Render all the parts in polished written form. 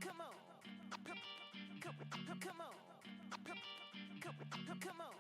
Come on. Come on. Come on.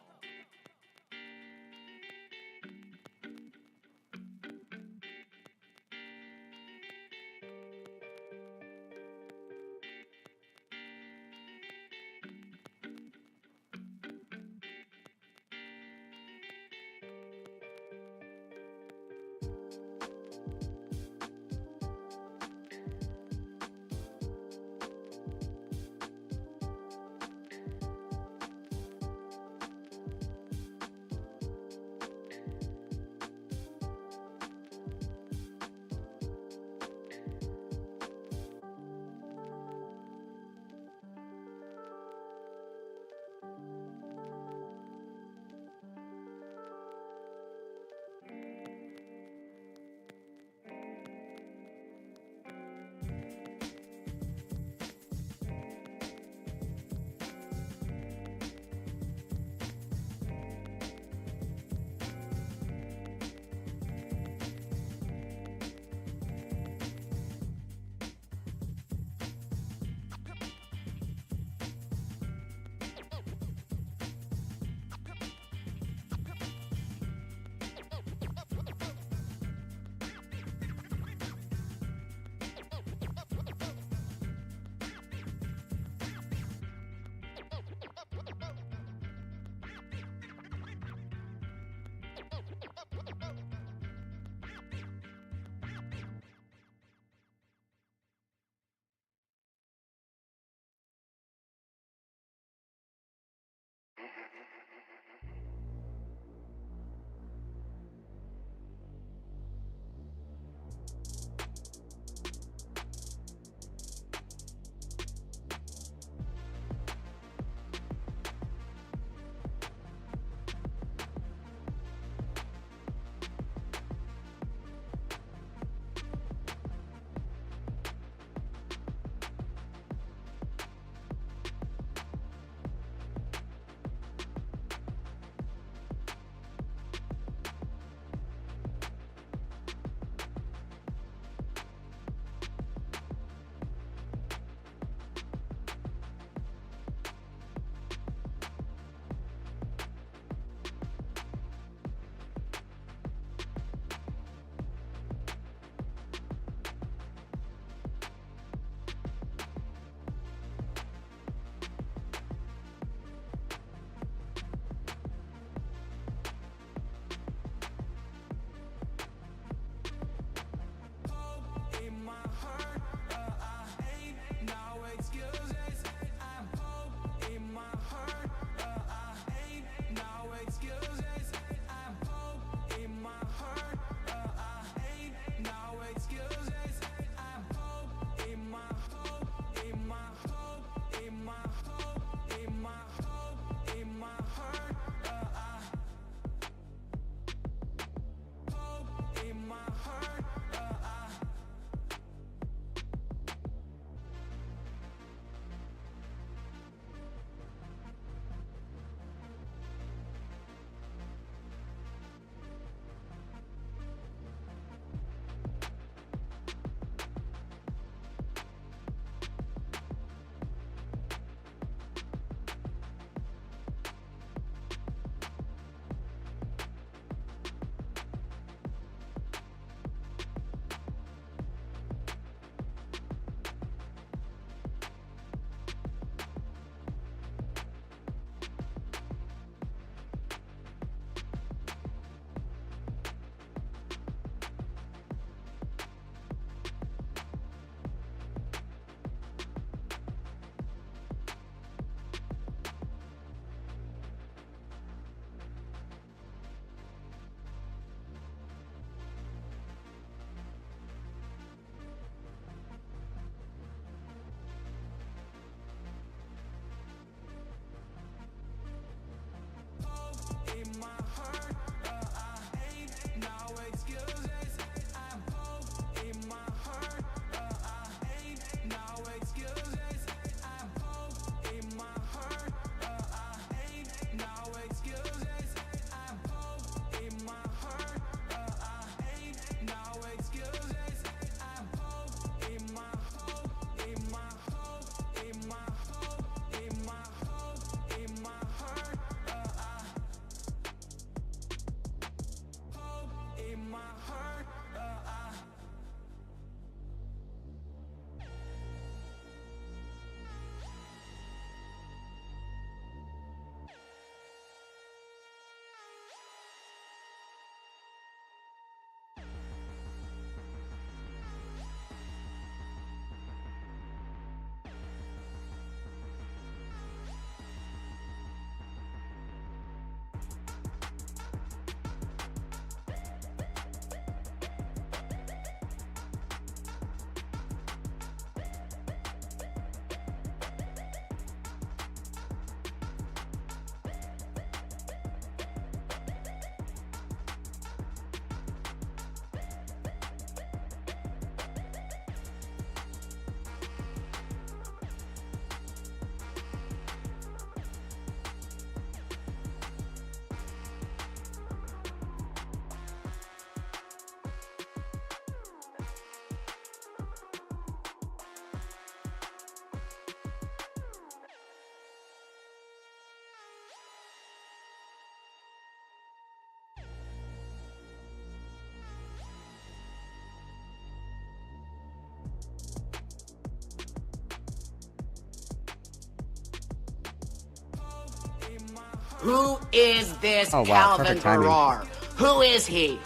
Who is this Oh, wow, Calvin perfect timing. Garrar? Who is he?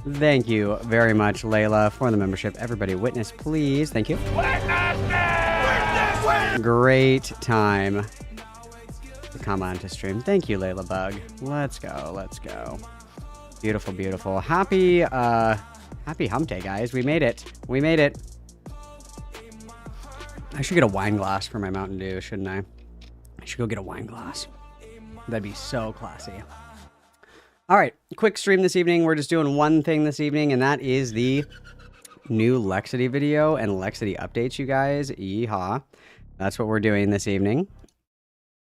Thank you very much, Layla, for the membership. Everybody, witness, please. Thank you. Great time to come on to stream. Thank you, Layla Bug. Let's go. Let's go. Beautiful, beautiful. Happy hump day, guys. We made it. We made it. I should get a wine glass for my Mountain Dew, shouldn't I? I should go get a wine glass. That'd be so classy. All right, quick stream this evening. We're just doing one thing this evening, and that is the new Lexity video and Lexity updates, you guys. Yeehaw. That's what we're doing this evening.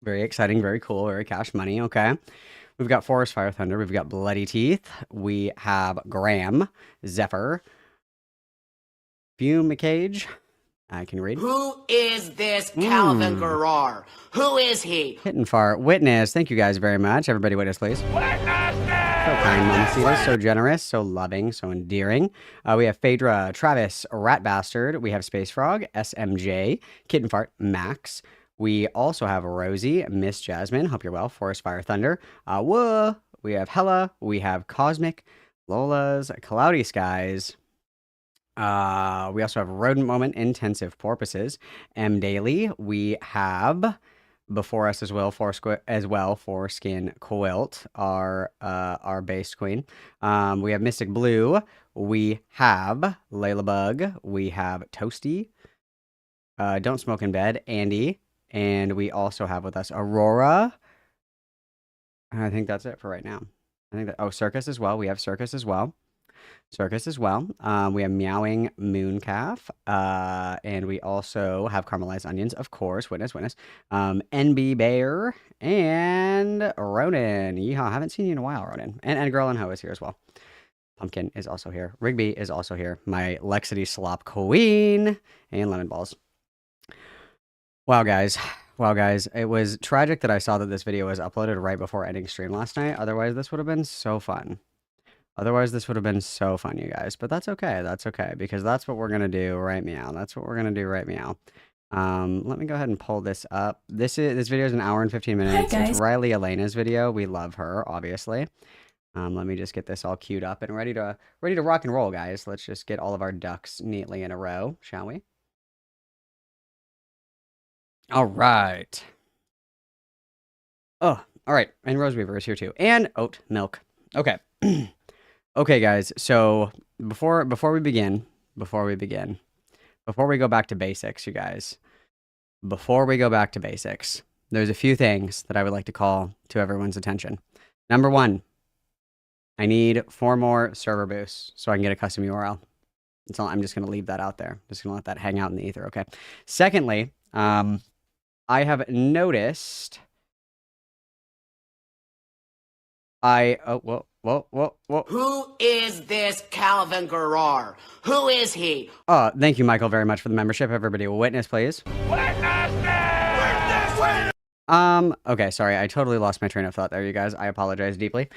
Very exciting, very cool, very cash money, okay? We've got Forest Fire Thunder. We've got Bloody Teeth. We have Graham, Zephyr, Fume Cage. I can read. Who is this Calvin Garrar? Who is he? Hit and fart. Witness. Thank you guys very much. Everybody witness, please. So kind, Mamacita. So generous, so loving, so endearing. We have Phaedra, Travis, Rat Bastard. We have Space Frog, SMJ, Kitten Fart, Max. We also have Rosie, Miss Jasmine. Hope you're well. Forest Fire Thunder. Whoa. We have Hella. We have Cosmic, Lola's, Cloudy Skies. We also have Rodent Moment, Intensive Porpoises, M Daily. We have before us as well, Foreskin Quilt, our base queen. We have Mystic Blue. We have Layla Bug. We have Toasty. Don't Smoke in Bed, Andy, and we also have with us Aurora. I think that's it for right now. I think that Circus as well. We have Circus as well. We have Meowing Mooncalf, and we also have Caramelized Onions, of course. Witness. NB Bear and Ronan. Yeehaw! Haven't seen you in a while, Ronan. And Girl and Ho is here as well. Pumpkin is also here. Rigby is also here. My Lexity Slop Queen and Lemon Balls. Wow, guys. It was tragic that I saw that this video was uploaded right before ending stream last night. Otherwise, this would have been so fun. You guys. But that's okay. That's okay, because that's what we're going to do right meow. Let me go ahead and pull this up. This video is an hour and 15 minutes. Hi, guys. It's Riley Elena's video. We love her, obviously. Let me just get this all queued up and ready to rock and roll, guys. Let's just get all of our ducks neatly in a row, shall we? All right. Oh, all right. And Rose Weaver is here too. And oat milk. Okay. Okay, guys. So before we go back to basics, you guys. There's a few things that I would like to call to everyone's attention. Number one, I need 4 more server boosts so I can get a custom URL. That's all. I'm just going to leave that out there. Just going to let that hang out in the ether, okay? Secondly, I have noticed whoa. Who is this Calvin Garrar? Who is he? Thank you, Michael, very much for the membership. Everybody, witness, please. Okay, sorry, I totally lost my train of thought there, you guys. I apologize deeply.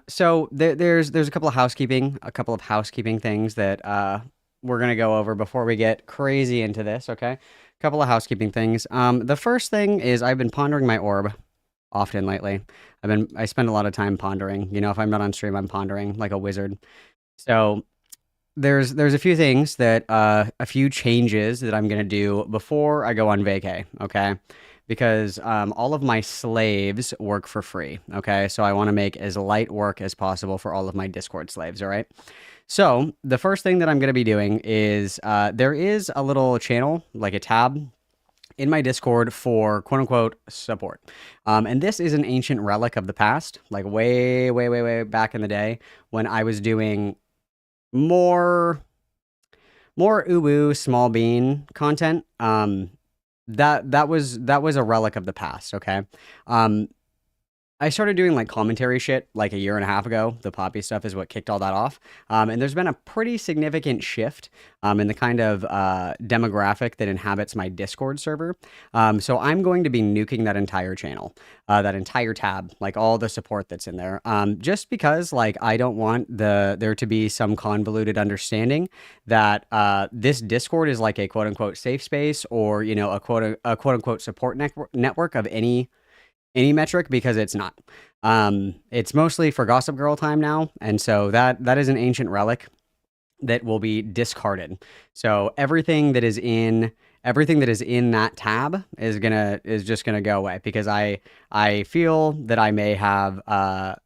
So there's a couple of housekeeping things that we're gonna go over before we get crazy into this. Okay, couple of housekeeping things. The first thing is I've been pondering my orb often lately. I spend a lot of time pondering. You know, if I'm not on stream, I'm pondering like a wizard. So there's a few things that a few changes that I'm gonna do before I go on vacay. Okay. Because all of my slaves work for free, okay? So I want to make as light work as possible for all of my Discord slaves, all right? So the first thing that I'm going to be doing is there is a little channel, like a tab, in my Discord for quote-unquote support. And this is an ancient relic of the past, like way, way, way, way back in the day when I was doing more uwu small bean content. That was a relic of the past, okay? I started doing like commentary shit like a year and a half ago. The Poppy stuff is what kicked all that off. And there's been a pretty significant shift in the kind of demographic that inhabits my Discord server. So I'm going to be nuking that entire channel, that entire tab, like all the support that's in there. Just because like I don't want there to be some convoluted understanding that this Discord is like a quote unquote safe space or, you know, a quote unquote support network of any any metric because it's not. It's mostly for Gossip Girl time now, and so that is an ancient relic that will be discarded. So everything that is in that tab is just gonna go away because I feel that I may have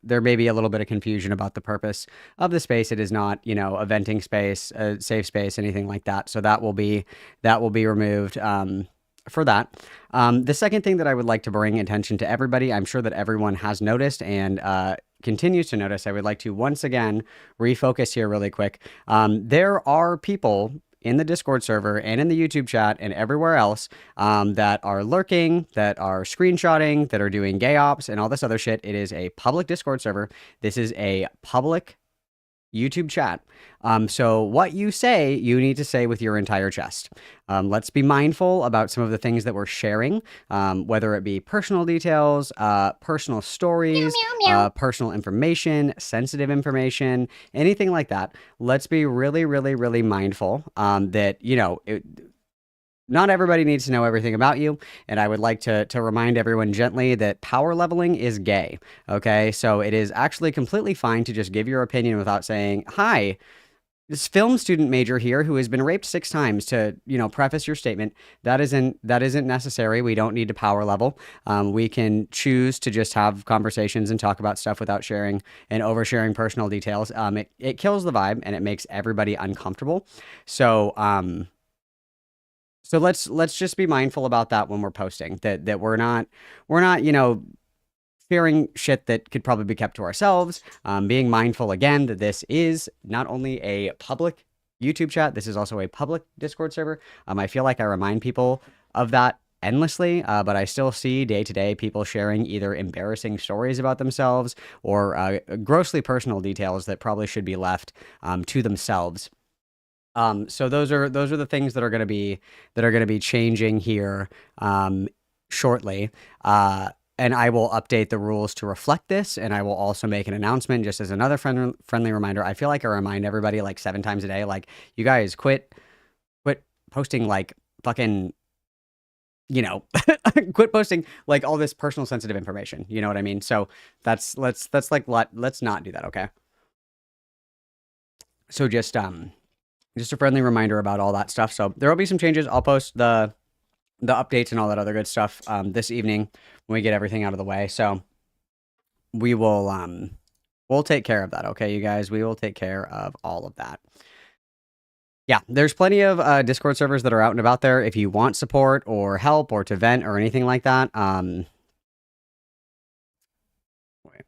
there may be a little bit of confusion about the purpose of the space. It is not, a venting space, a safe space, anything like that. So that will be removed. For that. The second thing that I would like to bring attention to everybody, I'm sure that everyone has noticed and continues to notice. I would like to once again refocus here really quick. There are people in the Discord server and in the YouTube chat and everywhere else that are lurking, that are screenshotting, that are doing gay ops and all this other shit. It is a public Discord server. This is a public YouTube chat. So what you say, you need to say with your entire chest. Let's be mindful about some of the things that we're sharing, whether it be personal details, personal stories, personal information, sensitive information, anything like that. Let's be really, really, really mindful that, not everybody needs to know everything about you, and I would like to remind everyone gently that power leveling is gay. Okay, so it is actually completely fine to just give your opinion without saying, "Hi, this film student major here who has been raped 6 times," to preface your statement. That isn't necessary. We don't need to power level. We can choose to just have conversations and talk about stuff without sharing and oversharing personal details. It kills the vibe and it makes everybody uncomfortable. So let's just be mindful about that when we're posting. That we're not sharing shit that could probably be kept to ourselves. Being mindful again that this is not only a public YouTube chat, this is also a public Discord server. I feel like I remind people of that endlessly, but I still see day to day people sharing either embarrassing stories about themselves or grossly personal details that probably should be left to themselves. So those are the things that are gonna be changing here shortly. And I will update the rules to reflect this, and I will also make an announcement just as another friendly reminder. I feel like I remind everybody like 7 times a day, like, you guys quit posting like fucking, you know, quit posting like all this personal sensitive information. You know what I mean? So that's like let's not do that, okay? So just a friendly reminder about all that stuff. So there will be some changes. I'll post the updates and all that other good stuff this evening when we get everything out of the way. So we'll take care of that. Okay, you guys, we will take care of all of that. Yeah, there's plenty of Discord servers that are out and about there. If you want support or help or to vent or anything like that. Wait.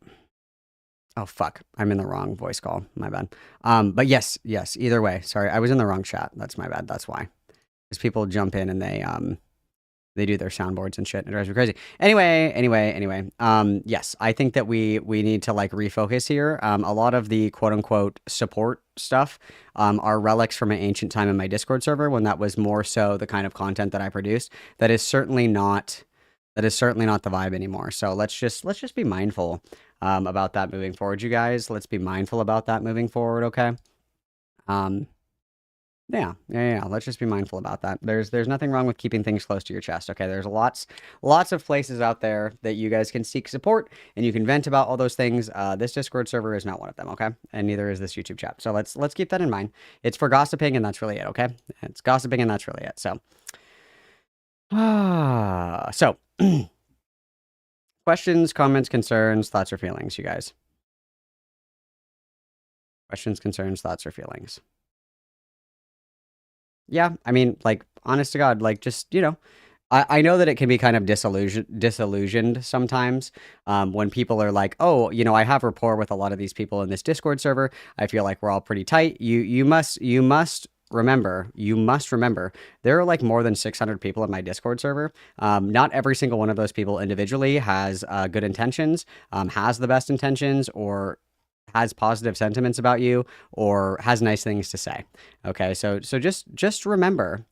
Oh fuck, I'm in the wrong voice call. My bad. But yes. Either way, sorry, I was in the wrong chat. That's my bad. That's why. Because people jump in and they do their soundboards and shit, and it drives me crazy. Anyway. Yes, I think that we need to like refocus here. A lot of the quote unquote support stuff are relics from an ancient time in my Discord server when that was more so the kind of content that I produced. That is certainly not the vibe anymore. So let's just be mindful about that moving forward, you guys. Let's be mindful about that moving forward, okay? Um, yeah. Let's just be mindful about that. There's nothing wrong with keeping things close to your chest. Okay, there's lots of places out there that you guys can seek support and you can vent about all those things. This Discord server is not one of them. Okay, and neither is this YouTube chat. So let's keep that in mind. It's for gossiping and that's really it. Okay, it's gossiping and that's really it. So so questions, comments, concerns, thoughts, or feelings, you guys. Questions, concerns, thoughts, or feelings. Yeah, I mean, like, honest to God, like, just, I know that it can be kind of disillusioned sometimes when people are like, oh, I have rapport with a lot of these people in this Discord server. I feel like we're all pretty tight. You must remember, there are like more than 600 people in my Discord server. Not every single one of those people individually has good intentions, has the best intentions, or has positive sentiments about you, or has nice things to say. Okay, so just remember,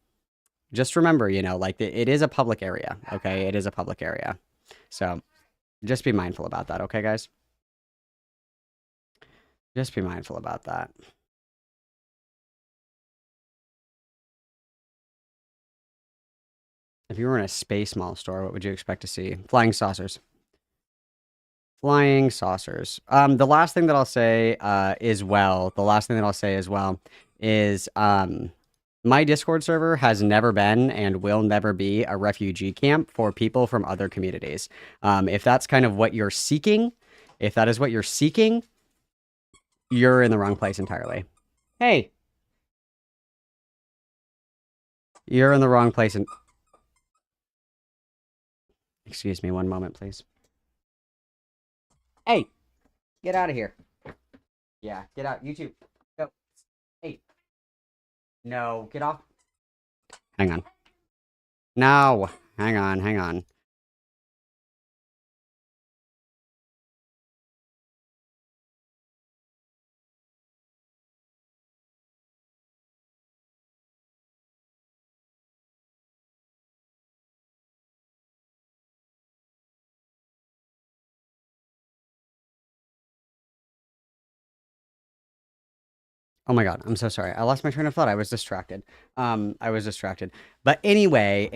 like it is a public area. Okay, it is a public area. So just be mindful about that. Okay, guys, just be mindful about that. If you were in a space mall store, what would you expect to see? Flying saucers. Flying saucers. The last thing that I'll say, the last thing that I'll say as well is, my Discord server has never been and will never be a refugee camp for people from other communities. If that's kind of what you're seeking, if that is what you're seeking, you're in the wrong place entirely. Hey, you're in the wrong place. And excuse me, one moment, please. Hey, get out of here. Yeah, get out. You too. Go. Hey, no, get off. Hang on. No, hang on, hang on. Oh my God, I'm so sorry. I lost my train of thought. I was distracted. I was distracted. But anyway,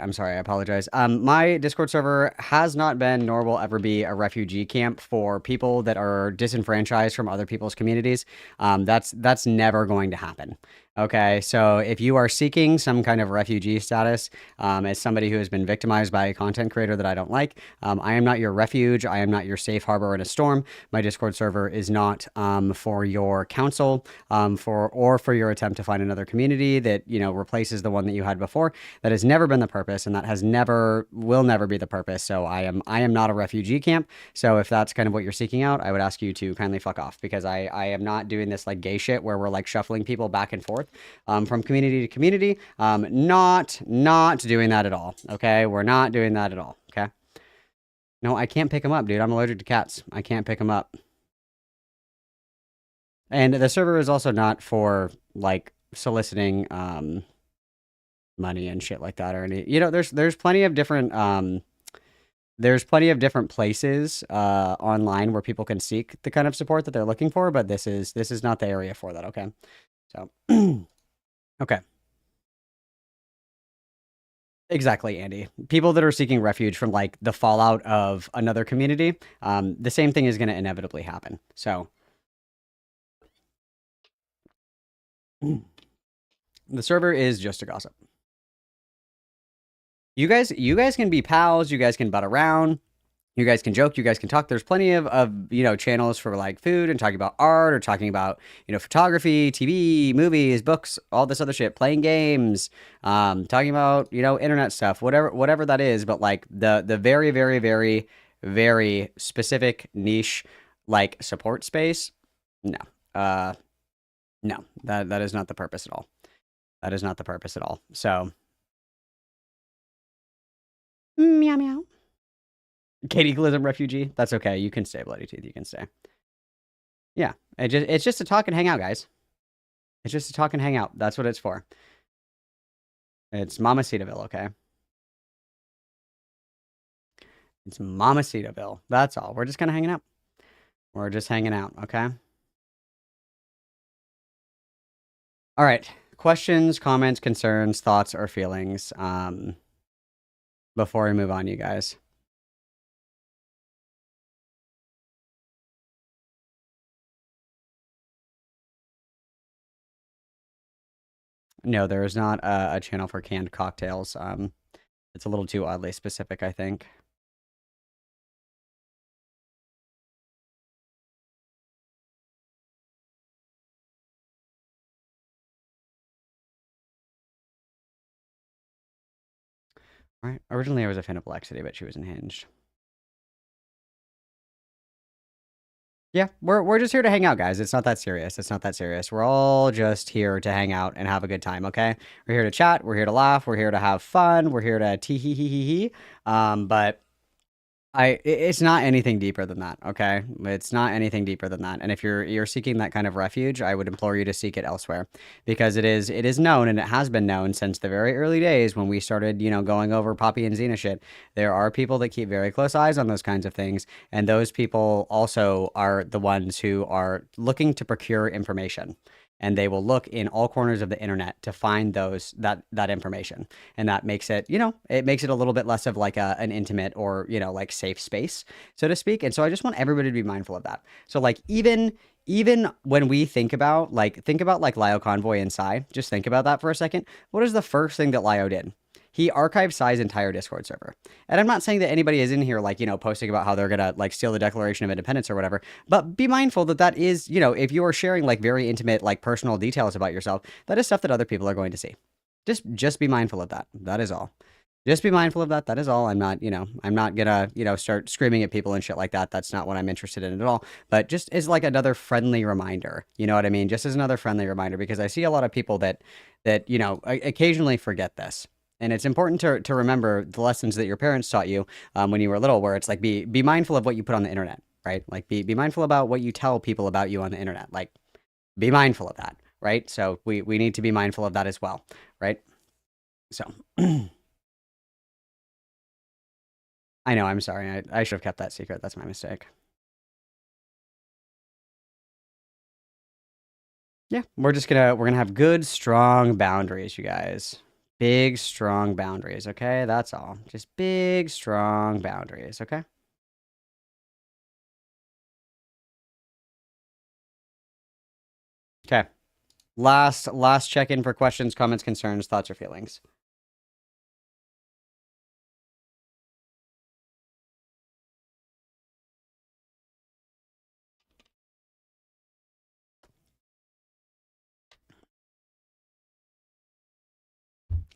I'm sorry. I apologize. My Discord server has not been nor will ever be a refugee camp for people that are disenfranchised from other people's communities. That's never going to happen. Okay, so if you are seeking some kind of refugee status, as somebody who has been victimized by a content creator that I don't like, I am not your refuge. I am not your safe harbor in a storm. My Discord server is not for your counsel, for your attempt to find another community that replaces the one that you had before. That has never been the purpose, and that has never will never be the purpose. So I am not a refugee camp. So if that's kind of what you're seeking out, I would ask you to kindly fuck off because I am not doing this like gay shit where we're like shuffling people back and forth from community to community. Not doing that at all. Okay, we're not doing that at all. Okay. No, I can't pick them up, dude. I'm allergic to cats. I can't pick them up. And the server is also not for like soliciting money and shit like that or any. There's plenty of different there's plenty of different places online where people can seek the kind of support that they're looking for, but this is not the area for that. Okay, so okay. Exactly, Andy. People that are seeking refuge from like the fallout of another community, the same thing is going to inevitably happen. So the server is just a gossip. You guys can be pals. You guys can butt around. You guys can joke. You guys can talk. There's plenty of channels for like food and talking about art or talking about photography, TV, movies, books, all this other shit, playing games, talking about internet stuff, whatever that is. But like the very very very very specific niche like support space, no, uh, no, that is not the purpose at all. That is not the purpose at all. So meow meow. Cataclysm refugee. That's okay. You can stay, Bloody Teeth. You can stay. Yeah. It's just to talk and hang out, guys. It's just to talk and hang out. That's what it's for. It's Mamacitaville, okay? It's Mamacitaville. That's all. We're just kind of hanging out. We're just hanging out, okay? All right. Questions, comments, concerns, thoughts, or feelings before we move on, you guys. No, there is not a channel for canned cocktails. It's a little too oddly specific, I think. All right. Originally, I was a fan of Lexity, but she was unhinged. Yeah, we're just here to hang out, guys. It's not that serious. It's not that serious. We're all just here to hang out and have a good time, okay? We're here to chat. We're here to laugh. We're here to have fun. We're here to tee hee hee hee hee. But it's not anything deeper than that, okay? It's not anything deeper than that. And if you're seeking that kind of refuge, I would implore you to seek it elsewhere because it is known and it has been known since the very early days when we started, going over Poppy and Xena shit. There are people that keep very close eyes on those kinds of things, and those people also are the ones who are looking to procure information. and they will look in all corners of the internet to find that information, and that makes it, it makes it a little bit less of like an intimate or like safe space, so to speak. And so I just want everybody to be mindful of that. So like even when we think about like Lio Convoy and Psy, just think about that for a second. What is the first thing that Lio did? He archived Psy's entire Discord server. And I'm not saying that anybody is in here like, posting about how they're gonna like steal the Declaration of Independence or whatever, but be mindful that that is, if you are sharing like very intimate, like personal details about yourself, that is stuff that other people are going to see. Just be mindful of that. That is all. Just be mindful of that. That is all. I'm not gonna, start screaming at people and shit like that. That's not what I'm interested in at all. But just as like another friendly reminder, you know what I mean? Just as another friendly reminder, because I see a lot of people that occasionally forget this. And it's important to remember the lessons that your parents taught you when you were little, where it's like be mindful of what you put on the internet, right? Like be mindful about what you tell people about you on the internet. Like be mindful of that, right? So we need to be mindful of that as well, right? So I know, I'm sorry. I should have kept that secret. That's my mistake. Yeah, we're gonna have good, strong boundaries, you guys. Big, strong boundaries, okay? That's all. Just big, strong boundaries, okay? Okay. Last check-in for questions, comments, concerns, thoughts, or feelings.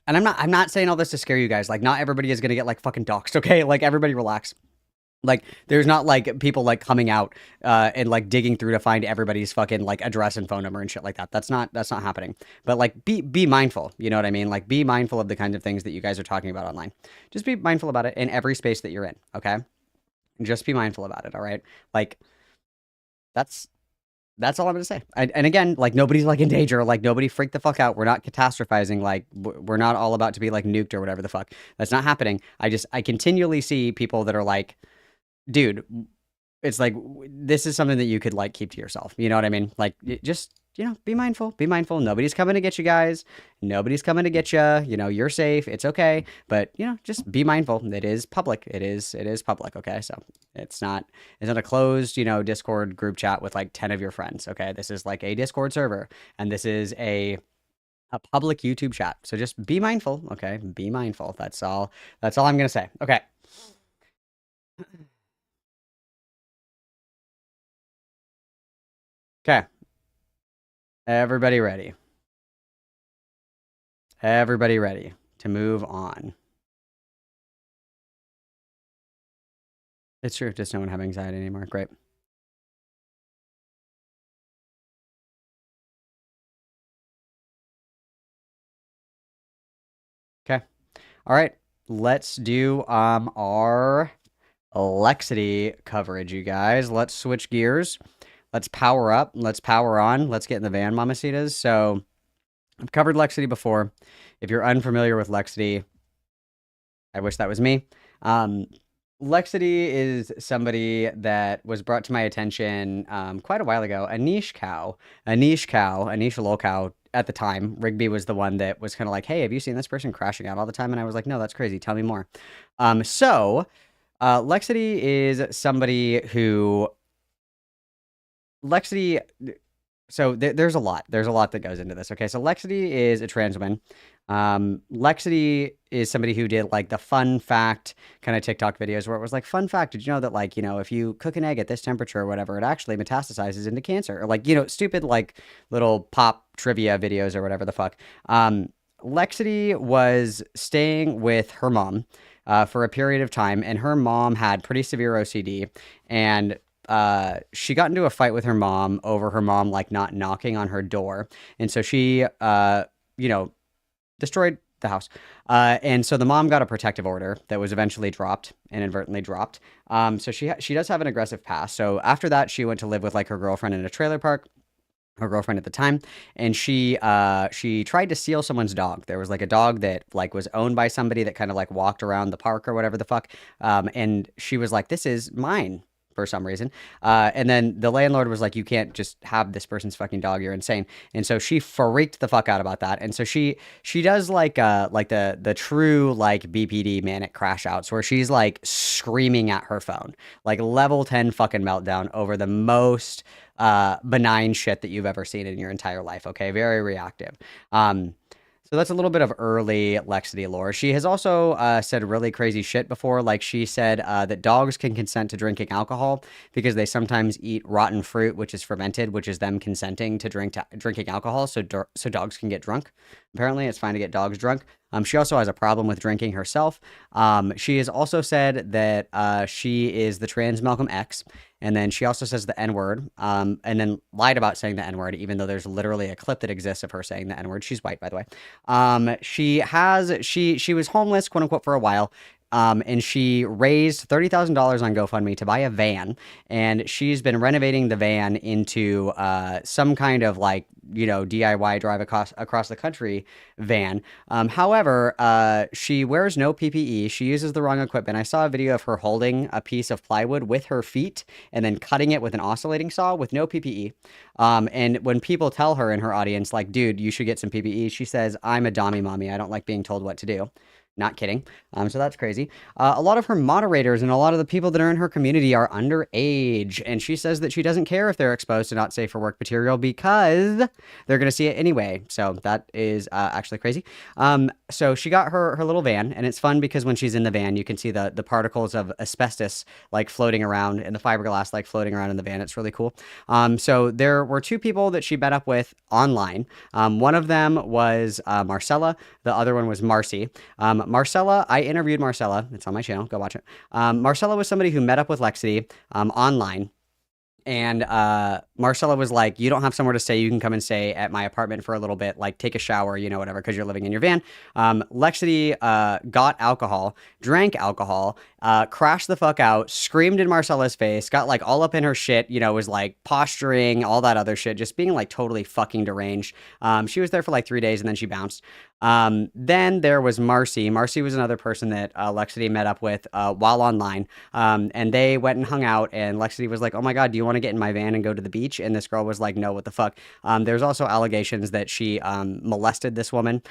And I'm not saying all this to scare you guys. Like, not everybody is gonna get like fucking doxxed, okay? Like, everybody relax. Like, there's not like people like coming out and like digging through to find everybody's fucking like address and phone number and shit like that. That's not happening. But like be mindful, you know what I mean? Like be mindful of the kinds of things that you guys are talking about online. Just be mindful about it in every space that you're in, okay? Just be mindful about it, all right? Like that's that's all I'm gonna say. And again, like nobody's like in danger. Like nobody freak the fuck out. We're not catastrophizing. Like we're not all about to be like nuked or whatever the fuck. That's not happening. I continually see people that are like, dude, it's like this is something that you could like keep to yourself. You know what I mean? Like just be mindful. Be mindful. Nobody's coming to get you guys. Nobody's coming to get you. You're safe. It's okay. But just be mindful. It is public. It is public. Okay, so it's not a closed Discord group chat with like 10 of your friends. Okay, this is like a Discord server, and this is a public YouTube chat. So just be mindful. Okay, be mindful. That's all. That's all I'm gonna say. Okay. Okay. Everybody ready? Everybody ready to move on? It's true. Just no one have anxiety anymore. Great. Okay. All right. Let's do our Lexity coverage, you guys. Let's switch gears. Let's power up. Let's power on. Let's get in the van, mamacitas. So I've covered Lexity before. If you're unfamiliar with Lexity, I wish that was me. Lexity is somebody that was brought to my attention quite a while ago. A niche lol cow at the time. Rigby was the one that was kind of like, hey, have you seen this person crashing out all the time? And I was like, no, that's crazy. Tell me more. Lexity is somebody who Lexity. So there's a lot. There's a lot that goes into this. Okay, so Lexity is a trans woman. Lexity is somebody who did like the fun fact kind of TikTok videos where it was like, fun fact, did you know that like, if you cook an egg at this temperature or whatever, it actually metastasizes into cancer? Or like, stupid like little pop trivia videos or whatever the fuck. Lexity was staying with her mom for a period of time, and her mom had pretty severe OCD, and she got into a fight with her mom over her mom like not knocking on her door, and so she you know destroyed the house. And so the mom got a protective order that was eventually dropped, inadvertently dropped. So she does have an aggressive past. So after that, she went to live with like her girlfriend in a trailer park. Her girlfriend at the time, and she tried to steal someone's dog. There was like a dog that like was owned by somebody that kind of like walked around the park or whatever the fuck. And she was like, "This is mine for some reason. And then the landlord was like, "You can't just have this person's fucking dog. You're insane." And so she freaked the fuck out about that. And so she does like the true like BPD manic crash outs where she's like screaming at her phone, like level 10 fucking meltdown over the most benign shit that you've ever seen in your entire life. Okay, very reactive. Um, so that's a little bit of early Lexity lore. She has also said really crazy shit before. Like she said that dogs can consent to drinking alcohol because they sometimes eat rotten fruit, which is fermented, which is them consenting to drinking alcohol. So dogs can get drunk. Apparently, it's fine to get dogs drunk. She also has a problem with drinking herself. She has also said that she is the trans Malcolm X, and then she also says the N word, and then lied about saying the N word, even though there's literally a clip that exists of her saying the N word. She's white, by the way. She was homeless, quote unquote, for a while. And she raised $30,000 on GoFundMe to buy a van, and she's been renovating the van into some kind of like DIY drive across the country van. However, she wears no PPE. She uses the wrong equipment. I saw a video of her holding a piece of plywood with her feet and then cutting it with an oscillating saw with no PPE. And when people tell her in her audience, like, dude, you should get some PPE, she says, I'm a dommy mommy. I don't like being told what to do. Not kidding. So that's crazy. A lot of her moderators and a lot of the people that are in her community are underage. And she says that she doesn't care if they're exposed to not safe for work material because they're going to see it anyway. So that is actually crazy. So she got her little van, and it's fun because when she's in the van, you can see the particles of asbestos like floating around and the fiberglass like floating around in the van. It's really cool. So there were two people that she met up with online. One of them was Marcella. The other one was Marcy. Marcella, I interviewed Marcella. It's on my channel. Go watch it. Marcella was somebody who met up with Lexity online. And Marcella was like, you don't have somewhere to stay. You can come and stay at my apartment for a little bit, like take a shower, whatever, because you're living in your van. Lexity got alcohol, drank alcohol, crashed the fuck out, screamed in Marcella's face, got like all up in her shit, was like posturing, all that other shit, just being like totally fucking deranged. She was there for like 3 days and then she bounced. Then there was Marcy. Marcy was another person that Lexity met up with while online. And they went and hung out, and Lexity was like, oh my God, do you want to get in my van and go to the beach? And this girl was like, no, what the fuck? There's also allegations that she molested this woman.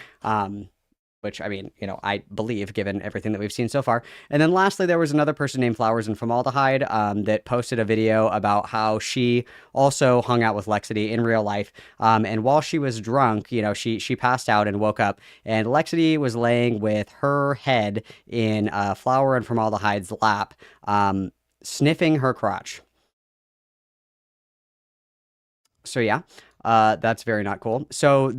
Which, I mean, I believe given everything that we've seen so far. And then lastly, there was another person named Flowers and Formaldehyde that posted a video about how she also hung out with Lexity in real life. And while she was drunk, she passed out and woke up, and Lexity was laying with her head in Flower and Formaldehyde's lap, sniffing her crotch. So yeah, that's very not cool. So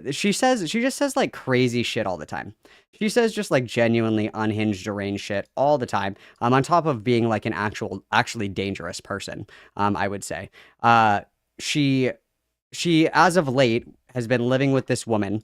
she just says like crazy shit all the time. She says just like genuinely unhinged, deranged shit all the time. On top of being like an actually dangerous person, I would say. She as of late has been living with this woman.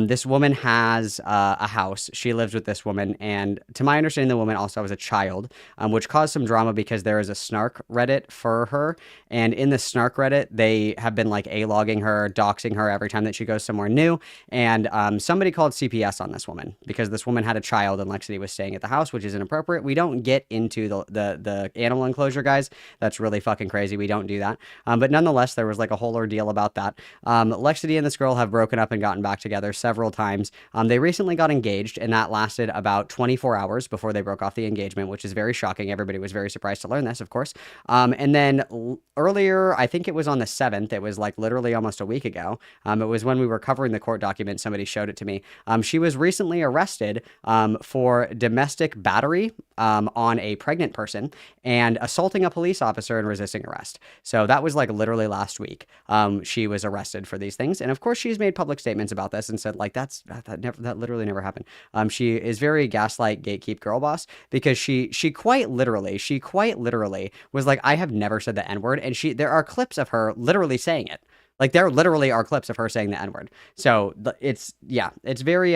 This woman has a house. She lives with this woman, and to my understanding, the woman also has a child, which caused some drama because there is a snark Reddit for her, and in the snark Reddit, they have been like a-logging her, doxing her every time that she goes somewhere new, and somebody called CPS on this woman because this woman had a child and Lexity was staying at the house, which is inappropriate. We don't get into the animal enclosure, guys. That's really fucking crazy. We don't do that. But nonetheless, there was like a whole ordeal about that. Lexity and this girl have broken up and gotten back together several times. They recently got engaged, and that lasted about 24 hours before they broke off the engagement, which is very shocking. Everybody was very surprised to learn this, of course. And then earlier, I think it was on the 7th, it was like literally almost a week ago. It was when we were covering the court document, somebody showed it to me. She was recently arrested for domestic battery on a pregnant person and assaulting a police officer and resisting arrest. So that was like literally last week. She was arrested for these things, and of course she's made public statements about this and said like that literally never happened. She is very gaslight gatekeep girl boss because she quite literally was like, I have never said the N-word, and there are clips of her literally saying it. Like there literally are clips of her saying the N-word. So it's very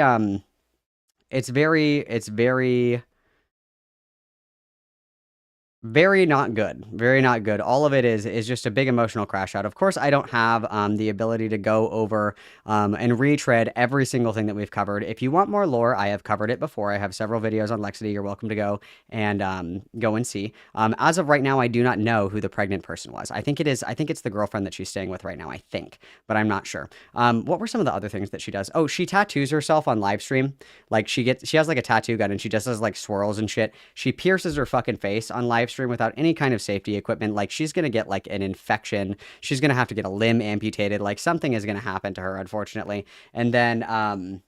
Very not good. Very not good. All of it is just a big emotional crash out. Of course, I don't have the ability to go over and retread every single thing that we've covered. If you want more lore, I have covered it before. I have several videos on Lexity. You're welcome to go and go and see. As of right now, I do not know who the pregnant person was. I think it is. I think it's the girlfriend that she's staying with right now. I think, but I'm not sure. What were some of the other things that she does? Oh, she tattoos herself on live stream. Like she has like a tattoo gun and she just does like swirls and shit. She pierces her fucking face on live stream without any kind of safety equipment. Like she's gonna get like an infection. She's gonna have to get a limb amputated. Like something is gonna happen to her, unfortunately. And then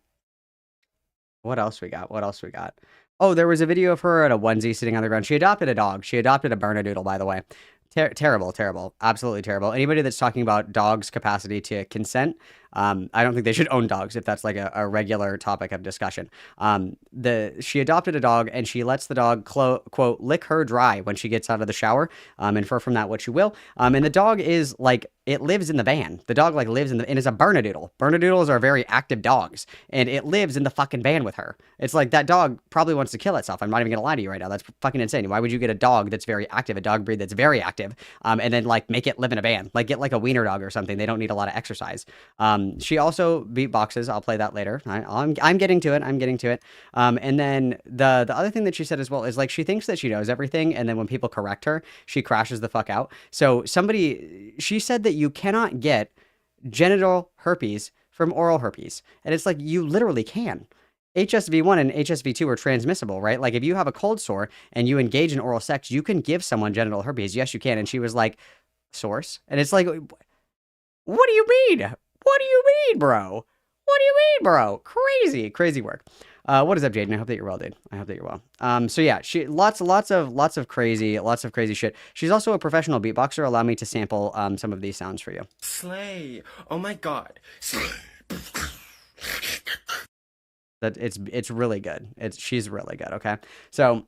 what else we got? What else we got? Oh, there was a video of her at a onesie sitting on the ground. She adopted a dog. She adopted a Bernedoodle, by the way. Terrible, terrible, absolutely terrible. Anybody that's talking about dogs' capacity to consent, I don't think they should own dogs if that's like a regular topic of discussion. She adopted a dog and she lets the dog quote lick her dry when she gets out of the shower. Infer from that what you will. And the dog is like it lives in the van. The dog like lives in the and is a Bernedoodle. Bernedoodles are very active dogs, and it lives in the fucking van with her. It's like that dog probably wants to kill itself. I'm not even gonna lie to you right now. That's fucking insane. Why would you get a dog that's very active, a dog breed that's very active, and then like make it live in a van? Like get like a wiener dog or something. They don't need a lot of exercise. She also beatboxes. I'll play that later. I'm getting to it. I'm getting to it. And then the other thing that she said as well is like she thinks that she knows everything, and then when people correct her, she crashes the fuck out. So she said that you cannot get genital herpes from oral herpes, and it's like you literally can. HSV1 and HSV2 are transmissible, right? Like if you have a cold sore and you engage in oral sex, you can give someone genital herpes. Yes, you can. And she was like, source? And it's like, what do you mean? What do you mean, bro? What do you mean, bro? Crazy work. What is up, Jaden? I hope that you're well, dude. I hope that you're well. So yeah, she lots of crazy shit. She's also a professional beatboxer. Allow me to sample some of these sounds for you. Slay. Oh my god. Slay. That it's really good. She's really good. Okay, so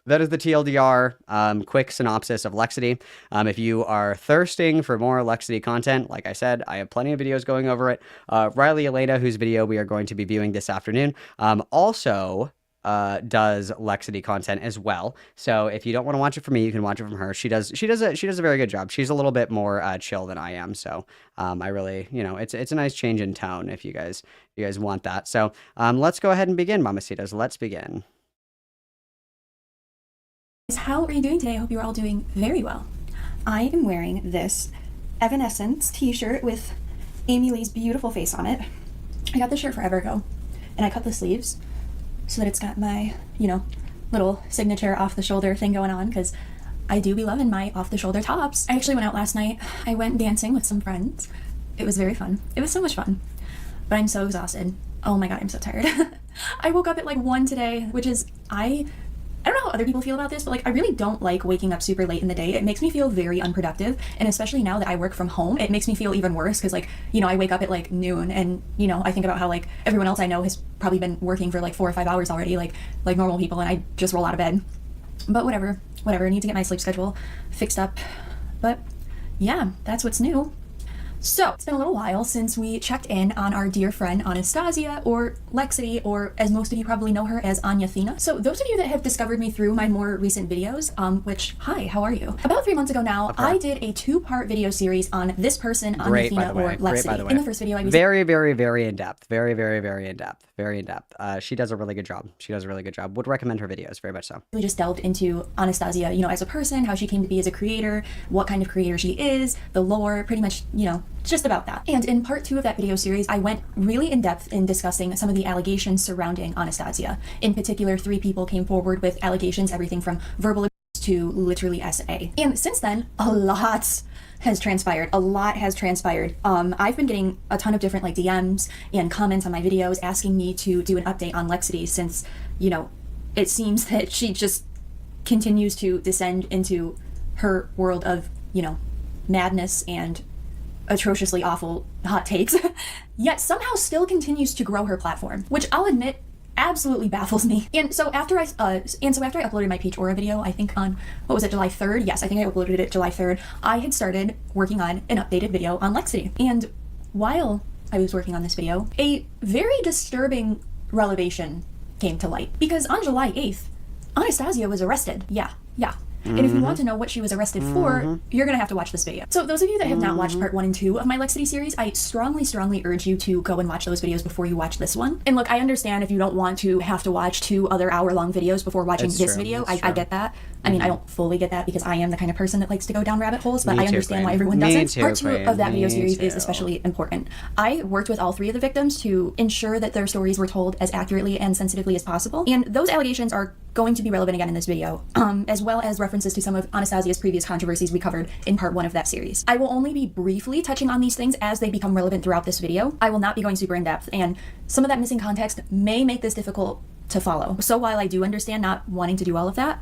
that is the TLDR quick synopsis of Lexity. If you are thirsting for more Lexity content, like I said, I have plenty of videos going over it. Riley Elena, whose video we are going to be viewing this afternoon, also does Lexity content as well. So if you don't want to watch it from me, you can watch it from her. She does a very good job. She's a little bit more chill than I am. So I really, it's a nice change in tone if you guys want that. So let's go ahead and begin, Mamacitas. Let's begin. How are you doing today? I hope you're all doing very well. I am wearing this Evanescence t-shirt with Amy Lee's beautiful face on it. I got this shirt forever ago, and I cut the sleeves so that it's got my, little signature off-the-shoulder thing going on, because I do be loving my off-the-shoulder tops. I actually went out last night. I went dancing with some friends. It was very fun. It was so much fun. But I'm so exhausted. Oh my god, I'm so tired. I woke up at like 1 today, which is, I don't know how other people feel about this, but like I really don't like waking up super late in the day. It makes me feel very unproductive, and especially now that I work from home, it makes me feel even worse because like, I wake up at like noon, and I think about how like everyone else I know has probably been working for like 4 or 5 hours already, like normal people, and I just roll out of bed. But whatever, I need to get my sleep schedule fixed up. But yeah, that's what's new. So, it's been a little while since we checked in on our dear friend Anastasia, or Lexity, or as most of you probably know her as Anya Thena. So, those of you that have discovered me through my more recent videos, which, hi, how are you? About 3 months ago now, Okay. I did a 2-part video series on this person, Anya Thena, or Lexity. In the first video, I was very in depth. Very in depth. Very in depth. She does a really good job. Would recommend her videos very much so. We just delved into Anastasia, as a person, how she came to be as a creator, what kind of creator she is, the lore, pretty much, just about that. And in part 2 of that video series, I went really in depth in discussing some of the allegations surrounding Anastasia. In particular, 3 people came forward with allegations, everything from verbal abuse to literally SA. And since then, a lot has transpired. I've been getting a ton of different like DMs and comments on my videos asking me to do an update on Lexity, since, it seems that she just continues to descend into her world of, madness and atrociously awful hot takes, yet somehow still continues to grow her platform, which I'll admit absolutely baffles me. And so after I uploaded my Peach Aura video, I think on, July 3rd? Yes, I think I uploaded it July 3rd. I had started working on an updated video on Lexity. And while I was working on this video, a very disturbing revelation came to light. Because on July 8th, Anastasia was arrested. Yeah. And if you want to know what she was arrested for, you're gonna have to watch this video. So those of you that have not watched part 1 and 2 of my Lexity series, I strongly urge you to go and watch those videos before you watch this one. And look, I understand if you don't want to have to watch 2 other hour-long videos before watching this video. I get that. I mean, I don't fully get that because I am the kind of person that likes to go down rabbit holes, but I understand why everyone doesn't. Part 2 of that video series is especially important. I worked with all 3 of the victims to ensure that their stories were told as accurately and sensitively as possible, and those allegations are going to be relevant again in this video, as well as references to some of Anastasia's previous controversies we covered in part 1 of that series. I will only be briefly touching on these things as they become relevant throughout this video. I will not be going super in depth, and some of that missing context may make this difficult to follow. So while I do understand not wanting to do all of that,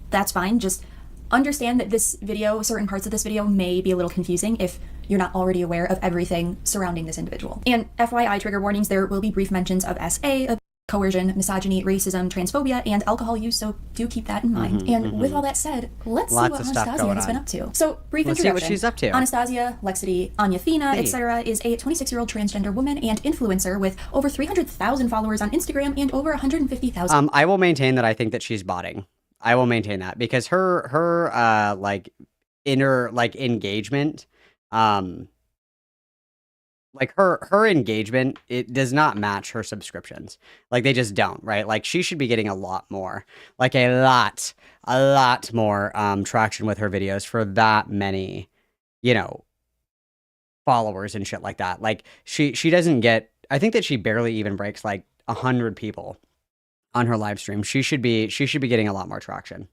that's fine. Just understand that this video, certain parts of this video may be a little confusing if you're not already aware of everything surrounding this individual. And FYI, trigger warnings, there will be brief mentions of SA, coercion, misogyny, racism, transphobia, and alcohol use, so do keep that in mind. And with all that said, let's see what Anastasia has been up to. So, brief introduction. Let's see what she's up to. Anastasia, Lexity, Anya Thina, etc. is a 26-year-old transgender woman and influencer with over 300,000 followers on Instagram and over 150,000. I will maintain that I think that she's botting. I will maintain that because her like inner like engagement, like her engagement, it does not match her subscriptions. Like they just don't, right? Like she should be getting a lot more, like a lot more traction with her videos for that many, you know, followers and shit like that. Like she doesn't get, I think that she barely even breaks like 100 people on her live stream. She should be getting a lot more traction.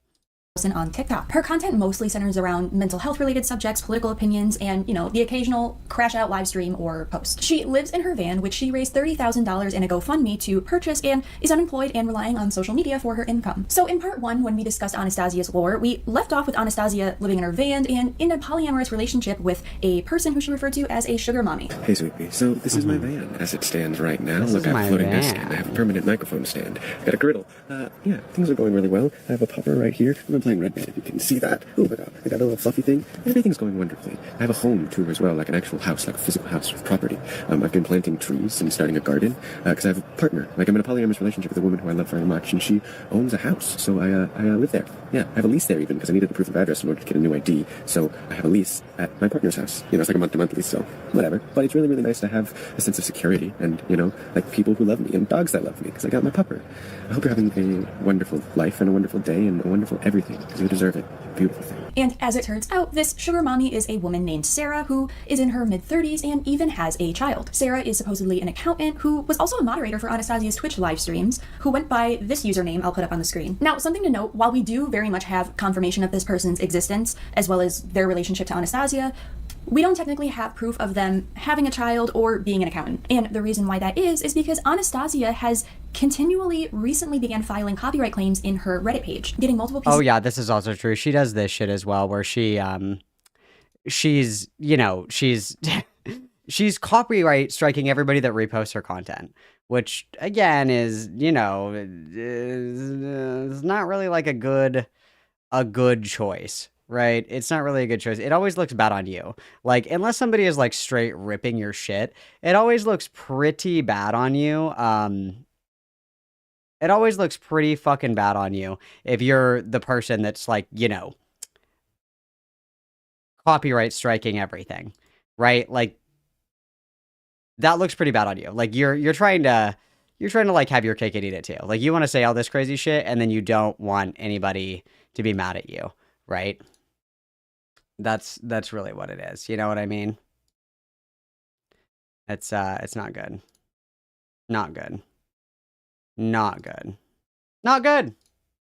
On TikTok. Her content mostly centers around mental health related subjects, political opinions, and, you know, the occasional crash out live stream or post. She lives in her van, which she raised $30,000 in a GoFundMe to purchase, and is unemployed and relying on social media for her income. So in part 1, when we discussed Anastasia's lore, we left off with Anastasia living in her van and in a polyamorous relationship with a person who she referred to as a sugar mommy. Hey, sweet pea. So this is my van as it stands right now. Look, I have a floating desk stand. I have a permanent microphone stand. I've got a griddle. Yeah, things are going really well. I have a popper right here. I'm playing Red Band, if you can see that. Oh my god, I got a little fluffy thing. Everything's going wonderfully. I have a home too as well, like an actual house, like a physical house with property. I've been planting trees and starting a garden because I have a partner. Like I'm in a polyamorous relationship with a woman who I love very much, and she owns a house, so I live there. Yeah, I have a lease there even because I needed a proof of address in order to get a new ID. So I have a lease at my partner's house. You know, it's like a month-to-month lease, so whatever. But it's really, really nice to have a sense of security and, you know, like people who love me and dogs that love me because I got my pupper. I hope you're having a wonderful life and a wonderful day and a wonderful everything because you deserve it. Beautiful thing. And as it turns out, this sugar mommy is a woman named Sarah who is in her mid-30s and even has a child. Sarah is supposedly an accountant who was also a moderator for Anastasia's Twitch live streams, who went by this username I'll put up on the screen. Now, something to note, while we do very much have confirmation of this person's existence, as well as their relationship to Anastasia, we don't technically have proof of them having a child or being an accountant. And the reason why that is because Anastasia has continually recently began filing copyright claims in her Reddit page, getting multiple pieces. Oh yeah, this is also true. She does this shit as well, where she's she's copyright striking everybody that reposts her content, which again is, you know, is not really like a good choice. Right? It's not really a good choice. It always looks bad on you. Like, unless somebody is like straight ripping your shit, it always looks pretty bad on you. It always looks pretty fucking bad on you if you're the person that's like, you know, copyright striking everything, right? Like, that looks pretty bad on you. Like, you're trying to like have your cake and eat it too. Like, you want to say all this crazy shit and then you don't want anybody to be mad at you, right? That's really what it is. You know what I mean? It's not good. Not good. Not good. Not good.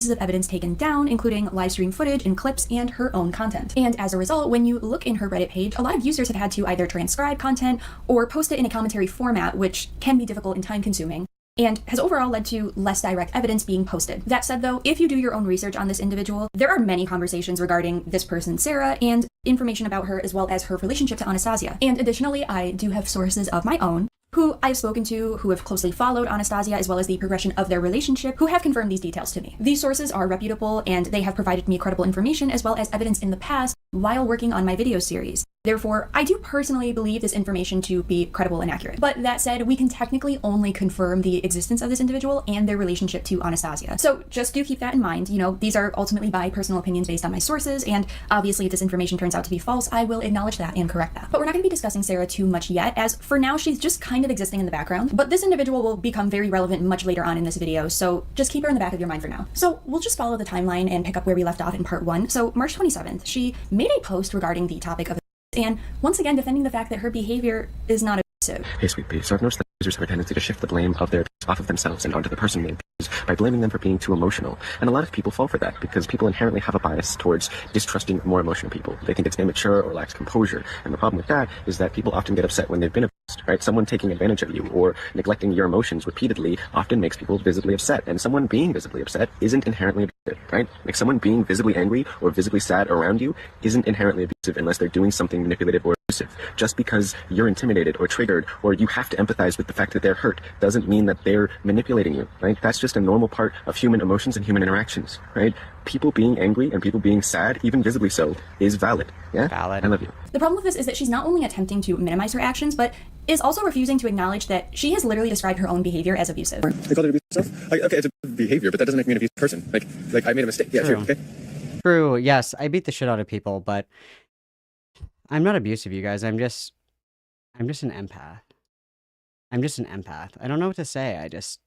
Pieces of evidence taken down, including live stream footage and clips and her own content. And as a result, when you look in her Reddit page, a lot of users have had to either transcribe content or post it in a commentary format, which can be difficult and time consuming, and has overall led to less direct evidence being posted. That said though, if you do your own research on this individual, there are many conversations regarding this person, Sarah, and information about her as well as her relationship to Anastasia. And additionally, I do have sources of my own who I've spoken to, who have closely followed Anastasia as well as the progression of their relationship, who have confirmed these details to me. These sources are reputable and they have provided me credible information as well as evidence in the past while working on my video series. Therefore, I do personally believe this information to be credible and accurate. But that said, we can technically only confirm the existence of this individual and their relationship to Anastasia. So just do keep that in mind. You know, these are ultimately my personal opinions based on my sources, and obviously if this information turns out to be false, I will acknowledge that and correct that. But we're not going to be discussing Sarah too much yet, as for now she's just kind of existing in the background. But this individual will become very relevant much later on in this video, so just keep her in the back of your mind for now. So we'll just follow the timeline and pick up where we left off in part 1. So March 27th, she made a post regarding the topic of and once again defending the fact that her behavior is not abusive. Hey, sweet pea. So I've noticed that users have a tendency to shift the blame of their abuse off of themselves and onto the person they abuse by blaming them for being too emotional. And a lot of people fall for that because people inherently have a bias towards distrusting more emotional people. They think it's immature or lacks composure. And the problem with that is that people often get upset when they've been abused, right? Someone taking advantage of you or neglecting your emotions repeatedly often makes people visibly upset. And someone being visibly upset isn't inherently abusive, right? Like someone being visibly angry or visibly sad around you isn't inherently abusive unless they're doing something manipulative or abusive. Just because you're intimidated or triggered or you have to empathize with the fact that they're hurt doesn't mean that they're manipulating you, right? That's just a normal part of human emotions and human interactions, right? People being angry and people being sad, even visibly so, is valid. Yeah? Valid. I love you. The problem with this is that she's not only attempting to minimize her actions, but is also refusing to acknowledge that she has literally described her own behavior as abusive. I called it abusive. Okay, it's a behavior, but that doesn't make me an abusive person. Like I made a mistake. Yeah, True. true. Okay. True, yes, I beat the shit out of people, but I'm not abusive, you guys. I'm just an empath. I'm just an empath. I don't know what to say. I just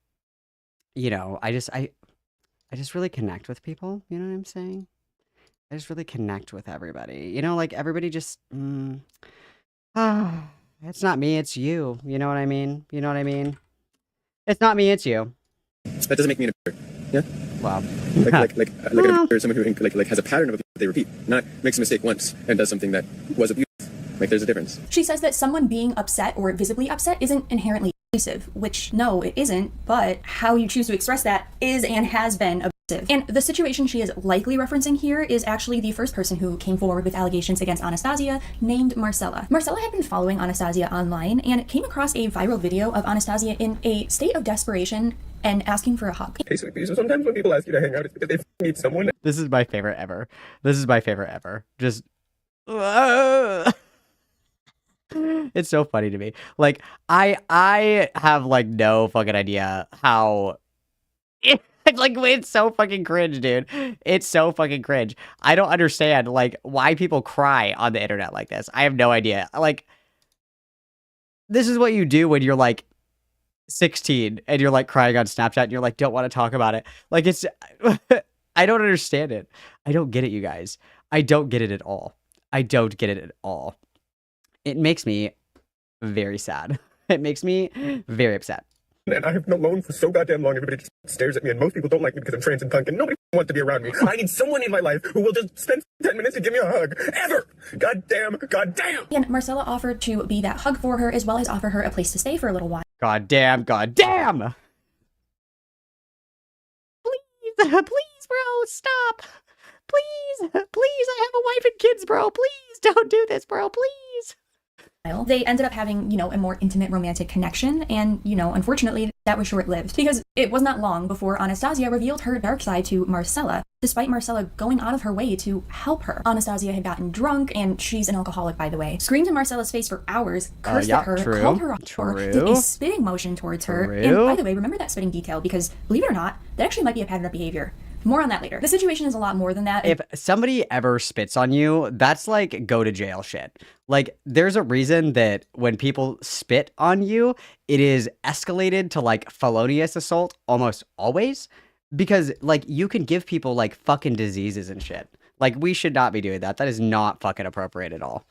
really connect with people, you know what I'm saying? I just really connect with everybody. You know, like everybody just it's not me, it's you. You know what I mean? You know what I mean? It's not me, it's you. That doesn't make me an abuser. Yeah. Wow. Like an abuser is someone who like has a pattern of abuse that they repeat, not makes a mistake once and does something that was abusive. Like there's a difference. She says that someone being upset or visibly upset isn't inherently abusive, which no, it isn't, but how you choose to express that is and has been abusive. And the situation she is likely referencing here is actually the first person who came forward with allegations against Anastasia, named Marcella. Marcella had been following Anastasia online and came across a viral video of Anastasia in a state of desperation and asking for a hug. Hey, sweet pea, so sometimes when people ask you to hang out, it's because they need someone. This is my favorite ever. This is my favorite ever. Just it's so funny to me. Like I have like no fucking idea how like it's so fucking cringe, dude. It's so fucking cringe. I don't understand like why people cry on the internet like this. I have no idea. Like this is what you do when you're like 16 and you're like crying on Snapchat and you're like don't want to talk about it. Like it's I don't understand it. I don't get it, you guys. I don't get it at all. I don't get it at all. It makes me very sad. It makes me very upset. And I have been alone for so goddamn long. Everybody just stares at me, and most people don't like me because I'm trans and punk, and nobody wants to be around me. I need someone in my life who will just spend 10 minutes to give me a hug. Ever! Goddamn! Goddamn! And Marcella offered to be that hug for her, as well as offer her a place to stay for a little while. Goddamn! Goddamn! Please, please, bro, stop! Please, please, I have a wife and kids, bro. Please don't do this, bro. Please. They ended up having, a more intimate romantic connection, and, unfortunately, that was short-lived, because it was not long before Anastasia revealed her dark side to Marcella, despite Marcella going out of her way to help her. Anastasia had gotten drunk, and she's an alcoholic, by the way, screamed in Marcella's face for hours, cursed at her, called her a whore, did a spitting motion towards her, and by the way, remember that spitting detail, because, believe it or not, that actually might be a pattern of behavior. More on that later. The situation is a lot more than that. If somebody ever spits on you, that's like go to jail shit. Like there's a reason that when people spit on you, it is escalated to like felonious assault almost always because like you can give people like fucking diseases and shit. Like we should not be doing that. That is not fucking appropriate at all.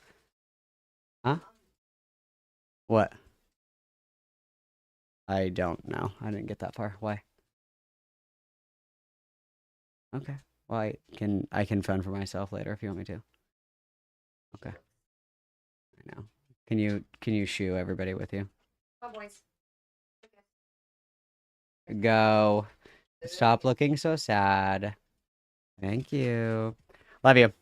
Huh? What? I don't know. I didn't get that far. Why? Okay. Well, I can phone for myself later if you want me to. Okay. I know. Can you shoo everybody with you? Oh, boys. Go. Stop looking so sad. Thank you. Love you.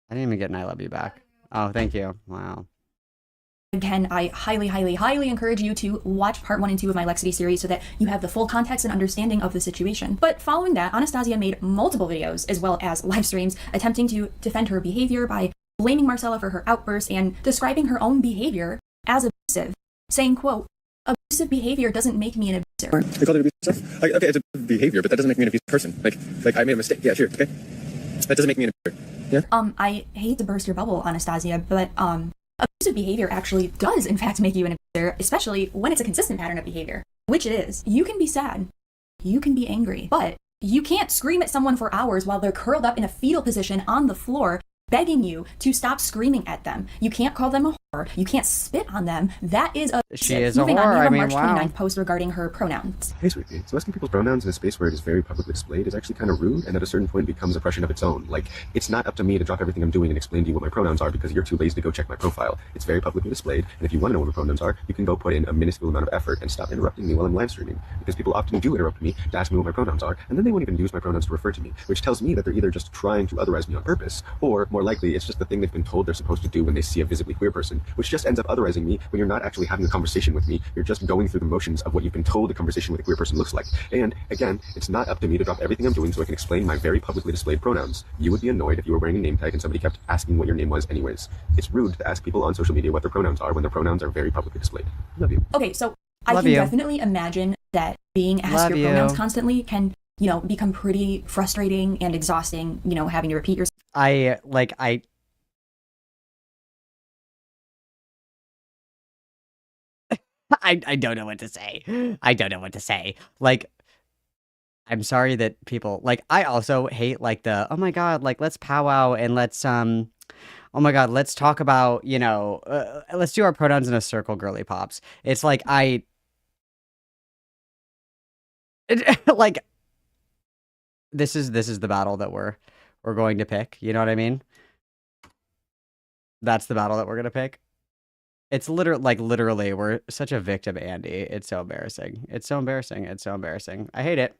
I didn't even get an I love you back. Oh, thank you. Wow. Again, I highly encourage you to watch part 1 and 2 of my Lexity series so that you have the full context and understanding of the situation. But following that, Anastasia made multiple videos as well as live streams attempting to defend her behavior by blaming Marcella for her outburst and describing her own behavior as abusive, saying, quote, "Abusive behavior doesn't make me an abuser." They call it abusive stuff? Okay, it's a behavior, but that doesn't make me an abusive person. Like I made a mistake. Yeah, sure, okay. That doesn't make me an abuser. Yeah? I hate to burst your bubble, Anastasia, but, abusive behavior actually does, in fact, make you an abuser, especially when it's a consistent pattern of behavior, which it is. You can be sad, you can be angry, but you can't scream at someone for hours while they're curled up in a fetal position on the floor, begging you to stop screaming at them. You can't call them a whore. You can't spit on them. That is a... She is a Moving whore. on, we have I a mean, March wow. 29th post regarding her pronouns. Hey, sweetie. So asking people's pronouns in a space where it is very publicly displayed is actually kind of rude, and at a certain point becomes oppression of its own. Like, it's not up to me to drop everything I'm doing and explain to you what my pronouns are because you're too lazy to go check my profile. It's very publicly displayed, and if you want to know what my pronouns are, you can go put in a minuscule amount of effort and stop interrupting me while I'm live streaming. Because people often do interrupt me to ask me what my pronouns are, and then they won't even use my pronouns to refer to me, which tells me that they're either just trying to otherize me on purpose, or more likely, it's just the thing they've been told they're supposed to do when they see a visibly queer person, which just ends up otherizing me when you're not actually having a conversation with me. You're just going through the motions of what you've been told a conversation with a queer person looks like. And again, it's not up to me to drop everything I'm doing so I can explain my very publicly displayed pronouns. You would be annoyed if you were wearing a name tag and somebody kept asking what your name was anyways. It's rude to ask people on social media what their pronouns are when their pronouns are very publicly displayed. Love you. Okay, so I Love can you. definitely imagine that being asked Love your pronouns you. constantly can, become pretty frustrating and exhausting, having to repeat yourself. I don't know what to say. I don't know what to say. Like, I'm sorry that people like. I also hate like the oh my god, like let's powwow and let's oh my god, let's talk about let's do our pronouns in a circle, girly pops. It's like like this is the battle that we're going to pick. You know what I mean? That's the battle that we're gonna pick. It's literally, we're such a victim, Andy. It's so embarrassing. It's so embarrassing. It's so embarrassing. I hate it.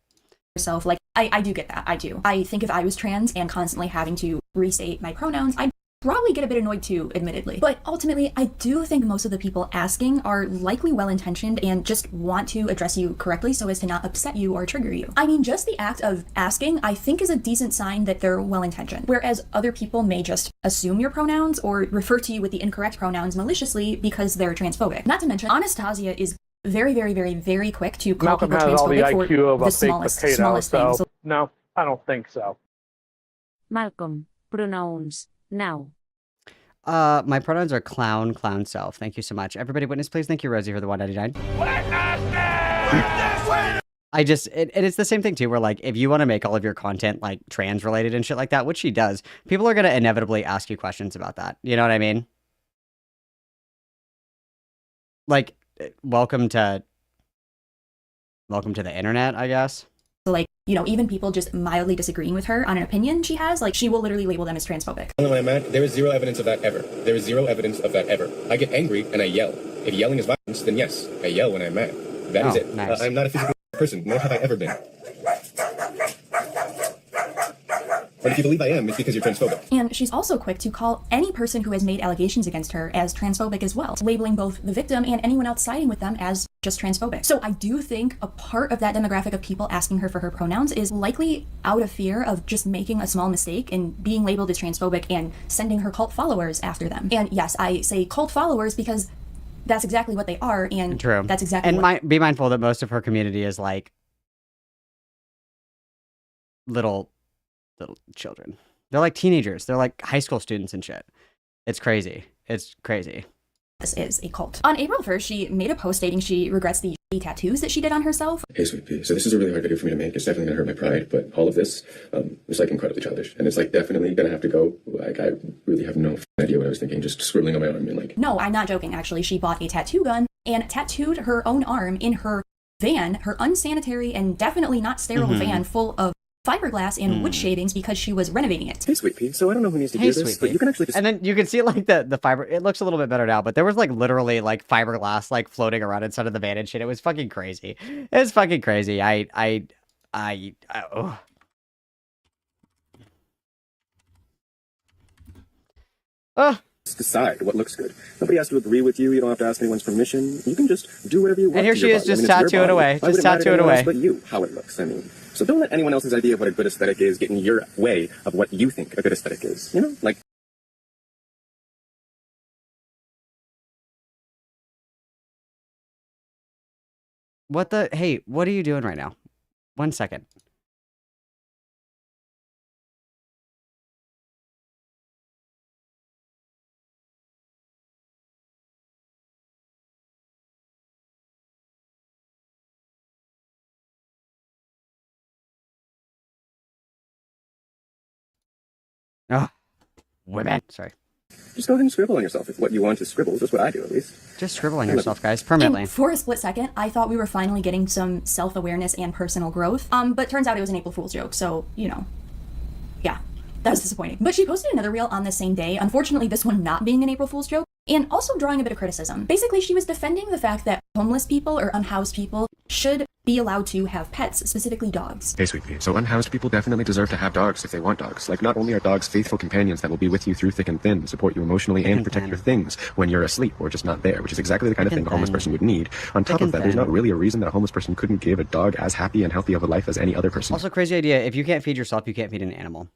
Like, I do get that. I do. I think if I was trans and constantly having to restate my pronouns, I'd probably get a bit annoyed too, admittedly. But ultimately, I do think most of the people asking are likely well-intentioned and just want to address you correctly so as to not upset you or trigger you. I mean, just the act of asking, I think, is a decent sign that they're well-intentioned. Whereas other people may just assume your pronouns or refer to you with the incorrect pronouns maliciously because they're transphobic. Not to mention, Anastasia is very quick to call Malcolm people has all the transphobic for IQ of a the baked potato, smallest things. so no, I don't think so. Malcolm, pronouns, now. My pronouns are clown self. Thank you so much. Everybody witness, please. Thank you, Rosie, for the 199. It's the same thing too, where like, if you want to make all of your content like trans related and shit like that, which she does, people are going to inevitably ask you questions about that. You know what I mean? Like, welcome to the internet, I guess. Like, even people just mildly disagreeing with her on an opinion she has, like, she will literally label them as transphobic. When I'm mad, there is zero evidence of that ever. There is zero evidence of that ever. I get angry and I yell. If yelling is violence, then yes, I yell when I'm mad. That is it. Nice. I'm not a physical person, nor have I ever been. But if you believe I am, it's because you're transphobic. And she's also quick to call any person who has made allegations against her as transphobic as well, labeling both the victim and anyone else siding with them as just transphobic. So I do think a part of that demographic of people asking her for her pronouns is likely out of fear of just making a small mistake and being labeled as transphobic and sending her cult followers after them. And yes, I say cult followers because that's exactly what they are, and True. That's exactly and be mindful that most of her community is like little children. They're like teenagers. They're like high school students and shit. It's crazy. It's crazy. This is a cult. On April 1st, she made a post stating she regrets the tattoos that she did on herself. Hey, sweet pea. So this is a really hard video for me to make. It's definitely gonna hurt my pride, but all of this was like incredibly childish, and it's like definitely gonna have to go. Like I really have no idea what I was thinking. Just scribbling on my arm and like. No, I'm not joking. Actually, she bought a tattoo gun and tattooed her own arm in her van, her unsanitary and definitely not sterile van full of fiberglass and wood shavings because she was renovating it. Hey, sweet pea. So I don't know who needs to do this, but you can actually just. And then you can see like the fiber. It looks a little bit better now, but there was like literally like fiberglass like floating around inside of the van and shit. It was fucking crazy. It was fucking crazy. Oh. decide what looks good. Nobody has to agree with you. You don't have to ask anyone's permission. You can just do whatever you want. And here to she your is, body. just it's your tattoo it body. away. Why Just would matter tattoo to it anyone away. else but you, how it looks. I mean, so don't let anyone else's idea of what a good aesthetic is get in your way of what you think a good aesthetic is. You know, like. Hey, what are you doing right now? 1 second. Ah, women. Sorry. Just go ahead and scribble on yourself if what you want to scribble. That's what I do, at least. Just scribble on yourself, guys, permanently. And for a split second, I thought we were finally getting some self-awareness and personal growth. But turns out it was an April Fool's joke, so, you know, yeah, that was disappointing. But she posted another reel on the same day, unfortunately this one not being an April Fool's joke, and also drawing a bit of criticism. Basically, she was defending the fact that homeless people or unhoused people should be allowed to have pets, specifically dogs. Hey, sweet pea. So unhoused people definitely deserve to have dogs if they want dogs. Like, not only are dogs faithful companions that will be with you through thick and thin, support you emotionally, and protect your things when you're asleep or just not there, which is exactly the kind of thing a homeless person would need. On top of that, there's not really a reason that a homeless person couldn't give a dog as happy and healthy of a life as any other person. Also, crazy idea. If you can't feed yourself, you can't feed an animal.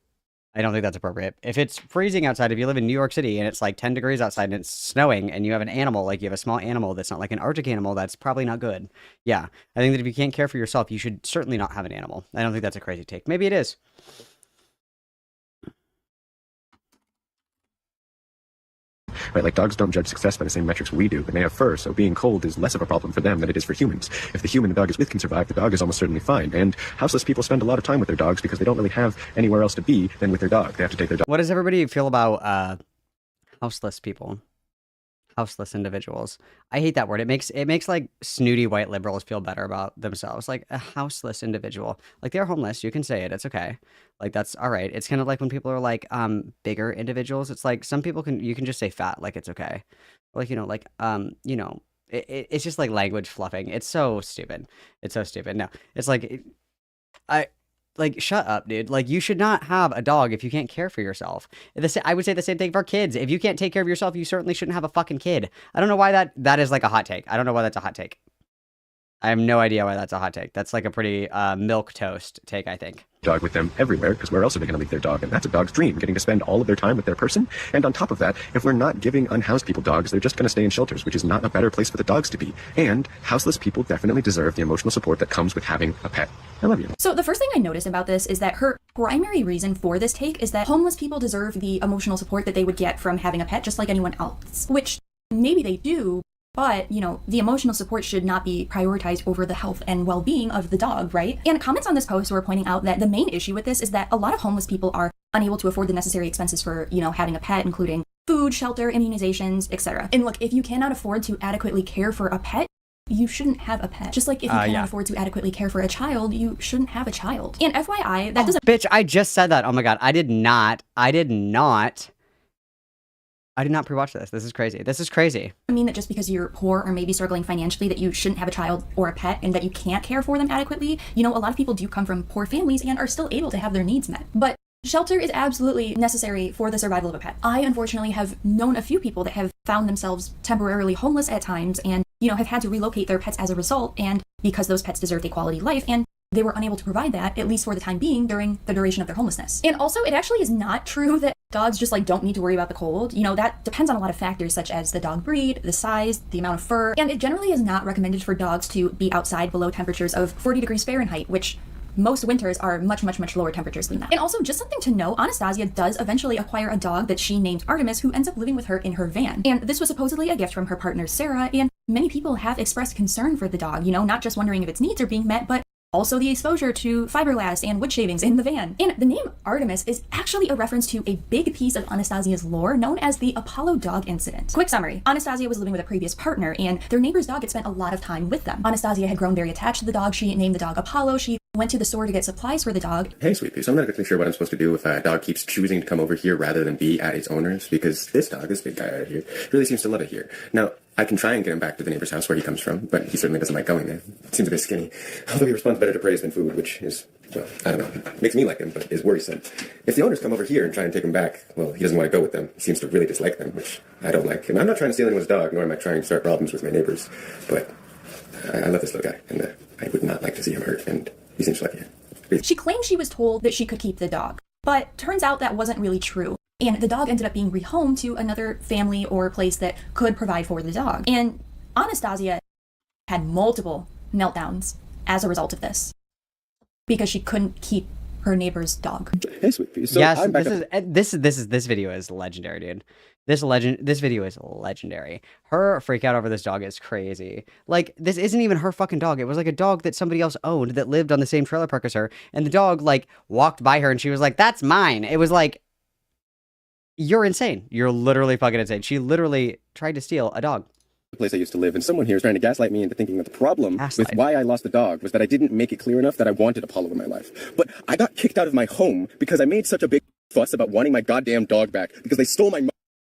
I don't think that's appropriate. If it's freezing outside, if you live in New York City and it's like 10 degrees outside and it's snowing and you have an animal, like you have a small animal that's not like an Arctic animal, that's probably not good. Yeah, I think that if you can't care for yourself, you should certainly not have an animal. I don't think that's a crazy take. Maybe it is. Right, like dogs don't judge success by the same metrics we do, but they have fur, so being cold is less of a problem for them than it is for humans. If the human the dog is with can survive, the dog is almost certainly fine. And houseless people spend a lot of time with their dogs because they don't really have anywhere else to be than with their dog. They have to take their dog. What does everybody feel about houseless people? Houseless individuals. I hate that word. It makes like snooty white liberals feel better about themselves. Like a houseless individual. Like they're homeless. You can say it. It's okay. Like that's all right. It's kind of like when people are like bigger individuals. It's like some people you can just say fat. Like it's okay. Like it's just like language fluffing. It's so stupid. It's so stupid. No, it's like Like, shut up, dude. Like, you should not have a dog if you can't care for yourself. I would say the same thing for kids. If you can't take care of yourself, you certainly shouldn't have a fucking kid. I don't know why that is like a hot take. I don't know why that's a hot take. I have no idea why that's a hot take. That's like a pretty milquetoast take, I think. Dog with them everywhere, because where else are they going to leave their dog? And that's a dog's dream, getting to spend all of their time with their person. And on top of that, if we're not giving unhoused people dogs, they're just going to stay in shelters, which is not a better place for the dogs to be. And houseless people definitely deserve the emotional support that comes with having a pet. I love you. So the first thing I noticed about this is that her primary reason for this take is that homeless people deserve the emotional support that they would get from having a pet just like anyone else, which maybe they do. But, you know, the emotional support should not be prioritized over the health and well-being of the dog, right? And comments on this post were pointing out that the main issue with this is that a lot of homeless people are unable to afford the necessary expenses for, you know, having a pet, including food, shelter, immunizations, etc. And look, if you cannot afford to adequately care for a pet, you shouldn't have a pet. Just like if you cannot afford to adequately care for a child, you shouldn't have a child. And FYI, that doesn't— Bitch, I just said that. Oh my god, I did not pre-watch this. This is crazy. This is crazy. I mean that just because you're poor or maybe struggling financially that you shouldn't have a child or a pet and that you can't care for them adequately. You know, a lot of people do come from poor families and are still able to have their needs met. But shelter is absolutely necessary for the survival of a pet. I unfortunately have known a few people that have found themselves temporarily homeless at times and, you know, have had to relocate their pets as a result, and because those pets deserved a quality life and they were unable to provide that, at least for the time being, during the duration of their homelessness. And also, it actually is not true that dogs just like don't need to worry about the cold. You know, that depends on a lot of factors such as the dog breed, the size, the amount of fur, and it generally is not recommended for dogs to be outside below temperatures of 40 degrees Fahrenheit, which most winters are much, much, much lower temperatures than that. And also, just something to know, Anastasia does eventually acquire a dog that she named Artemis, who ends up living with her in her van. And this was supposedly a gift from her partner, Sarah, and many people have expressed concern for the dog, you know, not just wondering if its needs are being met, but also the exposure to fiberglass and wood shavings in the van. And the name Artemis is actually a reference to a big piece of Anastasia's lore known as the Apollo dog incident. Quick summary. Anastasia was living with a previous partner and their neighbor's dog had spent a lot of time with them. Anastasia had grown very attached to the dog. She named the dog Apollo. She went to the store to get supplies for the dog. Hey, sweet pea, so I'm not exactly sure what I'm supposed to do if a dog keeps choosing to come over here rather than be at its owner's, because this dog, this big guy right here, really seems to love it here. Now, I can try and get him back to the neighbor's house where he comes from, but he certainly doesn't like going there. Seems a bit skinny. Although he responds better to praise than food, which is, well, I don't know. Makes me like him, but is worrisome. If the owners come over here and try and take him back, well, he doesn't want to go with them. He seems to really dislike them, which I don't like. And I'm not trying to steal anyone's dog, nor am I trying to start problems with my neighbors. But I love this little guy, and I would not like to see him hurt, and he seems lucky. She claimed she was told that she could keep the dog, but turns out that wasn't really true. And the dog ended up being rehomed to another family or place that could provide for the dog. And Anastasia had multiple meltdowns as a result of this because she couldn't keep her neighbor's dog. Hey, sweet pea. So yes, I'm back this video is legendary, dude. This video is legendary. Her freak out over this dog is crazy. Like, this isn't even her fucking dog. It was like a dog that somebody else owned that lived on the same trailer park as her, and the dog like walked by her and she was like, "That's mine." It was like, you're insane. You're literally fucking insane. She literally tried to steal a dog. The place I used to live, and someone here is trying to gaslight me into thinking that the problem with why I lost the dog was that I didn't make it clear enough that I wanted Apollo in my life. But I got kicked out of my home because I made such a big fuss about wanting my goddamn dog back because they stole my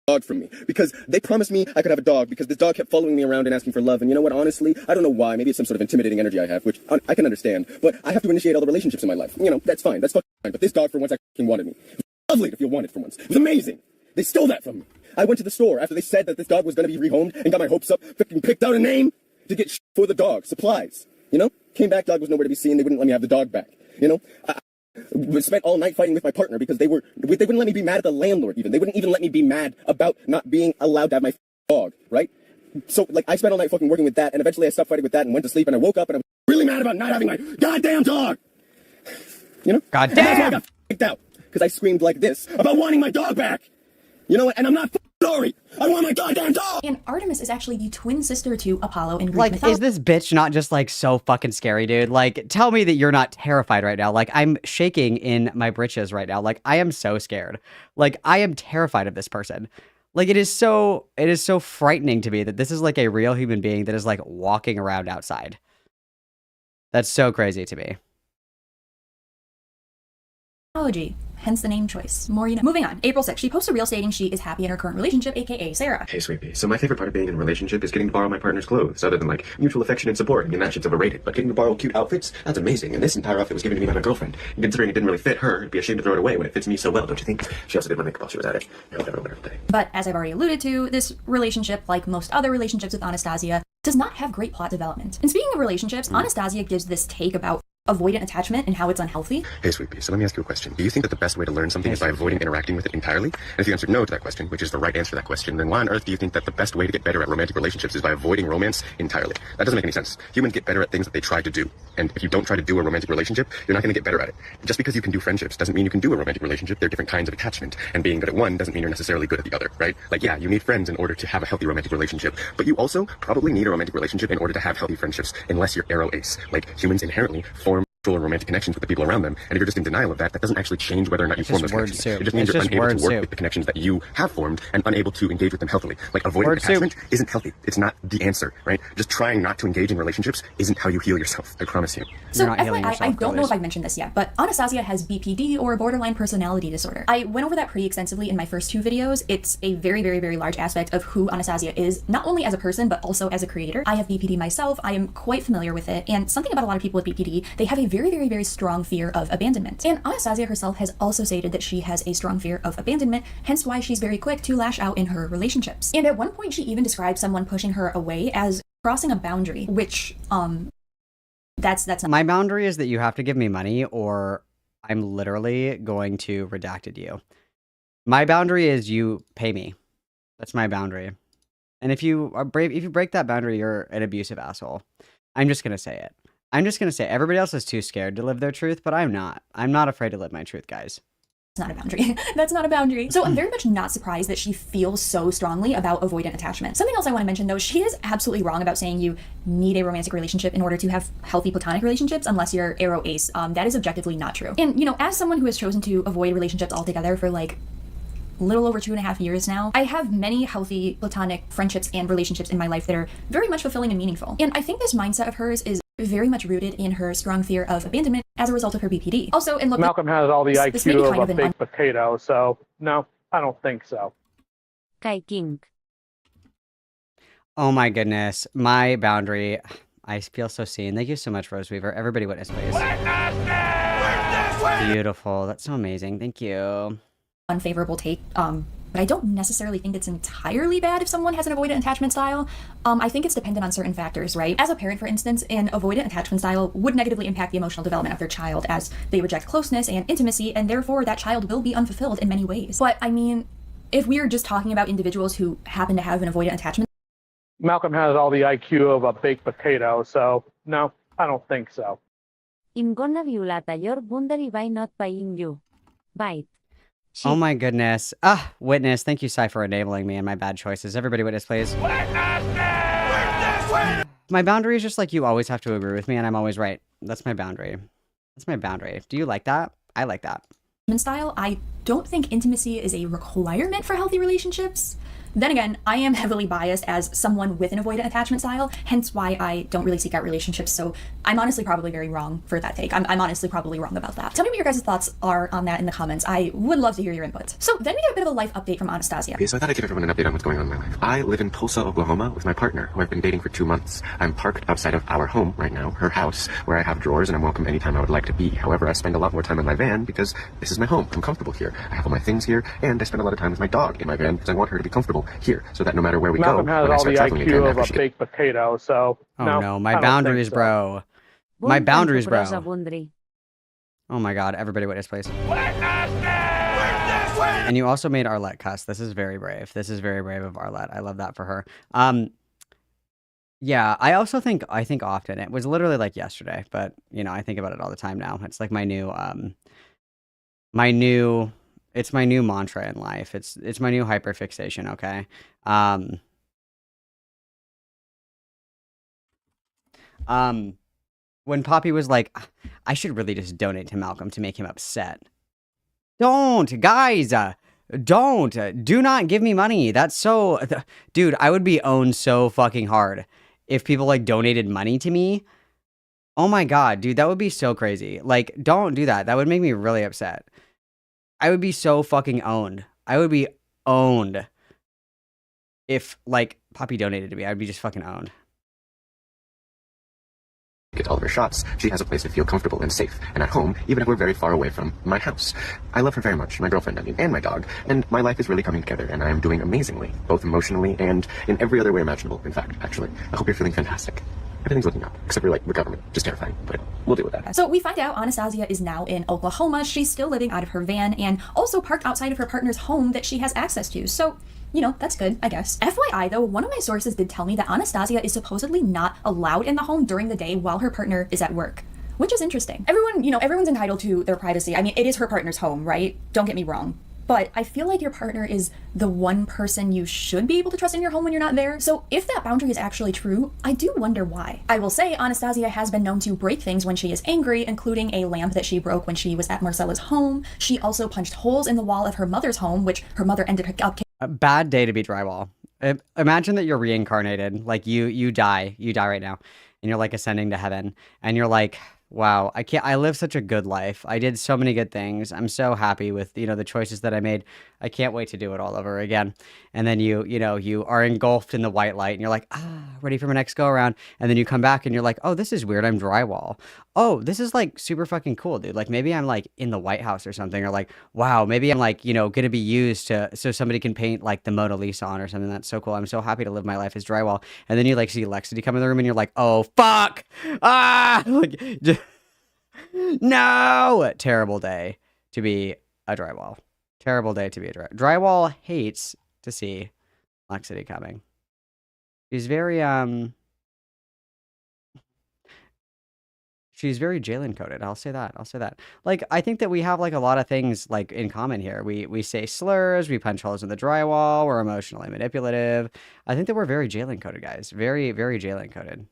dog from me, because they promised me I could have a dog because this dog kept following me around and asking for love. And you know what, honestly, I don't know why. Maybe it's some sort of intimidating energy I have, which I can understand, but I have to initiate all the relationships in my life. You know, that's fine, that's fucking fine. But this dog for once actually wanted me. It was lovely to feel wanted for once. It was amazing. They stole that from me. I went to the store after they said that this dog was going to be rehomed and got my hopes up, fucking picked out a name to get for the dog, supplies, you know? Came back, dog was nowhere to be seen. They wouldn't let me have the dog back, you know? I spent all night fighting with my partner because they wouldn't let me be mad at the landlord even. They wouldn't even let me be mad about not being allowed to have my dog, right? So, like, I spent all night fucking working with that, and eventually I stopped fighting with that and went to sleep, and I woke up and I was really mad about not having my goddamn dog! You know? Goddamn! That's why I got freaked out, because I screamed like this about wanting my dog back! You know what? And I'm not sorry. I want my goddamn dog. And Artemis is actually the twin sister to Apollo in Greek Like, mythology. is this bitch not just like so fucking scary, dude? Like, tell me that you're not terrified right now. Like, I'm shaking in my britches right now. Like, I am so scared. Like, I am terrified of this person. Like, it is so frightening to me that this is like a real human being that is like walking around outside. That's so crazy to me. Hence the name choice. More you know. Moving on. April 6th. She posts a reel stating she is happy in her current relationship, aka Sarah. Hey, sweet pea. So my favorite part of being in a relationship is getting to borrow my partner's clothes, other than like mutual affection and support. I mean, that shit's overrated. But getting to borrow cute outfits, that's amazing. And this entire outfit was given to me by my girlfriend. And considering it didn't really fit her, it'd be a shame to throw it away when it fits me so well, don't you think? She also did my makeup while she was at it. I hope everyone had a day. But as I've already alluded to, this relationship, like most other relationships with Anastasia, does not have great plot development. And speaking of relationships, Anastasia gives this take about avoidant attachment and how it's unhealthy. Hey, sweet pea, so let me ask you a question. Do you think that the best way to learn something is by avoiding interacting with it entirely? And if you answered no to that question, which is the right answer to that question, then why on earth do you think that the best way to get better at romantic relationships is by avoiding romance entirely? That doesn't make any sense. Humans get better at things that they try to do. And if you don't try to do a romantic relationship, you're not going to get better at it. Just because you can do friendships doesn't mean you can do a romantic relationship. There are different kinds of attachment. And being good at one doesn't mean you're necessarily good at the other, right? Like, yeah, you need friends in order to have a healthy romantic relationship. But you also probably need a romantic relationship in order to have healthy friendships, unless you're arrow ace. Like, humans inherently form romantic connections with the people around them, and if you're just in denial of that, that doesn't actually change whether or not you form those connections. It just means you're unable to work with the connections that you have formed and unable to engage with them healthily. Like, avoiding attachment isn't healthy. It's not the answer, right? Just trying not to engage in relationships isn't how you heal yourself. I promise you. So FYI, I don't know if I mentioned this yet, but Anastasia has BPD, or borderline personality disorder. I went over that pretty extensively in my first two videos. It's a very, very, very large aspect of who Anastasia is, not only as a person, but also as a creator. I have BPD myself. I am quite familiar with it, and something about a lot of people with BPD, they have a very, very, very strong fear of abandonment. And Anastasia herself has also stated that she has a strong fear of abandonment, hence why she's very quick to lash out in her relationships. And at one point, she even described someone pushing her away as crossing a boundary, which, that's not... My boundary is that you have to give me money or I'm literally going to redacted you. My boundary is you pay me. That's my boundary. And if you are brave, if you break that boundary, you're an abusive asshole. I'm just going to say it. I'm just going to say everybody else is too scared to live their truth, but I'm not. I'm not afraid to live my truth, guys. That's not a boundary. That's not a boundary. So I'm very much not surprised that she feels so strongly about avoidant attachment. Something else I want to mention, though, she is absolutely wrong about saying you need a romantic relationship in order to have healthy platonic relationships unless you're arrow ace. That is objectively not true. And, you know, as someone who has chosen to avoid relationships altogether for like little over 2.5 years now, I have many healthy platonic friendships and relationships in my life that are very much fulfilling and meaningful. And I think this mindset of hers is very much rooted in her strong fear of abandonment as a result of her BPD. Also, and look, Malcolm has all the this may be IQ kind of a baked potato, so no, I don't think so. Kay King. Oh my goodness. My boundary. I feel so seen. Thank you so much, Rose Weaver. Everybody witness, please. Beautiful. That's so amazing. Thank you. Unfavorable take. But I don't necessarily think it's entirely bad if someone has an avoidant attachment style. I think it's dependent on certain factors, right? As a parent, for instance, an avoidant attachment style would negatively impact the emotional development of their child as they reject closeness and intimacy, and therefore that child will be unfulfilled in many ways. But I mean, if we are just talking about individuals who happen to have an avoidant attachment, Malcolm has all the IQ of a baked potato, so no, I don't think so. I'm gonna violate your boundary by not paying you. Bite. Oh my goodness. Witness. Thank you, Sai, for enabling me and my bad choices. Everybody witness, please. My boundary is just like you always have to agree with me and I'm always right. That's my boundary. That's my boundary. Do you like that? I like that. Style, I don't think intimacy is a requirement for healthy relationships. Then again, I am heavily biased as someone with an avoidant attachment style, hence why I don't really seek out relationships, so I'm honestly probably very wrong for that take. I'm honestly probably wrong about that. Tell me what your guys' thoughts are on that in the comments. I would love to hear your input. So then we get a bit of a life update from Anastasia. Okay, so I thought I'd give everyone an update on what's going on in my life. I live in Tulsa, Oklahoma with my partner, who I've been dating for 2 months. I'm parked outside of our home right now, her house, where I have drawers and I'm welcome anytime I would like to be. However, I spend a lot more time in my van because this is my home. I'm comfortable here. I have all my things here, and I spend a lot of time with my dog in my van because I want her to be comfortable here, so that no matter where we Malcolm go, has when I all start the traveling again IQ of after a she baked potato, so Oh no, no, I my don't boundaries, think so. bro. My boundaries, bro. Boundary. Oh my god, everybody witness, please. And you also made Arlette cuss. This is very brave. This is very brave of Arlette. I love that for her. Yeah, I think often. It was literally like yesterday, but you know, I think about it all the time now. It's like my new it's my new mantra in life. It's my new hyperfixation, okay? When Poppy was like, I should really just donate to Malcolm to make him upset. Don't, guys, don't. Do not give me money. That's so, dude, I would be owned so fucking hard if people like donated money to me. Oh my god, dude, that would be so crazy. Like, don't do that. That would make me really upset. I would be so fucking owned. I would be owned if like Poppy donated to me. I'd be just fucking owned. Get all of her shots. She has a place to feel comfortable and safe and at home, even if we're very far away from my house. I love her very much, my girlfriend, I mean, and my dog, and my life is really coming together, and I am doing amazingly, both emotionally and in every other way imaginable, in fact, actually. I hope you're feeling fantastic. Everything's looking up, except for, like, the government. Just terrifying, but we'll deal with that. So we find out Anastasia is now in Oklahoma. She's still living out of her van and also parked outside of her partner's home that she has access to. So, you know, that's good, I guess. FYI, though, one of my sources did tell me that Anastasia is supposedly not allowed in the home during the day while her partner is at work, which is interesting. Everyone's entitled to their privacy. I mean, it is her partner's home, right? Don't get me wrong. But I feel like your partner is the one person you should be able to trust in your home when you're not there. So if that boundary is actually true, I do wonder why. I will say Anastasia has been known to break things when she is angry, including a lamp that she broke when she was at Marcella's home. She also punched holes in the wall of her mother's home, which her mother ended up. A bad day to be drywall. Imagine that you're reincarnated. Like you die right now, and you're like ascending to heaven, and you're like, wow, I live such a good life. I did so many good things. I'm so happy with, the choices that I made. I can't wait to do it all over again. And then you are engulfed in the white light and you're like, ready for my next go around. And then you come back and you're like, oh, this is weird. I'm drywall. Oh, this is like super fucking cool, dude. Like maybe I'm like in the White House or something, or like, wow, maybe I'm like, going to be used so somebody can paint like the Mona Lisa on or something. That's so cool. I'm so happy to live my life as drywall. And then you like see Lexity come in the room and you're like, oh, fuck. Like, no, terrible day to be a drywall. Terrible day to be a drywall. Hates to see Lexity coming. She's very Jalen coded. I'll say that. Like, I think that we have like a lot of things like in common here. We say slurs, we punch holes in the drywall, we're emotionally manipulative. I think that we're very Jalen coded, guys. Very, very Jalen coded.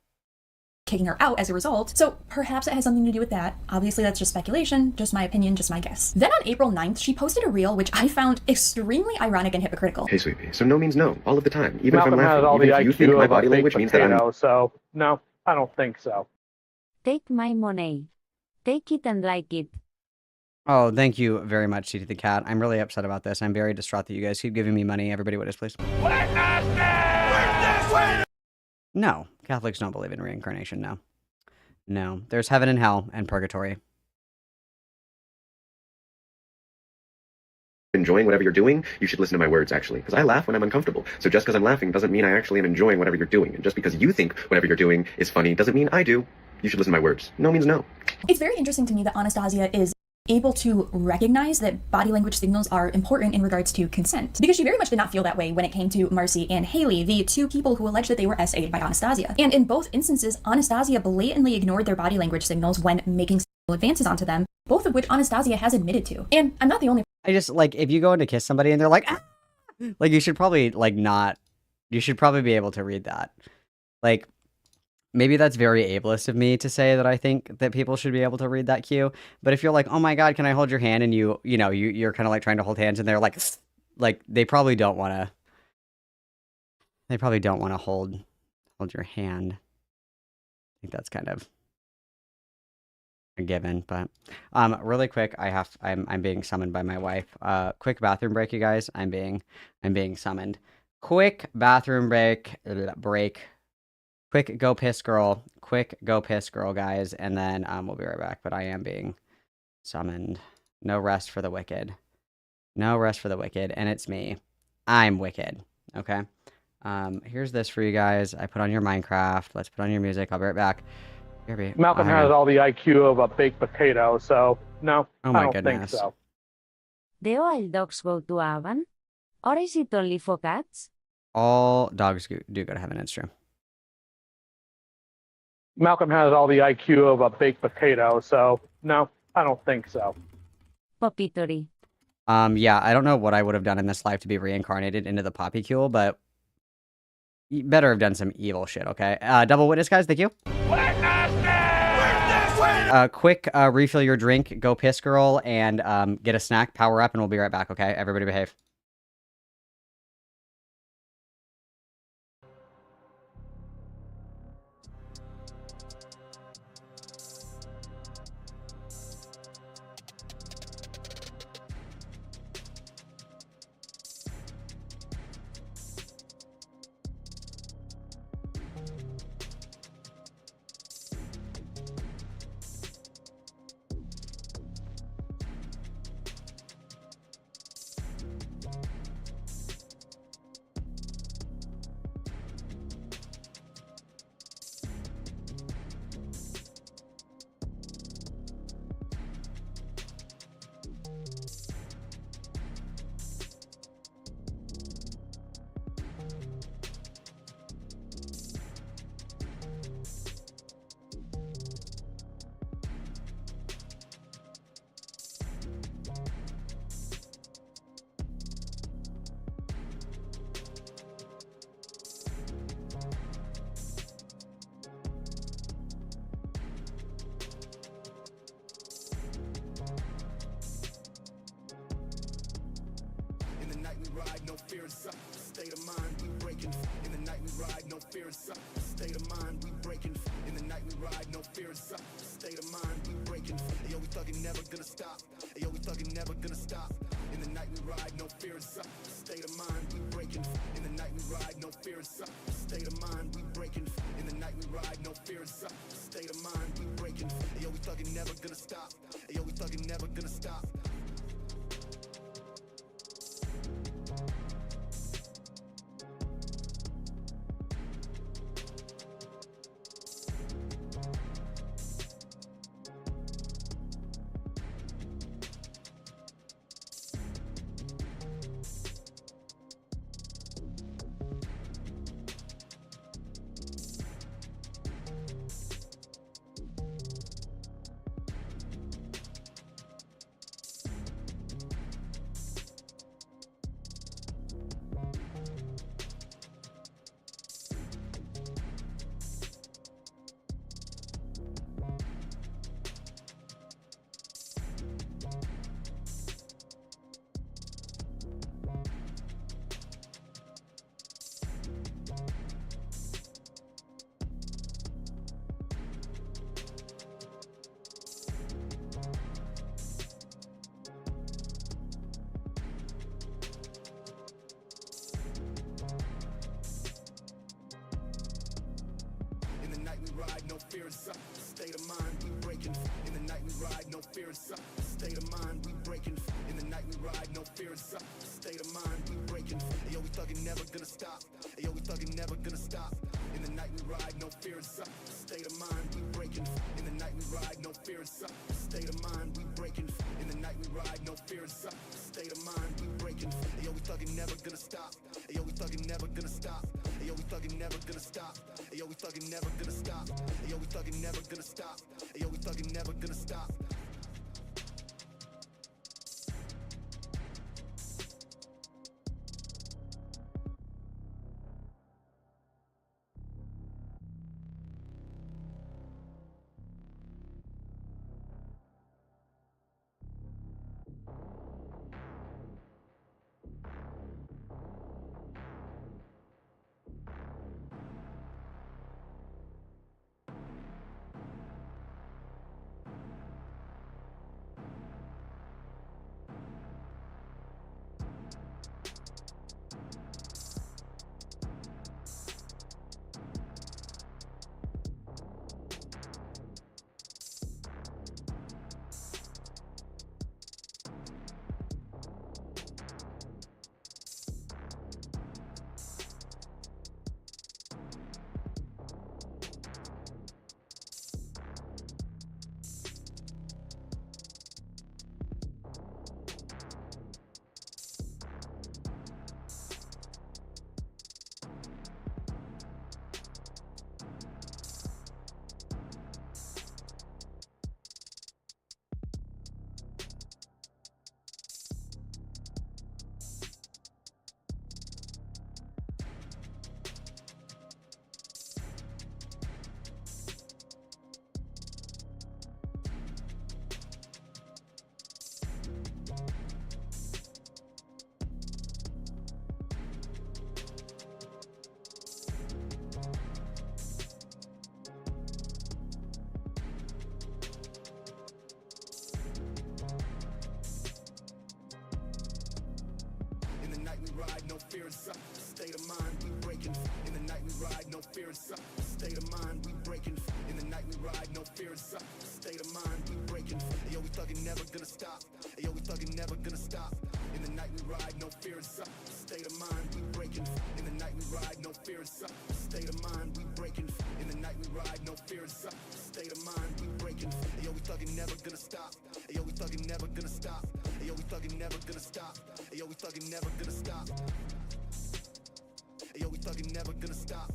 Kicking her out as a result. So perhaps it has something to do with that. Obviously, that's just speculation, just my opinion, just my guess. Then on April 9th, she posted a reel which I found extremely ironic and hypocritical. Hey, sweetie. So no means no, all of the time. Even Malcolm if I'm has laughing, all even the if you think IQ my of a body baked language means that I'm... potato, so no, I don't think so. Take my money. Take it and like it. Oh, thank you very much, T to the Cat. I'm really upset about this. I'm very distraught that you guys keep giving me money. Everybody witness, please. No, Catholics don't believe in reincarnation, no. No, there's heaven and hell and purgatory. Enjoying whatever you're doing, you should listen to my words, actually, because I laugh when I'm uncomfortable. So just because I'm laughing doesn't mean I actually am enjoying whatever you're doing. And just because you think whatever you're doing is funny doesn't mean I do. You should listen to my words. No means no. It's very interesting to me that Anastasia is able to recognize that body language signals are important in regards to consent, because she very much did not feel that way when it came to Marcy and Haley, the two people who alleged that they were SA'd by Anastasia. And in both instances, Anastasia blatantly ignored their body language signals when making sexual advances onto them, both of which Anastasia has admitted to. And I'm not the only. I just, like, if you go in to kiss somebody and they're like, ah! Like, you should probably, like, not, you should probably be able to read that. Like, maybe that's very ableist of me to say that I think that people should be able to read that cue. But if you're like, oh my God, can I hold your hand? And you're kind of like trying to hold hands and they're like they probably don't want to hold your hand. I think that's kind of a given, but really quick, I'm being summoned by my wife. Quick bathroom break, you guys. I'm being summoned. Quick bathroom break. Quick go piss girl. Quick go piss girl, guys, and then we'll be right back. But I am being summoned. No rest for the wicked. No rest for the wicked, and it's me. I'm wicked. Okay. Here's this for you guys. I put on your Minecraft. Let's put on your music. I'll be right back. Malcolm has all the IQ of a baked potato, so no, Oh my I don't goodness. think so. Do all dogs go to heaven? Or is it only for cats? All dogs do go to heaven. It's true. Malcolm has all the IQ of a baked potato, so no, I don't think so. Poppitory. Yeah, I don't know what I would have done in this life to be reincarnated into the Poppycule, but you better have done some evil shit, okay? Double witness, guys, thank you. Quick, refill your drink, go piss girl, and get a snack, power up, and we'll be right back, okay? Everybody behave. fear inside. State of mind, we breaking. In the night we ride, no fear inside. State of mind, we breaking. In the night we ride, no fear inside. State of mind, we breaking. Yo, we thuggin', never gonna stop. Yo, we thuggin', never gonna stop. In the night we ride, no fear inside. State of mind, we breaking. In the night we ride, no fear inside. State of mind, we breaking. In the night we ride, no fear inside. State of mind, we breaking. Yo, we thuggin', never gonna stop. Yo, we thuggin', never gonna stop. Yo, we thuggin', never gonna stop. Yo, we thuggin', never gonna stop. Yo, we thuggin', never gonna stop. Yo, we thuggin', never gonna stop. Ride, no fear inside. State of mind, we breaking. In the night we ride, no fear inside. State of mind, we breaking. In the night we ride, no fear inside. State of mind, we breaking. Yo, we thuggin', never gonna stop. Yo, we thuggin', never gonna stop. In the night we ride, no fear inside. State of mind, we breaking. In the night we ride, no fear inside. State of mind, we breaking. In the night we ride, no fear inside. State of mind, we breaking. Yo, we thuggin', never gonna stop. Yo, we thuggin', never gonna stop. Yo, we thuggin', never gonna stop. Yo, we thuggin', never gonna stop. Yo, we thuggin', never gonna stop.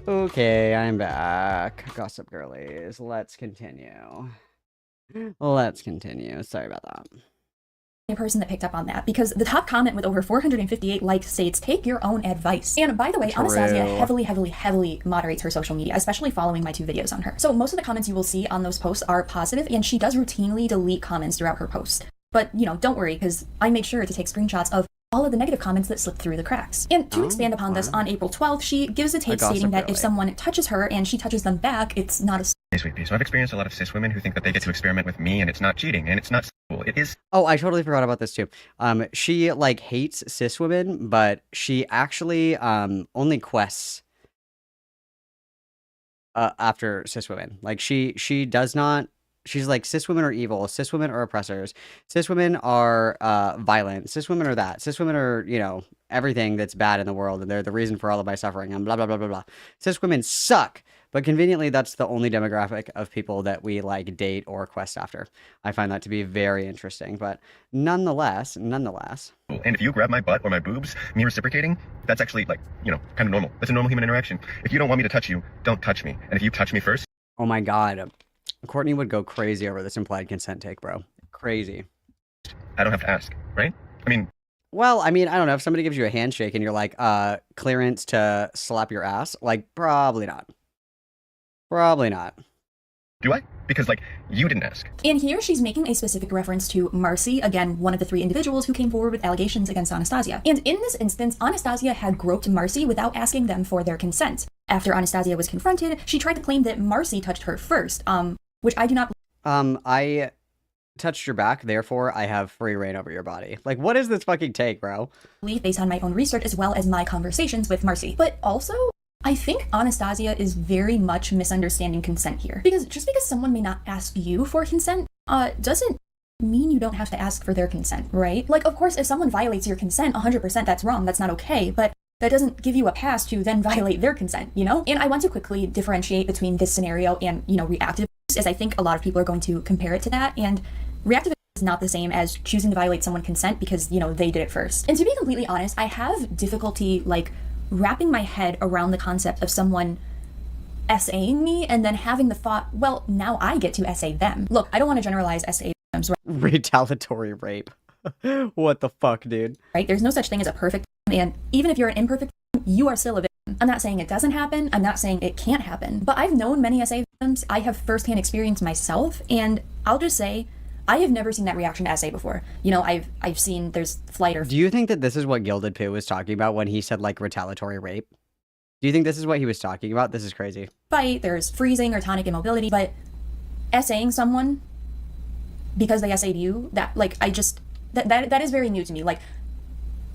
Okay, I'm back. Gossip girlies. Let's continue. Let's continue. Sorry about that. A person that picked up on that, because the top comment with over 458 likes states, take your own advice. And by the way, Anastasia heavily moderates her social media, especially following my 2 videos on her. So most of the comments you will see on those posts are positive, and she does routinely delete comments throughout her posts. But, you know, don't worry, because I make sure to take screenshots of all of the negative comments that slipped through the cracks. And to expand upon this, on April 12th, she gives a take stating that if someone touches her and she touches them back, it's not a... Hey, sweet pea. So I've experienced a lot of cis women who think that they get to experiment with me and it's not cheating and it's not cool. It is. Oh, I totally forgot about this too. She like hates cis women, but she actually only quests after cis women. Like she does not. She's like, cis women are evil. Cis women are oppressors. Cis women are violent. Cis women are that. Cis women are, you know, everything that's bad in the world, and they're the reason for all of my suffering, and blah, blah, blah, blah, blah. Cis women suck. But conveniently, that's the only demographic of people that we, like, date or quest after. I find that to be very interesting. But nonetheless... And if you grab my butt or my boobs, me reciprocating, that's actually, like, you know, kind of normal. That's a normal human interaction. If you don't want me to touch you, don't touch me. And if you touch me first... Oh my god. Courtney would go crazy over this implied consent take, bro. Crazy. I don't have to ask, right? I mean... Well, I mean, I don't know. If somebody gives you a handshake and you're like, clearance to slap your ass, like, probably not. Probably not. Do I? Because, like, you didn't ask. And here she's making a specific reference to Marcy, again, one of the 3 individuals who came forward with allegations against Anastasia. And in this instance, Anastasia had groped Marcy without asking them for their consent. After Anastasia was confronted, she tried to claim that Marcy touched her first, which I do not... I touched your back, therefore I have free reign over your body. Like, what is this fucking take, bro? ...based on my own research as well as my conversations with Marcy. But also... I think Anastasia is very much misunderstanding consent here. Because just because someone may not ask you for consent, doesn't mean you don't have to ask for their consent, right? Like, of course, if someone violates your consent, 100% that's wrong, that's not okay, but that doesn't give you a pass to then violate their consent, you know? And I want to quickly differentiate between this scenario and, you know, reactive abuse, as I think a lot of people are going to compare it to that, and reactive abuse is not the same as choosing to violate someone's consent because, you know, they did it first. And to be completely honest, I have difficulty, like, wrapping my head around the concept of someone SAing me and then having the thought, well, now I get to SA them. Look, I don't want to generalize SA victims, right? Retaliatory rape. What the fuck, dude? Right? There's no such thing as a perfect victim, and even if you're an imperfect victim, you are still a victim. I'm not saying it doesn't happen. I'm not saying it can't happen. But I've known many SA victims. I have firsthand experience myself, and I'll just say, I have never seen that reaction to SA before. You know, I've seen there's flight or... Do you think that this is what Gilded Poo was talking about when he said, like, retaliatory rape? Do you think this is what he was talking about? This is crazy. Fight, there's freezing or tonic immobility, but SAing someone because they SA'd you, that, like, I just... That is very new to me. Like,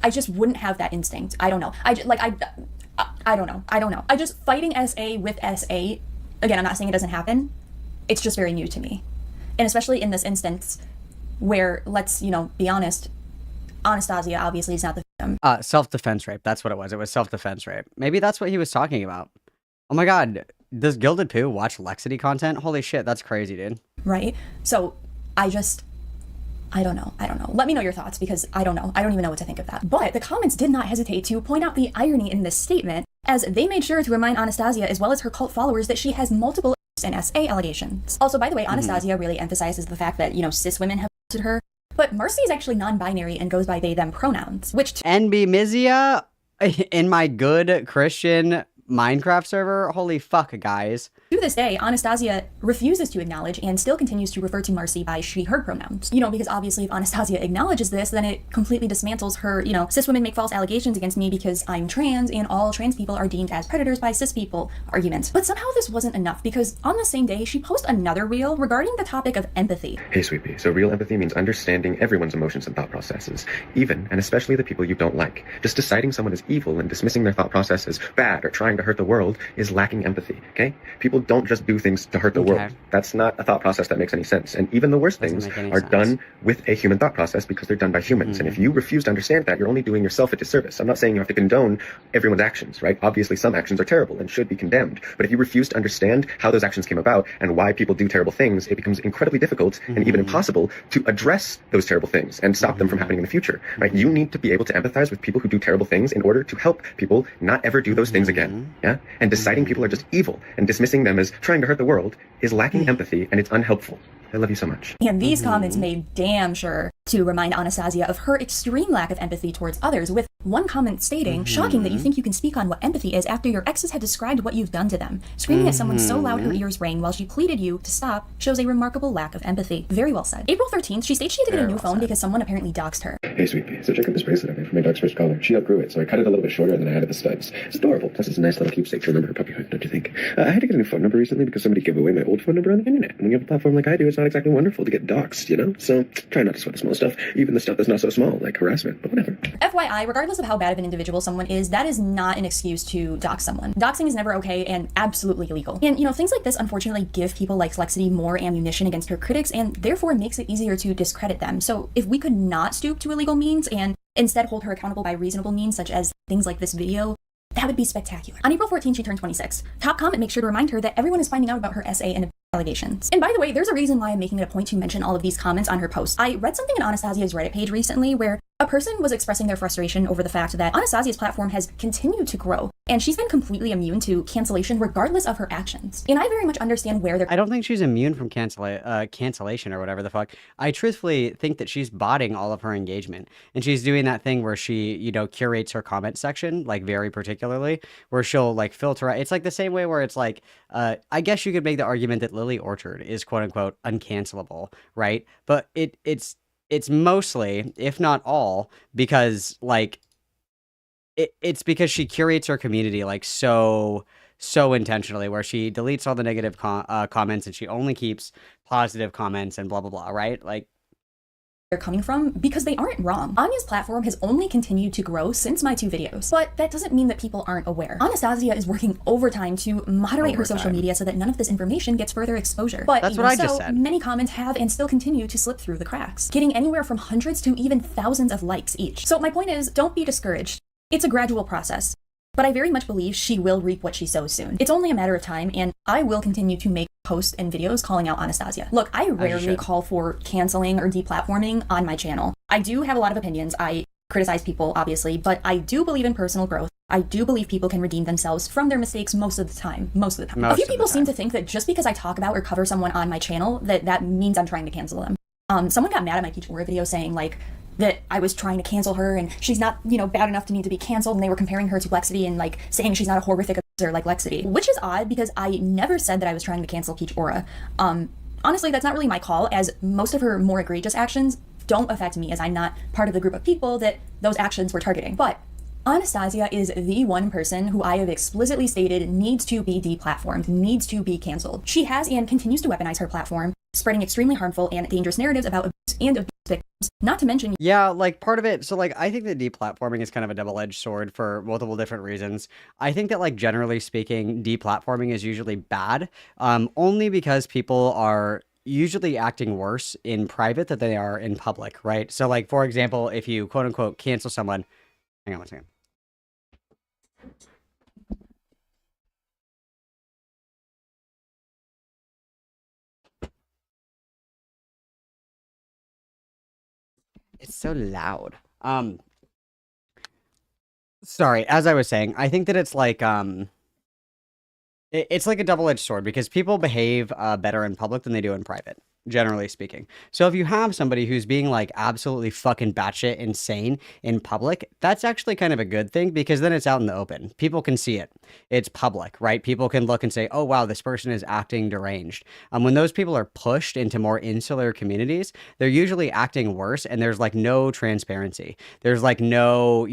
I just wouldn't have that instinct. I don't know. I don't know. I don't know. I just... Fighting SA with SA... Again, I'm not saying it doesn't happen. It's just very new to me. And especially in this instance where, let's, you know, be honest, Anastasia obviously is not the victim. Self-defense rape. That's what it was. It was self-defense rape. Maybe that's what he was talking about. Oh my god. Does Gilded Poo watch Lexity content? Holy shit, that's crazy, dude. Right? So, I don't know. Let me know your thoughts because I don't know. I don't even know what to think of that. But the comments did not hesitate to point out the irony in this statement, as they made sure to remind Anastasia as well as her cult followers that she has multiple and SA allegations. Also, by the way, Anastasia really emphasizes the fact that, you know, cis women have assaulted her, but Marcy is actually non-binary and goes by they, them pronouns, which... NB Mizia in my good Christian Minecraft server? Holy fuck, guys. To this day, Anastasia refuses to acknowledge and still continues to refer to Marcy by she, her pronouns. You know, because obviously if Anastasia acknowledges this, then it completely dismantles her, you know, cis women make false allegations against me because I'm trans and all trans people are deemed as predators by cis people argument. But somehow this wasn't enough because on the same day, she posted another reel regarding the topic of empathy. Hey, sweet pea. So real empathy means understanding everyone's emotions and thought processes, even and especially the people you don't like. Just deciding someone is evil and dismissing their thought process as bad or trying to hurt the world is lacking empathy, okay? People don't just do things to hurt the world. That's not a thought process that makes any sense. And even the worst things are done with a human thought process because they're done by humans. And if you refuse to understand that, you're only doing yourself a disservice. I'm not saying you have to condone everyone's actions, right? Obviously, some actions are terrible and should be condemned. But if you refuse to understand how those actions came about and why people do terrible things, it becomes incredibly difficult and even impossible to address those terrible things and stop them from happening in the future, right? You need to be able to empathize with people who do terrible things in order to help people not ever do those things again, yeah? And deciding people are just evil and dismissing them as trying to hurt the world is lacking empathy and it's unhelpful. I love you so much. And these comments made damn sure to remind Anastasia of her extreme lack of empathy towards others, with one comment stating, "Shocking that you think you can speak on what empathy is after your exes had described what you've done to them. Screaming at someone so loud her ears rang while she pleaded you to stop shows a remarkable lack of empathy." Very well said. April 13th, she states she had to get a new phone because someone apparently doxed her. Hey, sweet pea. So check out this bracelet I made for my dog's first collar. She outgrew it, so I cut it a little bit shorter and then I added the studs. It's adorable. Plus, it's a nice little keepsake to remember her puppyhood, don't you think? I had to get a new phone number recently because somebody gave away my old phone number on the internet. And when you have a platform like I do, it's not exactly wonderful to get doxed, you know? So try not to sweat the small stuff, even the stuff that's not so small, like harassment, but whatever. FYI, regardless of how bad of an individual someone is, that is not an excuse to dox someone. Doxing is never okay and absolutely illegal. And, things like this unfortunately give people like Lexity more ammunition against her critics and therefore makes it easier to discredit them. So if we could not stoop to illegal means and instead hold her accountable by reasonable means, such as things like this video, that would be spectacular. On April 14th, she turned 26. Top comment makes sure to remind her that everyone is finding out about her essay and allegations. And by the way, there's a reason why I'm making it a point to mention all of these comments on her post. I read something in Anastasia's Reddit page recently where a person was expressing their frustration over the fact that Anastasia's platform has continued to grow, and she's been completely immune to cancellation regardless of her actions. And I very much understand where they're— I don't think she's immune from cancellation or whatever the fuck. I truthfully think that she's botting all of her engagement. And she's doing that thing where she, curates her comment section, like, very particularly, where she'll, like, filter out. It's like the same way where it's like, I guess you could make the argument that Lily Orchard is quote-unquote uncancelable, right? But it's mostly, if not all, because, like, it's because she curates her community, like, so intentionally, where she deletes all the negative comments and she only keeps positive comments and blah, blah, blah, right? Like, they're coming from, because they aren't wrong. Anya's platform has only continued to grow since my 2 videos, but that doesn't mean that people aren't aware. Anastasia is working overtime to moderate her social media so that none of this information gets further exposure. But that's what I just said. Many comments have and still continue to slip through the cracks, getting anywhere from hundreds to even thousands of likes each. So my point is, don't be discouraged. It's a gradual process, but I very much believe she will reap what she sows soon. It's only a matter of time, and I will continue to make posts and videos calling out Anastasia. Look, I rarely call for canceling or deplatforming on my channel. I do have a lot of opinions. I criticize people, obviously, but I do believe in personal growth. I do believe people can redeem themselves from their mistakes most of the time. A few people seem to think that just because I talk about or cover someone on my channel, that means I'm trying to cancel them. Someone got mad at my Peach Aura video saying, like, that I was trying to cancel her and she's not, bad enough to need to be canceled, and they were comparing her to Lexity and, like, saying she's not a horrific abuser like Lexity, which is odd because I never said that I was trying to cancel Peach Aura. Honestly, that's not really my call, as most of her more egregious actions don't affect me, as I'm not part of the group of people that those actions were targeting. But Anastasia is the one person who I have explicitly stated needs to be deplatformed, needs to be canceled. She has and continues to weaponize her platform, spreading extremely harmful and dangerous narratives about abuse and abuse victims, not to mention— Yeah, like, part of it, so, like, I think that deplatforming is kind of a double-edged sword for multiple different reasons. I think that, like, generally speaking, deplatforming is usually bad, only because people are usually acting worse in private than they are in public, right? So, like, for example, if you quote-unquote cancel someone— hang on one second. It's so loud. Sorry, as I was saying, I think that it's like, it's like a double-edged sword because people behave better in public than they do in private, generally speaking. So if you have somebody who's being, like, absolutely fucking batshit insane in public, that's actually kind of a good thing because then it's out in the open. People can see it. It's public, right? People can look and say, oh, wow, this person is acting deranged. When those people are pushed into more insular communities, they're usually acting worse, and there's, like, no transparency. There's, like, no,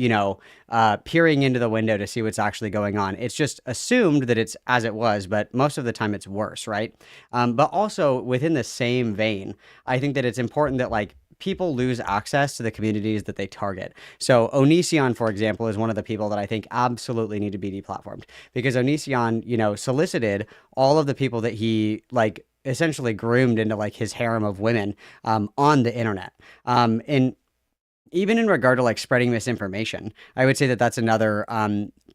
peering into the window to see what's actually going on. It's just assumed that it's as it was, but most of the time it's worse, right? But also within the same vein, I think that it's important that, like, people lose access to the communities that they target. So Onision, for example, is one of the people that I think absolutely need to be deplatformed because Onision, solicited all of the people that he, like, essentially groomed into, like, his harem of women on the internet. And even in regard to, like, spreading misinformation, I would say that that's another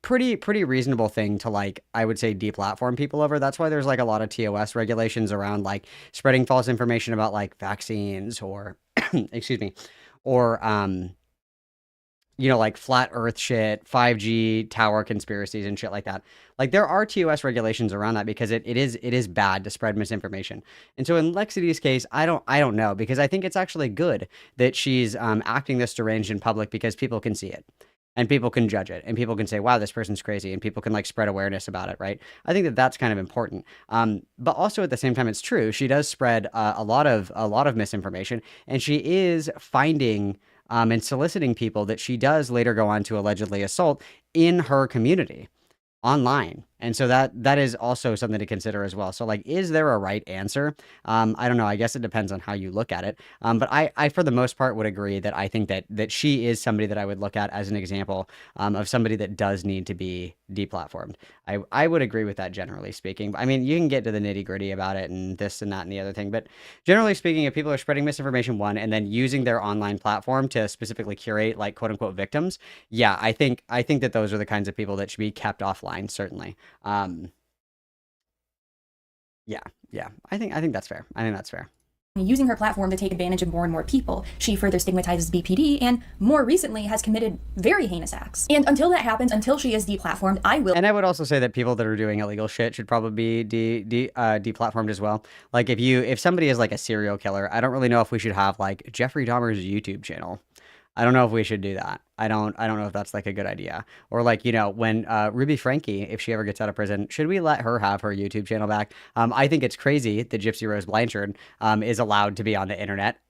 pretty reasonable thing to, like, I would say deplatform people over. That's why there's, like, a lot of TOS regulations around, like, spreading false information about, like, vaccines or excuse me, or you know, like flat Earth shit, 5G tower conspiracies and shit like that. Like there are TOS regulations around that because it is bad to spread misinformation. And so in Lexity's case, I don't know because I think it's actually good that she's acting this deranged in public because people can see it. And people can judge it, and people can say, "Wow, this person's crazy," and people can like spread awareness about it, right? I think that that's kind of important. But also at the same time, it's true she does spread a lot of misinformation, and she is finding and soliciting people that she does later go on to allegedly assault in her community online. And so that is also something to consider as well. So like, is there a right answer? I don't know. I guess it depends on how you look at it. But I for the most part would agree that I think that she is somebody that I would look at as an example of somebody that does need to be deplatformed. I would agree with that generally speaking. I mean, you can get to the nitty gritty about it and this and that and the other thing, but generally speaking, if people are spreading misinformation, one, and then using their online platform to specifically curate like quote unquote victims, yeah, I think that those are the kinds of people that should be kept offline, certainly. Um, yeah, yeah. I think that's fair. I think that's fair. Using her platform to take advantage of more and more people, she further stigmatizes BPD and more recently has committed very heinous acts. And until that happens, until she is deplatformed, I will. And I would also say that people that are doing illegal shit should probably be deplatformed as well. Like if somebody is like a serial killer, I don't really know if we should have like Jeffrey Dahmer's YouTube channel. I don't know if we should do that. I don't know if that's like a good idea. Or like, you know, when Ruby Frankie, if she ever gets out of prison, should we let her have her YouTube channel back? I think it's crazy that Gypsy Rose Blanchard is allowed to be on the internet.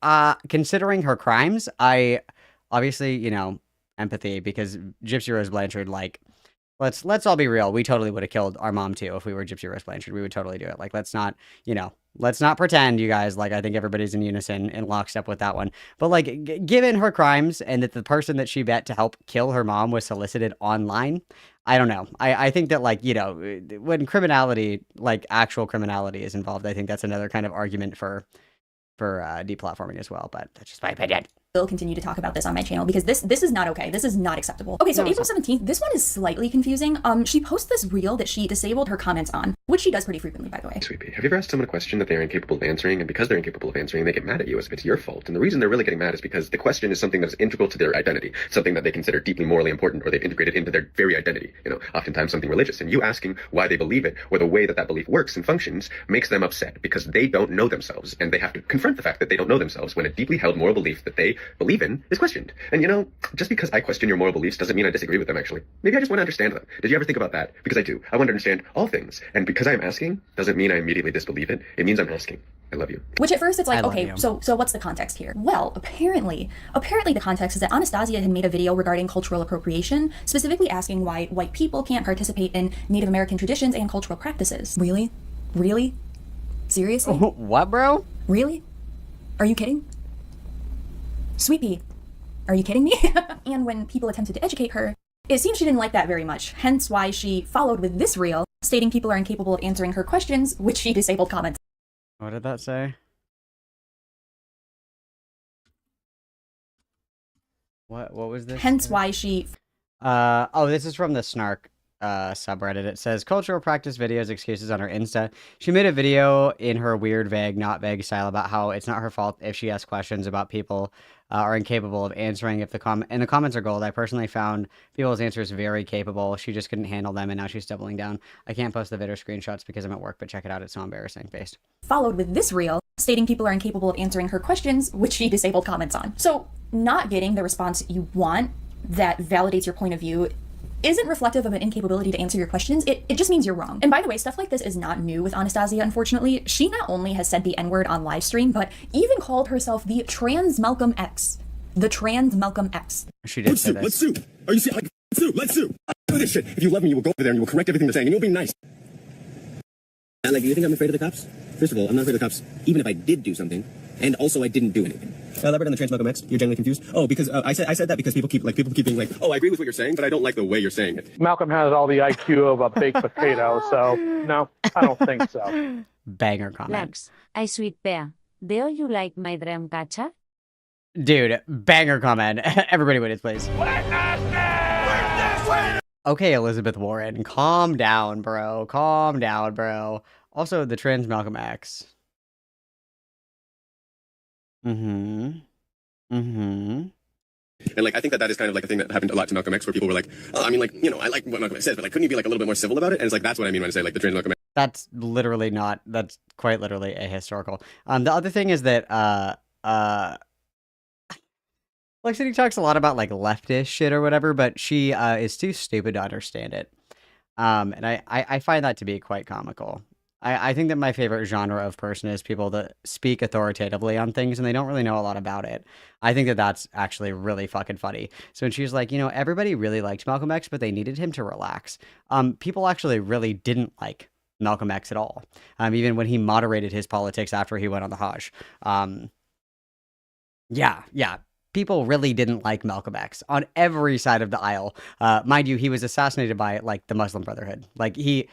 Considering her crimes, I obviously, you know, empathy because Gypsy Rose Blanchard, like, let's all be real. We totally would have killed our mom too if we were Gypsy Rose Blanchard. We would totally do it. Like, let's not, you know, let's not pretend, you guys. Like, I think everybody's in unison and lockstep with that one. But like, given her crimes and that the person that she bet to help kill her mom was solicited online, I don't know. I think that like, you know, when criminality, like actual criminality, is involved, I think that's another kind of argument for deplatforming as well. But that's just my opinion. Will continue to talk about this on my channel because this is not okay. This is not acceptable. Okay, so April 17th, this one is slightly confusing. She posts this reel that she disabled her comments on, which she does pretty frequently, by the way. Sweetie, have you ever asked someone a question that they're incapable of answering, and because they're incapable of answering, they get mad at you as if it's your fault? And the reason they're really getting mad is because the question is something that's integral to their identity, something that they consider deeply morally important, or they've integrated into their very identity. You know, oftentimes something religious. And you asking why they believe it, or the way that that belief works and functions, makes them upset because they don't know themselves, and they have to confront the fact that they don't know themselves when a deeply held moral belief that they believe in is questioned. And you know, just because I question your moral beliefs doesn't mean I disagree with them, actually. Maybe I just want to understand them. Did you ever think about that? Because I do. I want to understand all things. And because I'm asking doesn't mean I immediately disbelieve it. It means I'm asking. I love you. Which at first it's like, okay, so what's the context here? Well, apparently the context is that Anastasia had made a video regarding cultural appropriation, specifically asking why white people can't participate in Native American traditions and cultural practices. Really? Really? Seriously? What, bro? Really? Are you kidding? Sweet pea. Are you kidding me? And when people attempted to educate her, it seems she didn't like that very much, hence why she followed with this reel, stating people are incapable of answering her questions, which she disabled comments. What did that say? What was this? Hence why she... Oh, this is from the Snark subreddit. It says, cultural practice videos, excuses on her Insta. She made a video in her weird, vague, not vague style about how it's not her fault if she asks questions about people are incapable of answering. If the comments are gold. I personally found people's answers very capable. She just couldn't handle them, and now she's doubling down. I can't post the video screenshots because I'm at work, but check it out. It's so embarrassing. Based. Followed with this reel, stating people are incapable of answering her questions, which she disabled comments on. So, not getting the response you want that validates your point of view isn't reflective of an incapability to answer your questions. It just means you're wrong. And by the way, stuff like this is not new with Anastasia, unfortunately. She not only has said the N-word on live stream, but even called herself the trans Malcolm X. The trans Malcolm X. She did say this. Let's sue. Are you serious? Like, sue. Let's sue. Do this shit. If you love me, you will go over there and you will correct everything they're saying, and you'll be nice. Like, do you think I'm afraid of the cops? First of all, I'm not afraid of the cops, even if I did do something. And also, I didn't do anything. Elaborate on the trans Malcolm X. You're genuinely confused. Oh, because I said that because people keep being like, oh, I agree with what you're saying, but I don't like the way you're saying it. Malcolm has all the IQ of a baked potato, so no, I don't think so. Banger comment. Lex, I sweet bear. Do you like my dream catcher? Dude, banger comment. Everybody witness, please. Okay, Elizabeth Warren, calm down, bro. Calm down, bro. Also, the trans Malcolm X. And like I think that is kind of like a thing that happened a lot to Malcolm X, where people were like, oh, I mean, like, you know, I like what Malcolm X says, but like, couldn't you be like a little bit more civil about it? And it's like that's what I mean when I say like the trans Malcolm X. That's literally not. That's quite literally ahistorical. The other thing is that Lexity talks a lot about like leftist shit or whatever, but she is too stupid to understand it. And I find that to be quite comical. I think that my favorite genre of person is people that speak authoritatively on things and they don't really know a lot about it. I think that that's actually really fucking funny. So when she's like, you know, everybody really liked Malcolm X, but they needed him to relax. People actually really didn't like Malcolm X at all. Even when he moderated his politics after he went on the Hajj. Yeah. People really didn't like Malcolm X on every side of the aisle. Mind you, he was assassinated by like the Muslim Brotherhood. Like he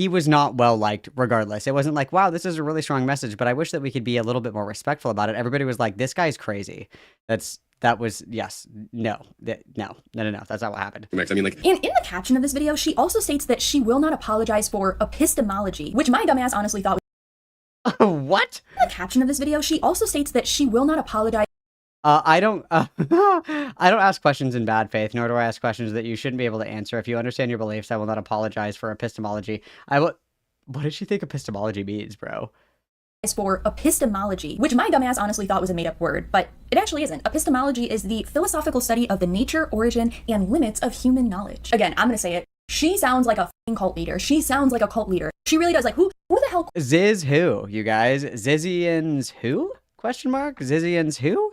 was not well liked regardless. It wasn't like, wow, this is a really strong message, but I wish that we could be a little bit more respectful about it. Everybody was like, this guy's crazy. That was, yes, no. That's not what happened. I mean, like, In the caption of this video, she also states that she will not apologize for epistemology, which my dumbass honestly thought What? In the caption of this video, she also states that she will not apologize. I don't ask questions in bad faith, nor do I ask questions that you shouldn't be able to answer. If you understand your beliefs, I will not apologize for epistemology. What did she think epistemology means, bro? For epistemology, which my dumbass honestly thought was a made-up word, but it actually isn't. Epistemology is the philosophical study of the nature, origin, and limits of human knowledge. Again, I'm gonna say it. She sounds like a f***ing cult leader. She sounds like a cult leader. She really does. Like, who the hell? Ziz who, you guys? Zizians who? Question mark? Zizians who?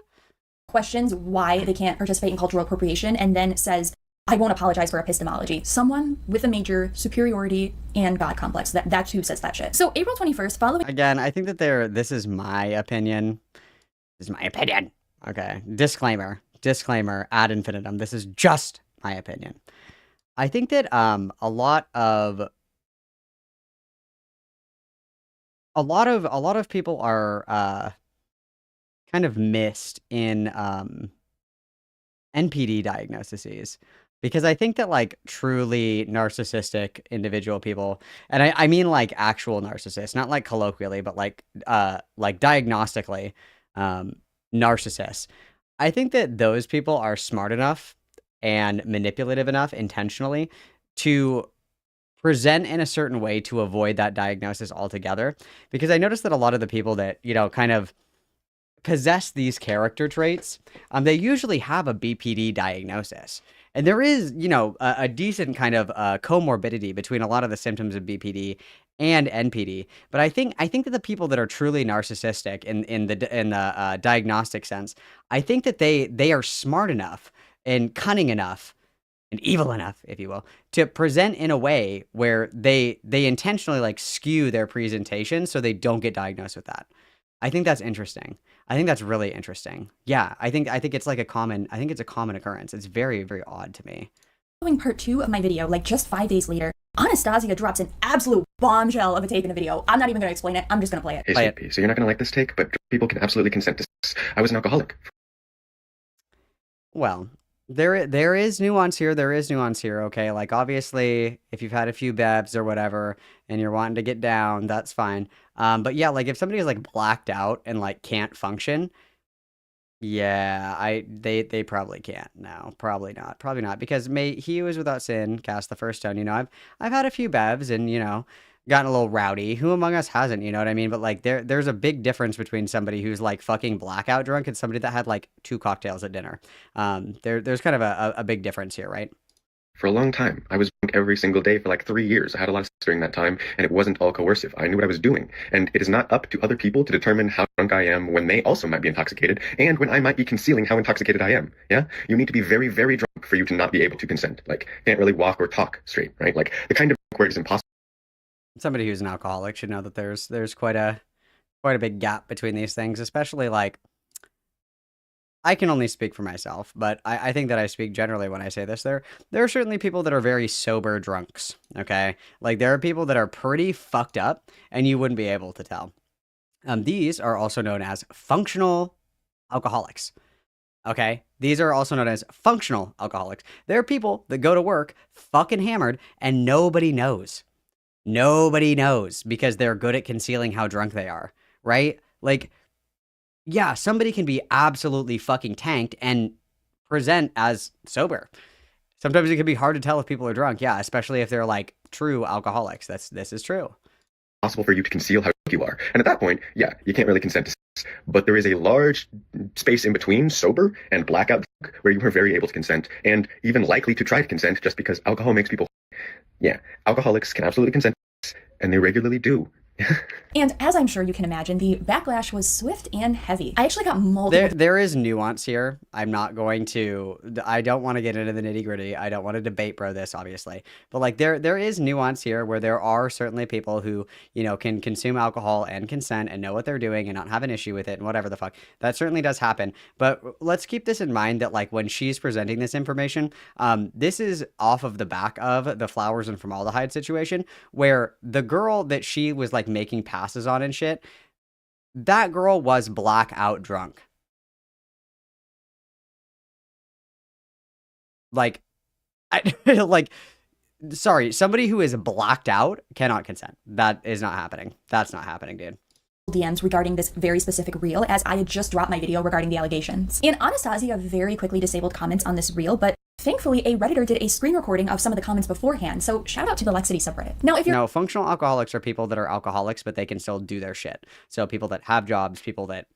Questions why they can't participate in cultural appropriation and then says, I won't apologize for epistemology. Someone with a major superiority and God complex. That's who says that shit. So April 21st, following... Again, I think that this is my opinion. This is my opinion. Okay. Disclaimer ad infinitum. This is just my opinion. I think that a lot of people are kind of missed in NPD diagnoses, because I think that like truly narcissistic individual people, and I mean like actual narcissists, not like colloquially, but like diagnostically narcissists. I think that those people are smart enough and manipulative enough intentionally to present in a certain way to avoid that diagnosis altogether. Because I noticed that a lot of the people that, you know, kind of possess these character traits, they usually have a BPD diagnosis. And there is, you know, a decent kind of comorbidity between a lot of the symptoms of BPD and NPD. But I think that the people that are truly narcissistic in the diagnostic sense, I think that they are smart enough and cunning enough and evil enough, if you will, to present in a way where they intentionally like skew their presentation so they don't get diagnosed with that. I think that's interesting. I think that's really interesting. Yeah, I think it's like a common occurrence. It's very, very odd to me. Following part 2 of my video, like just 5 days later, Anastasia drops an absolute bombshell of a take in the video. I'm not even going to explain it. I'm just going to play it. Hey, Snoopy, so you're not going to like this take, but people can absolutely consent to sex. I was an alcoholic. Well, there is nuance here. Okay, like obviously, if you've had a few bevs or whatever, and you're wanting to get down, that's fine. But yeah, like if somebody is like blacked out and like can't function, yeah, they probably can't. No, probably not, because he who is without sin cast the first stone. You know, I've had a few bevs and, you know, gotten a little rowdy. Who among us hasn't, you know what I mean? But like there's a big difference between somebody who's like fucking blackout drunk and somebody that had like 2 cocktails at dinner. There's kind of a big difference here, right? For a long time, I was drunk every single day for like 3 years. I had a lot of sex during that time, and it wasn't all coercive. I knew what I was doing. And it is not up to other people to determine how drunk I am when they also might be intoxicated, and when I might be concealing how intoxicated I am. Yeah? You need to be very, very drunk for you to not be able to consent. Like, can't really walk or talk straight, right? Like, the kind of drunk where it's impossible. Somebody who's an alcoholic should know that there's quite a big gap between these things, especially like, I can only speak for myself, but I think that I speak generally when I say this. There are certainly people that are very sober drunks, okay? Like, there are people that are pretty fucked up, and you wouldn't be able to tell. These are also known as functional alcoholics, okay? These are also known as functional alcoholics. There are people that go to work fucking hammered, and nobody knows. Nobody knows, because they're good at concealing how drunk they are, right? Like, yeah, somebody can be absolutely fucking tanked and present as sober. Sometimes it can be hard to tell if people are drunk. Yeah, especially if they're like true alcoholics. This is true. Possible for you to conceal how drunk you are. And at that point, yeah, you can't really consent to sex. But there is a large space in between sober and blackout drunk where you are very able to consent and even likely to try to consent just because alcohol makes people. Yeah, alcoholics can absolutely consent to sex, and they regularly do. And as I'm sure you can imagine, the backlash was swift and heavy. I actually got multiple. There is nuance here. I'm not going to. I don't want to get into the nitty gritty. I don't want to debate bro this, obviously. But like there is nuance here where there are certainly people who, you know, can consume alcohol and consent and know what they're doing and not have an issue with it and whatever the fuck. That certainly does happen. But let's keep this in mind that like when she's presenting this information, this is off of the back of the flowers and formaldehyde situation where the girl that she was like making passes on and shit, that girl was blackout drunk. Like, like, sorry, somebody who is blacked out cannot consent. That is not happening. That's not happening, dude. DMs regarding this very specific reel, as I had just dropped my video regarding the allegations. And Anastasia very quickly disabled comments on this reel, but thankfully a Redditor did a screen recording of some of the comments beforehand, so shout out to the Lexity subreddit. Now, if you're— No, functional alcoholics are people that are alcoholics, but they can still do their shit. So people that have jobs, people that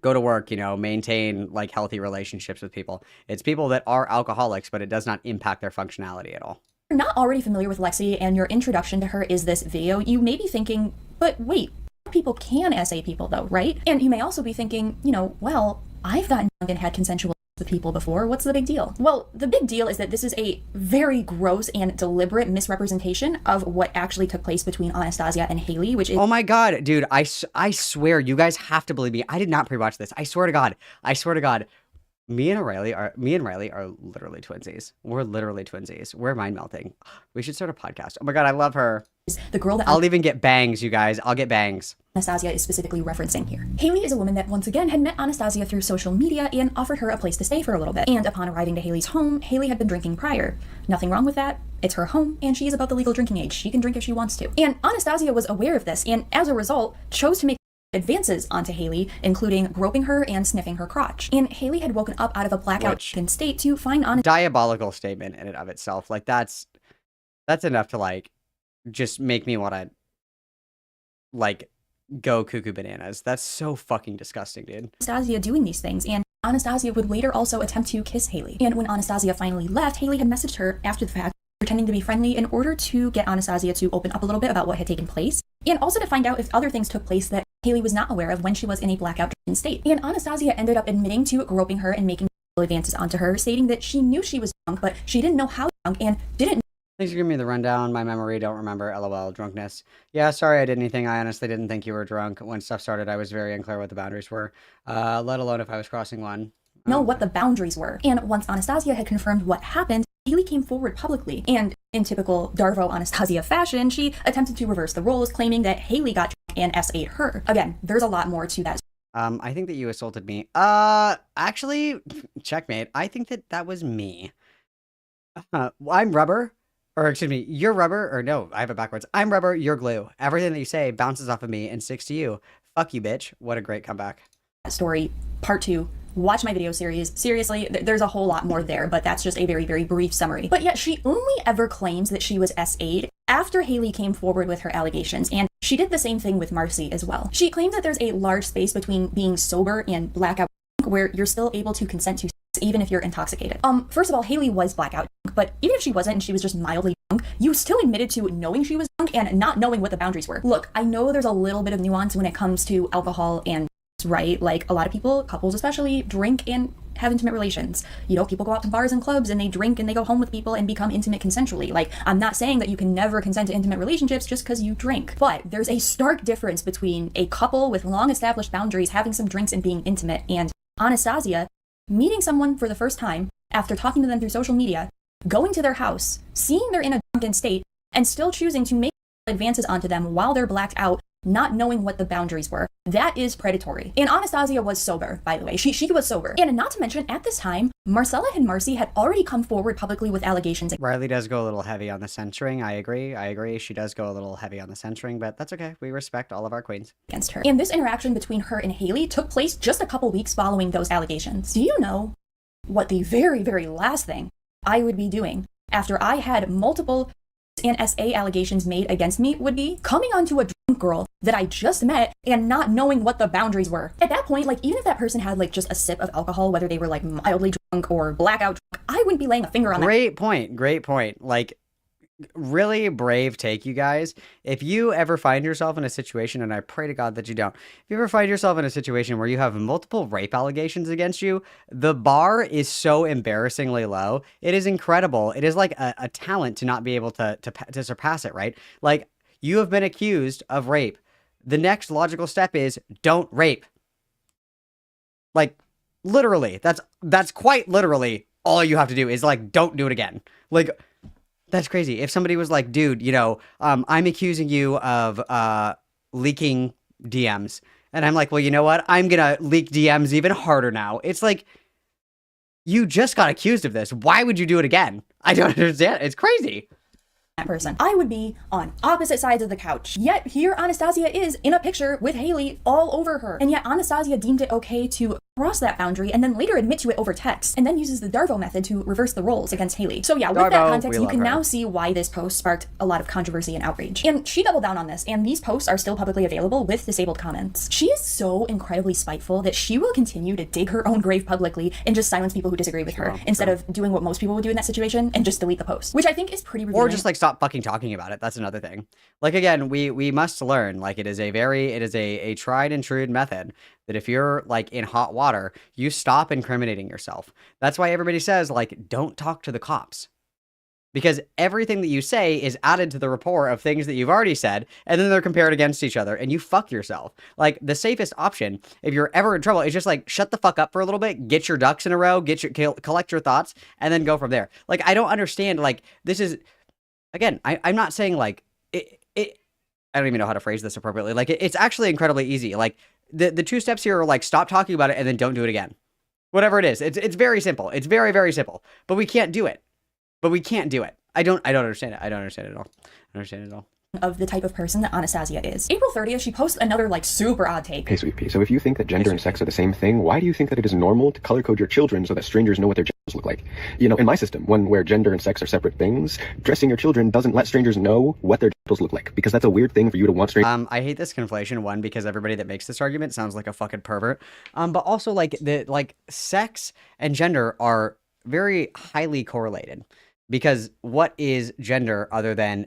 go to work, you know, maintain like healthy relationships with people. It's people that are alcoholics, but it does not impact their functionality at all. If you're not already familiar with Lexity and your introduction to her is this video, you may be thinking, but wait, people can SA people though, right? And you may also be thinking, you know, well, I've gotten drunk and had consensual with people before. What's the big deal? Well, the big deal is that this is a very gross and deliberate misrepresentation of what actually took place between Anastasia and Haley, which is— Oh my god, dude, I swear, you guys have to believe me. I did not pre-watch this. I swear to God. Me and Riley are literally twinsies. We're literally twinsies. We're mind melting. We should start a podcast. Oh my god, I love her. The girl that I'll even get bangs, you guys. I'll get bangs. Anastasia is specifically referencing here. Haley is a woman that once again had met Anastasia through social media and offered her a place to stay for a little bit. And upon arriving to Haley's home, Haley had been drinking prior. Nothing wrong with that. It's her home, and she is above the legal drinking age. She can drink if she wants to. And Anastasia was aware of this, and as a result, chose to make advances onto Haley, including groping her and sniffing her crotch. And Haley had woken up out of a blackout state to find diabolical statement in and of itself. Like that's enough to like just make me want to like go cuckoo bananas. That's so fucking disgusting, dude. Anastasia doing these things, and Anastasia would later also attempt to kiss Haley. And when Anastasia finally left, Haley had messaged her after the fact, pretending to be friendly in order to get Anastasia to open up a little bit about what had taken place, and also to find out if other things took place that Haley was not aware of when she was in a blackout drinking state. And Anastasia ended up admitting to groping her and making advances onto her, stating that she knew she was drunk, but she didn't know how drunk and didn't— Thanks for giving me the rundown. My memory, don't remember. LOL, drunkenness. Yeah, sorry I did anything. I honestly didn't think you were drunk. When stuff started, I was very unclear what the boundaries were, let alone if I was crossing one. Know what the boundaries were. And once Anastasia had confirmed what happened, Haley came forward publicly. And in typical Darvo Anastasia fashion, she attempted to reverse the roles, claiming that Haley got drunk and SA'd her. Again, there's a lot more to that. I think that you assaulted me. Actually, checkmate. I think that was me. I'm rubber. Or excuse me, you're rubber, or no, I have it backwards. I'm rubber, you're glue. Everything that you say bounces off of me and sticks to you. Fuck you, bitch. What a great comeback. Story, part 2. Watch my video series. Seriously, there's a whole lot more there, but that's just a very, very brief summary. But yet she only ever claims that she was SA'd after Haley came forward with her allegations, and she did the same thing with Marcy as well. She claims that there's a large space between being sober and blackout where you're still able to consent to even if you're intoxicated. First of all, Haley was blackout drunk, but even if she wasn't and she was just mildly drunk, you still admitted to knowing she was drunk and not knowing what the boundaries were. Look, I know there's a little bit of nuance when it comes to alcohol and right? Like a lot of people, couples especially, drink and have intimate relations. You know, people go out to bars and clubs and they drink and they go home with people and become intimate consensually. Like, I'm not saying that you can never consent to intimate relationships just because you drink, but there's a stark difference between a couple with long established boundaries having some drinks and being intimate, and Anastasia meeting someone for the first time after talking to them through social media, going to their house, seeing they're in a drunken state, and still choosing to make advances onto them while they're blacked out not knowing what the boundaries were. That is predatory. And Anastasia was sober, by the way. She was sober. And not to mention, at this time, Marcella and Marcy had already come forward publicly with allegations. Riley does go a little heavy on the censoring. I agree. She does go a little heavy on the censoring, but that's okay. We respect all of our queens. Against her. And this interaction between her and Haley took place just a couple weeks following those allegations. Do you know what the very, very last thing I would be doing after I had multiple and SA allegations made against me would be? Coming onto a drunk girl that I just met and not knowing what the boundaries were. At that point, like, even if that person had like just a sip of alcohol, whether they were like mildly drunk or blackout drunk, I wouldn't be laying a finger on that. Great point. Like, really brave take, you guys. If you ever find yourself in a situation, and I pray to God that you don't, if you ever find yourself in a situation where you have multiple rape allegations against you, the bar is so embarrassingly low. It is incredible. It is like a talent to not be able to surpass it, right? Like, you have been accused of rape. The next logical step is don't rape. Like, literally, that's quite literally all you have to do is like, don't do it again. Like, that's crazy. If somebody was like, dude, you know, I'm accusing you of leaking DMs. And I'm like, well, you know what? I'm going to leak DMs even harder now. It's like, you just got accused of this. Why would you do it again? I don't understand. It's crazy. That person. I would be on opposite sides of the couch. Yet here Anastasia is in a picture with Haley all over her. And yet Anastasia deemed it okay to cross that boundary and then later admit to it over text and then uses the Darvo method to reverse the roles against Haley. So yeah, with that context, you can now see why this post sparked a lot of controversy and outrage. And she doubled down on this, and these posts are still publicly available with disabled comments. She is so incredibly spiteful that she will continue to dig her own grave publicly and just silence people who disagree with her instead of doing what most people would do in that situation and just delete the post, which I think is pretty revealing. Or just like stop fucking talking about it. That's another thing. Like, again, we must learn, like, it is a tried and true method that if you're like in hot water, you stop incriminating yourself. That's why everybody says, like, don't talk to the cops. Because everything that you say is added to the rapport of things that you've already said, and then they're compared against each other, and you fuck yourself. Like, the safest option, if you're ever in trouble, is just like, shut the fuck up for a little bit, get your ducks in a row, collect your thoughts, and then go from there. Like, I don't understand, like, this is, again, I'm not saying, like, I don't even know how to phrase this appropriately. Like, it's actually incredibly easy. Like, the two steps here are like, stop talking about it and then don't do it again. Whatever it is. It's very simple. It's very, very simple. But we can't do it. I don't understand it. I don't understand it at all. Of the type of person that Anastasia is. April 30th, she posts another like super odd take. Hey, Sweet Pea, so if you think that gender and sex are the same thing, why do you think that it is normal to color code your children so that strangers know what their genders look like? You know, in my system, one where gender and sex are separate things, dressing your children doesn't let strangers know what their genders look like, because that's a weird thing for you to want strangers. I hate this conflation, one, because everybody that makes this argument sounds like a fucking pervert. But also, like sex and gender are very highly correlated, because what is gender other than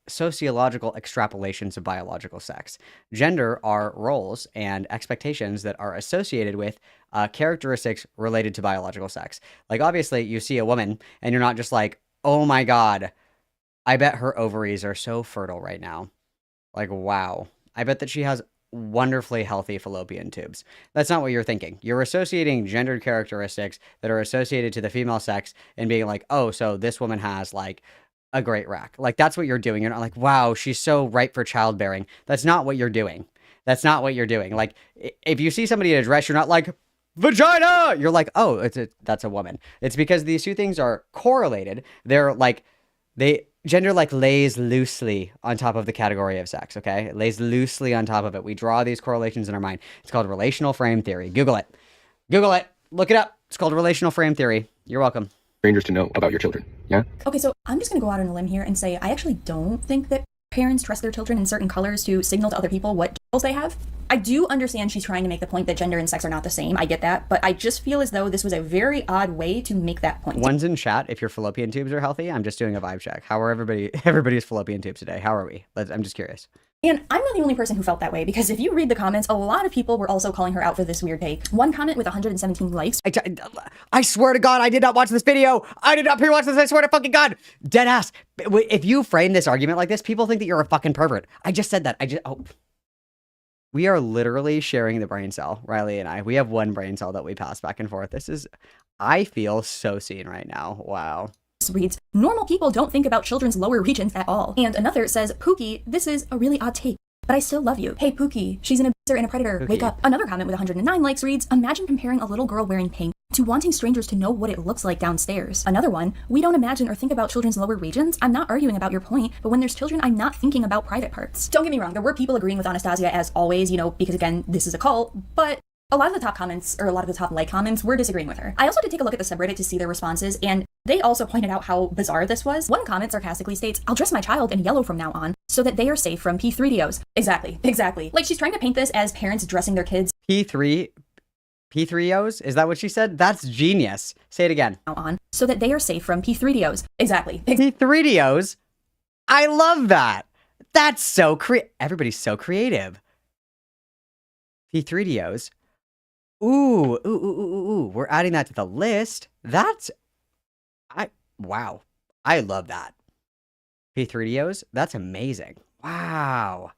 sociological extrapolations of biological sex? Gender are roles and expectations that are associated with characteristics related to biological sex. Like, obviously, you see a woman and you're not just like, oh my God, I bet her ovaries are so fertile right now. Like, wow. I bet that she has wonderfully healthy fallopian tubes. That's not what you're thinking. You're associating gendered characteristics that are associated to the female sex and being like, oh, so this woman has like a great rack. Like, that's what you're doing. You're not like, wow, she's so ripe for childbearing. That's not what you're doing. Like, if you see somebody in a dress, you're not like, vagina! You're like, oh, that's a woman. It's because these two things are correlated. They're like, gender like lays loosely on top of the category of sex, okay? It lays loosely on top of it. We draw these correlations in our mind. It's called relational frame theory. Google it. Look it up. It's called relational frame theory. You're welcome. Strangers to know about your children, yeah? Okay, so I'm just gonna go out on a limb here and say I actually don't think that parents dress their children in certain colors to signal to other people what genitals they have. I do understand she's trying to make the point that gender and sex are not the same. I get that, but I just feel as though this was a very odd way to make that point. One's in chat if your fallopian tubes are healthy. I'm just doing a vibe check. How are everybody's fallopian tubes today? How are we? I'm just curious. And I'm not the only person who felt that way, because if you read the comments, a lot of people were also calling her out for this weird take. One comment with 117 likes. I swear to God, I did not watch this video. I did not pre-watch this. I swear to fucking God. Dead ass. If you frame this argument like this, people think that you're a fucking pervert. I just said that. We are literally sharing the brain cell, Riley and I. We have one brain cell that we pass back and forth. I feel so seen right now. Wow. Reads, normal people don't think about children's lower regions at all. And another says, Pookie, this is a really odd take. but I still love you. Hey, Pookie, she's an abuser and a predator. Wake up. Another comment with 109 likes reads, imagine comparing a little girl wearing pink to wanting strangers to know what it looks like downstairs. Another one, we don't imagine or think about children's lower regions. I'm not arguing about your point, but when there's children, I'm not thinking about private parts. Don't get me wrong, there were people agreeing with Anastasia as always, because again, this is a cult, but a lot of the top comments, or a lot of the top like comments, were disagreeing with her. I also did take a look at the subreddit to see their responses, and they also pointed out how bizarre this was. One comment sarcastically states, I'll dress my child in yellow from now on so that they are safe from P3DOs. Exactly. Like, she's trying to paint this as parents dressing their kids P3Os? Is that what she said? That's genius. Say it again. now on so that they are safe from P3DOs. Exactly. P3DOs? I love that. That's so everybody's so creative. P3DOs? Ooh. We're adding that to the list. Wow. I love that. P3DOs? That's amazing. Wow.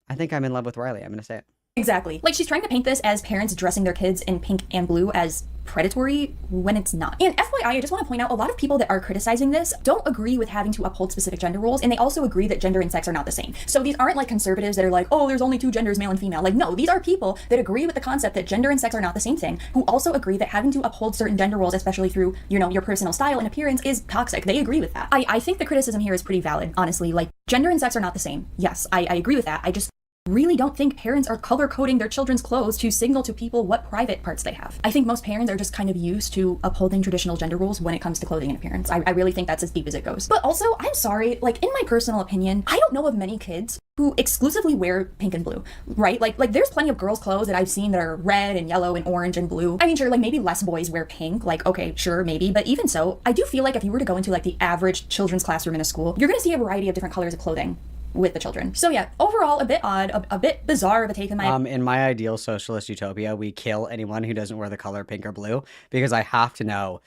I think I'm in love with Riley. I'm going to say it. Exactly. Like, she's trying to paint this as parents dressing their kids in pink and blue as predatory when it's not. And FYI, I just want to point out, a lot of people that are criticizing this don't agree with having to uphold specific gender roles, and they also agree that gender and sex are not the same. So these aren't like conservatives that are like, oh, there's only two genders, male and female. Like, no, these are people that agree with the concept that gender and sex are not the same thing, who also agree that having to uphold certain gender roles, especially through, your personal style and appearance, is toxic. They agree with that. I think the criticism here is pretty valid, honestly. Like, gender and sex are not the same. Yes, I agree with that. I just really don't think parents are color coding their children's clothes to signal to people what private parts they have. I think most parents are just kind of used to upholding traditional gender roles when it comes to clothing and appearance. I really think that's as deep as it goes. But also, I'm sorry, like, in my personal opinion, I don't know of many kids who exclusively wear pink and blue, right? Like there's plenty of girls' clothes that I've seen that are red and yellow and orange and blue. I mean, sure, like maybe less boys wear pink, like, okay, sure, maybe, but even so, I do feel like if you were to go into like the average children's classroom in a school, you're gonna see a variety of different colors of clothing with the children. So yeah, overall, a bit odd, a bit bizarre of a take in my... In my ideal socialist utopia, we kill anyone who doesn't wear the color pink or blue, because I have to know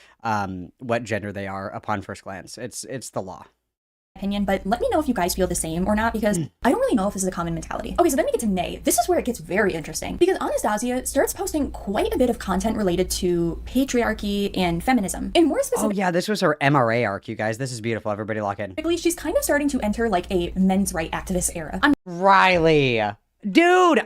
what gender they are upon first glance. It's the law. Opinion, but let me know if you guys feel the same or not, because I don't really know if this is a common mentality. Okay, so then we get to May. This is where it gets very interesting, because Anastasia starts posting quite a bit of content related to patriarchy and feminism. And more specifically... Oh yeah, this was her MRA arc, you guys. This is beautiful. Everybody lock in. She's kind of starting to enter like a men's right activist era. Riley! Dude,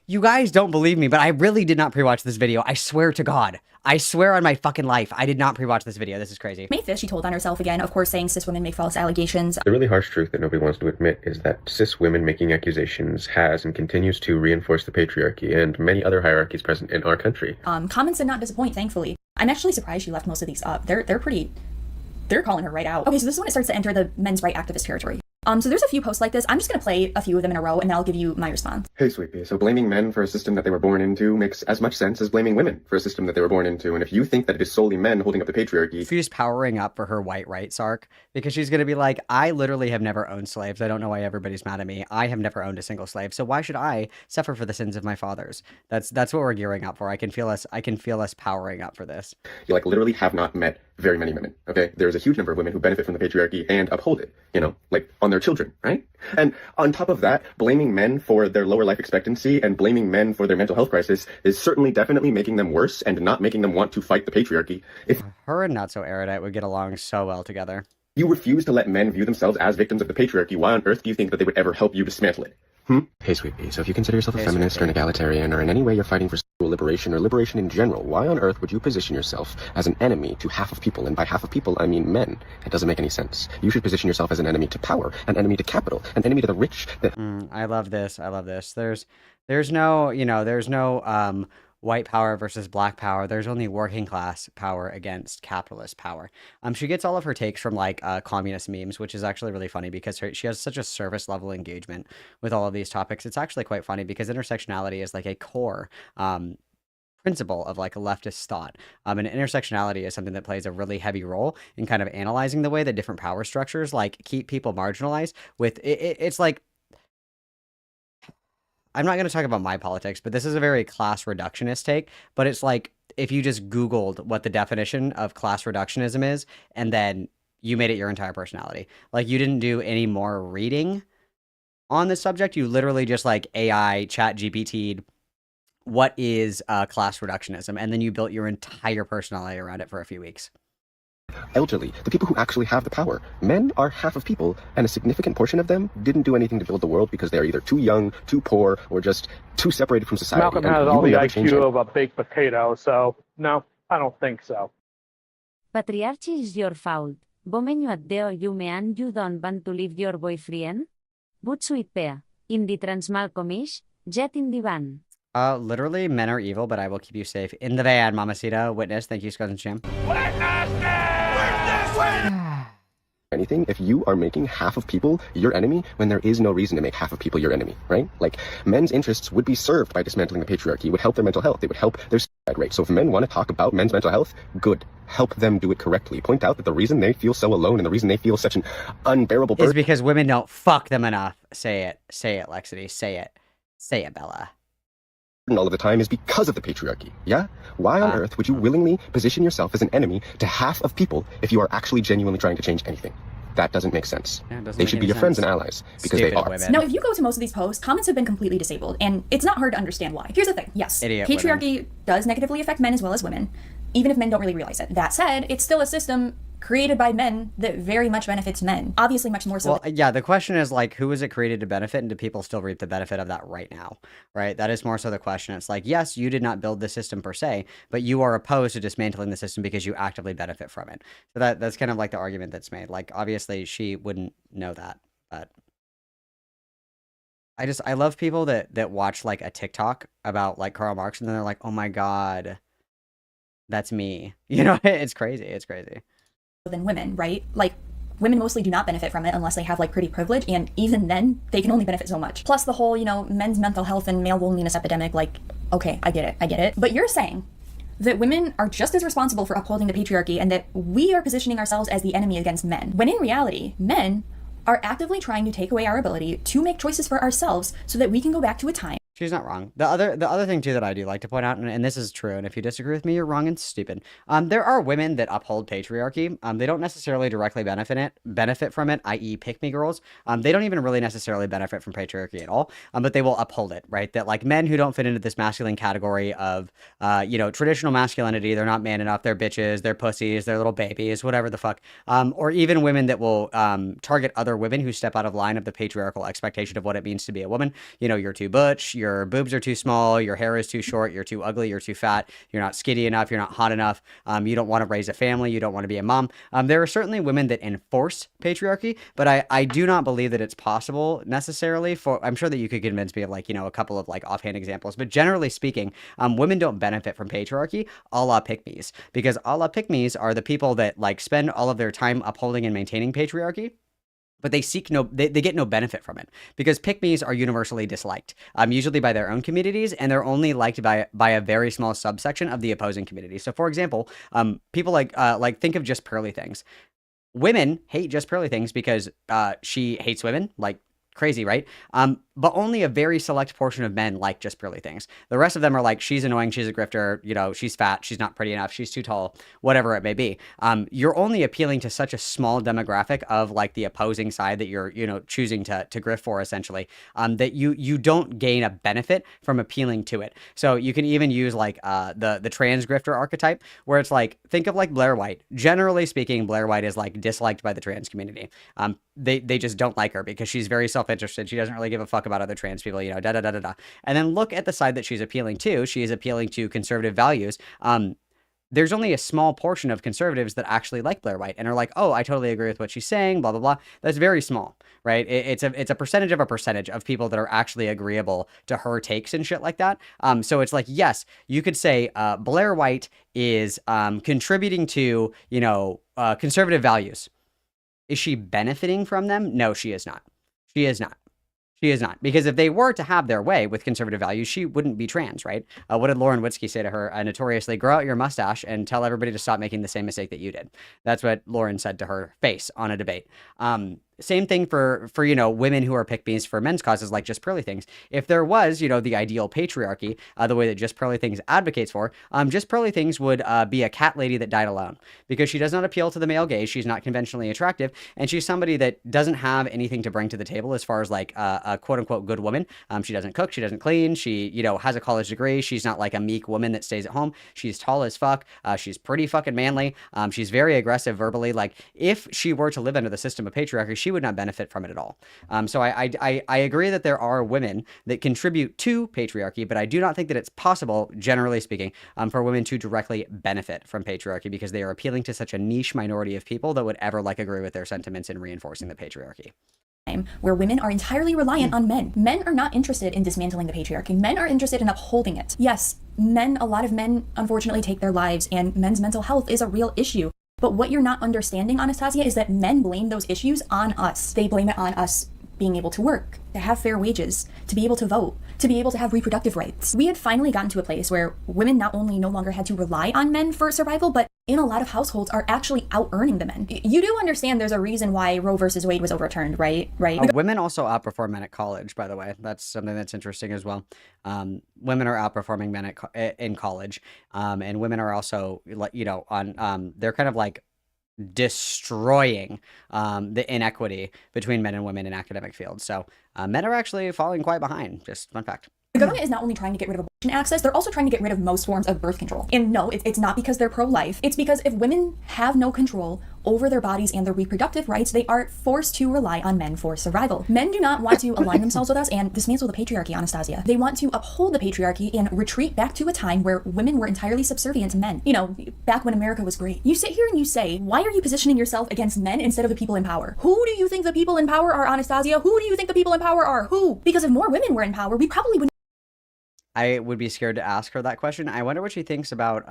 you guys don't believe me, but I really did not pre-watch this video. I swear to God. I swear on my fucking life, I did not pre-watch this video. This is crazy. May 5th, she told on herself again, of course, saying cis women make false allegations. The really harsh truth that nobody wants to admit is that cis women making accusations has and continues to reinforce the patriarchy and many other hierarchies present in our country. Comments did not disappoint, thankfully. I'm actually surprised she left most of these up. They're calling her right out. Okay, so this is when it starts to enter the men's right activist territory. So there's a few posts like this. I'm just gonna play a few of them in a row, and then I'll give you my response. Hey, Sweet Pea, so blaming men for a system that they were born into makes as much sense as blaming women for a system that they were born into. And if you think that it is solely men holding up the patriarchy... She's powering up for her white rights arc, because she's gonna be like, I literally have never owned slaves. I don't know why everybody's mad at me. I have never owned a single slave, so why should I suffer for the sins of my fathers? That's what we're gearing up for. I can feel us powering up for this. You literally have not met very many women, okay? There's a huge number of women who benefit from the patriarchy and uphold it, on their children, right? And on top of that, blaming men for their lower life expectancy and blaming men for their mental health crisis is certainly definitely making them worse and not making them want to fight the patriarchy. If her and Not So Erudite would get along so well together. You refuse to let men view themselves as victims of the patriarchy, why on earth do you think that they would ever help you dismantle it? Hey, Sweet Pea, so if you consider yourself a feminist or an egalitarian, or in any way you're fighting for sexual liberation or liberation in general, why on earth would you position yourself as an enemy to half of people? And by half of people, I mean men. It doesn't make any sense. You should position yourself as an enemy to power, an enemy to capital, an enemy to the rich. I love this. There's no white power versus black power. There's only working class power against capitalist power. She gets all of her takes from like communist memes, which is actually really funny because she has such a service level engagement with all of these topics. It's actually quite funny because intersectionality is like a core principle of like a leftist thought. And intersectionality is something that plays a really heavy role in kind of analyzing the way that different power structures like keep people marginalized with it's like, I'm not going to talk about my politics, but this is a very class reductionist take. But it's like if you just Googled what the definition of class reductionism is, and then you made it your entire personality. Like you didn't do any more reading on the subject. You literally just like AI, chat GPT'd what is class reductionism, and then you built your entire personality around it for a few weeks. elderly, the people who actually have the power. Men are half of people, and a significant portion of them didn't do anything to build the world because they're either too young, too poor, or just too separated from society. Malcolm And has you all will the never change IQ that. of a baked potato, so no, I don't think so. Patriarchy is your fault. Bomenyo at deo you mean you don't want to leave your boyfriend? But sweet pair. In the transmalcomish, jet in the van. Literally, men are evil, but I will keep you safe. In the van, Mamacita. Witness. Thank you, Cousin Jim. Anything if you are making half of people your enemy when there is no reason to make half of people your enemy, right? Like, men's interests would be served by dismantling the patriarchy. It would help their mental health. It would help their suicide rate. So if men want to talk about men's mental health, good. Help them do it correctly. Point out that the reason they feel so alone and the reason they feel such an unbearable burden Is because women don't fuck them enough. Say it. Say it, Lexity. Say it. Say it, Bella. all of the time is because of the patriarchy. Yeah? Why on earth would you willingly position yourself as an enemy to half of people if you are actually genuinely trying to change anything? That doesn't make sense. Yeah, it doesn't They make should any be your friends sense. and allies because Stupid they are. women. Now, if you go to most of these posts, comments have been completely disabled, and it's not hard to understand why. Here's the thing. Yes, Idiot patriarchy does negatively affect men as well as women, even if men don't really realize it. That said, it's still a system created by men that very much benefits men. Obviously, much more so. Well, yeah, the question is, like, who is it created to benefit, and do people still reap the benefit of that right now, right? That is more so the question. It's like, yes, you did not build the system per se, but you are opposed to dismantling the system because you actively benefit from it. So that's kind of like the argument that's made. Like, obviously, she wouldn't know that, but I love people that watch, like, a TikTok about, like, Karl Marx, and then they're like, oh my god, that's me. You know, it's crazy. It's crazy. Than women, right? Like, women mostly do not benefit from it unless they have like pretty privilege, and even then they can only benefit so much. Plus the whole, men's mental health and male loneliness epidemic, like, okay, I get it. But you're saying that women are just as responsible for upholding the patriarchy and that we are positioning ourselves as the enemy against men, when in reality, men are actively trying to take away our ability to make choices for ourselves so that we can go back to a time. She's not wrong. The other thing too that I do like to point out, and this is true, and if you disagree with me, you're wrong and stupid. There are women that uphold patriarchy. They don't necessarily directly benefit from it, i.e., pick-me girls. They don't even really necessarily benefit from patriarchy at all. But they will uphold it, right? That like men who don't fit into this masculine category of, traditional masculinity, they're not man enough, they're bitches, they're pussies, they're little babies, whatever the fuck. Or even women that will target other women who step out of line of the patriarchal expectation of what it means to be a woman. You're too butch, your boobs are too small, your hair is too short, you're too ugly, you're too fat, you're not skinny enough, you're not hot enough, you don't want to raise a family, you don't want to be a mom. There are certainly women that enforce patriarchy, but I do not believe that it's possible necessarily I'm sure that you could convince me of a couple of offhand examples, but generally speaking, women don't benefit from patriarchy a la pick-me's, because a la pick-me's are the people that spend all of their time upholding and maintaining patriarchy, but they get no benefit from it, because pick-me's are universally disliked, usually by their own communities, and they're only liked by a very small subsection of the opposing community. So, for example, people think of Just Pearly Things. Women hate Just Pearly Things because she hates women, like crazy, right? But only a very select portion of men like Just Pearly Things. The rest of them are like, she's annoying, she's a grifter, she's fat, she's not pretty enough, she's too tall, whatever it may be. You're only appealing to such a small demographic of the opposing side that you're, choosing to grift for, essentially, that you don't gain a benefit from appealing to it. So you can even use the trans grifter archetype, where it's think of Blair White. Generally speaking, Blair White is disliked by the trans community. They just don't like her because she's very self-interested. She doesn't really give a fuck about other trans people, da-da-da-da-da. And then look at the side that she's appealing to. She is appealing to conservative values. There's only a small portion of conservatives that actually like Blair White and are like, oh, I totally agree with what she's saying, blah, blah, blah. That's very small, right? It's a percentage of people that are actually agreeable to her takes and shit like that. So it's yes, you could say Blair White is contributing to, conservative values. Is she benefiting from them? No, she is not. She is not. She is not. Because if they were to have their way with conservative values, she wouldn't be trans, right? What did Lauren Witzke say to her? Notoriously, grow out your mustache and tell everybody to stop making the same mistake that you did. That's what Lauren said to her face on a debate. same thing for women who are pick me's for men's causes like Just Pearly Things. If there was the ideal patriarchy, the way that Just Pearly Things advocates for, Just Pearly Things would be a cat lady that died alone, because she does not appeal to the male gaze. She's not conventionally attractive, and she's somebody that doesn't have anything to bring to the table as far as like a quote unquote good woman. She doesn't cook, she doesn't clean, she has a college degree. She's not like a meek woman that stays at home. She's tall as fuck. She's pretty fucking manly. She's very aggressive verbally. Like, if she were to live under the system of patriarchy, she would not benefit from it at all. So I agree that there are women that contribute to patriarchy, but I do not think that it's possible, generally speaking, for women to directly benefit from patriarchy, because they are appealing to such a niche minority of people that would ever like agree with their sentiments in reinforcing the patriarchy. Where women are entirely reliant on men. Men are not interested in dismantling the patriarchy. Men are interested in upholding it. Yes, a lot of men unfortunately take their lives, and men's mental health is a real issue. But what you're not understanding, Anastasia, is that men blame those issues on us. They blame it on us being able to work, to have fair wages, to be able to vote, to be able to have reproductive rights. We had finally gotten to a place where women not only no longer had to rely on men for survival, but in a lot of households are actually out-earning the men. You do understand there's a reason why Roe versus Wade was overturned, right? Women also outperform men at college, by the way. That's something that's interesting as well. Women are outperforming men in college, and women are also, they're kind of like destroying the inequity between men and women in academic fields. So men are actually falling quite behind. Just fun fact. The government is not only trying to get rid of abortion access, they're also trying to get rid of most forms of birth control. And no, it's not because they're pro-life. It's because if women have no control over their bodies and their reproductive rights, they are forced to rely on men for survival. Men do not want to align themselves with us and dismantle the patriarchy, Anastasia. They want to uphold the patriarchy and retreat back to a time where women were entirely subservient to men. Back when America was great. You sit here and you say, why are you positioning yourself against men instead of the people in power? Who do you think the people in power are, Anastasia? Who do you think the people in power are? Who? Because if more women were in power, we probably wouldn't. I would be scared to ask her that question. I wonder what she thinks about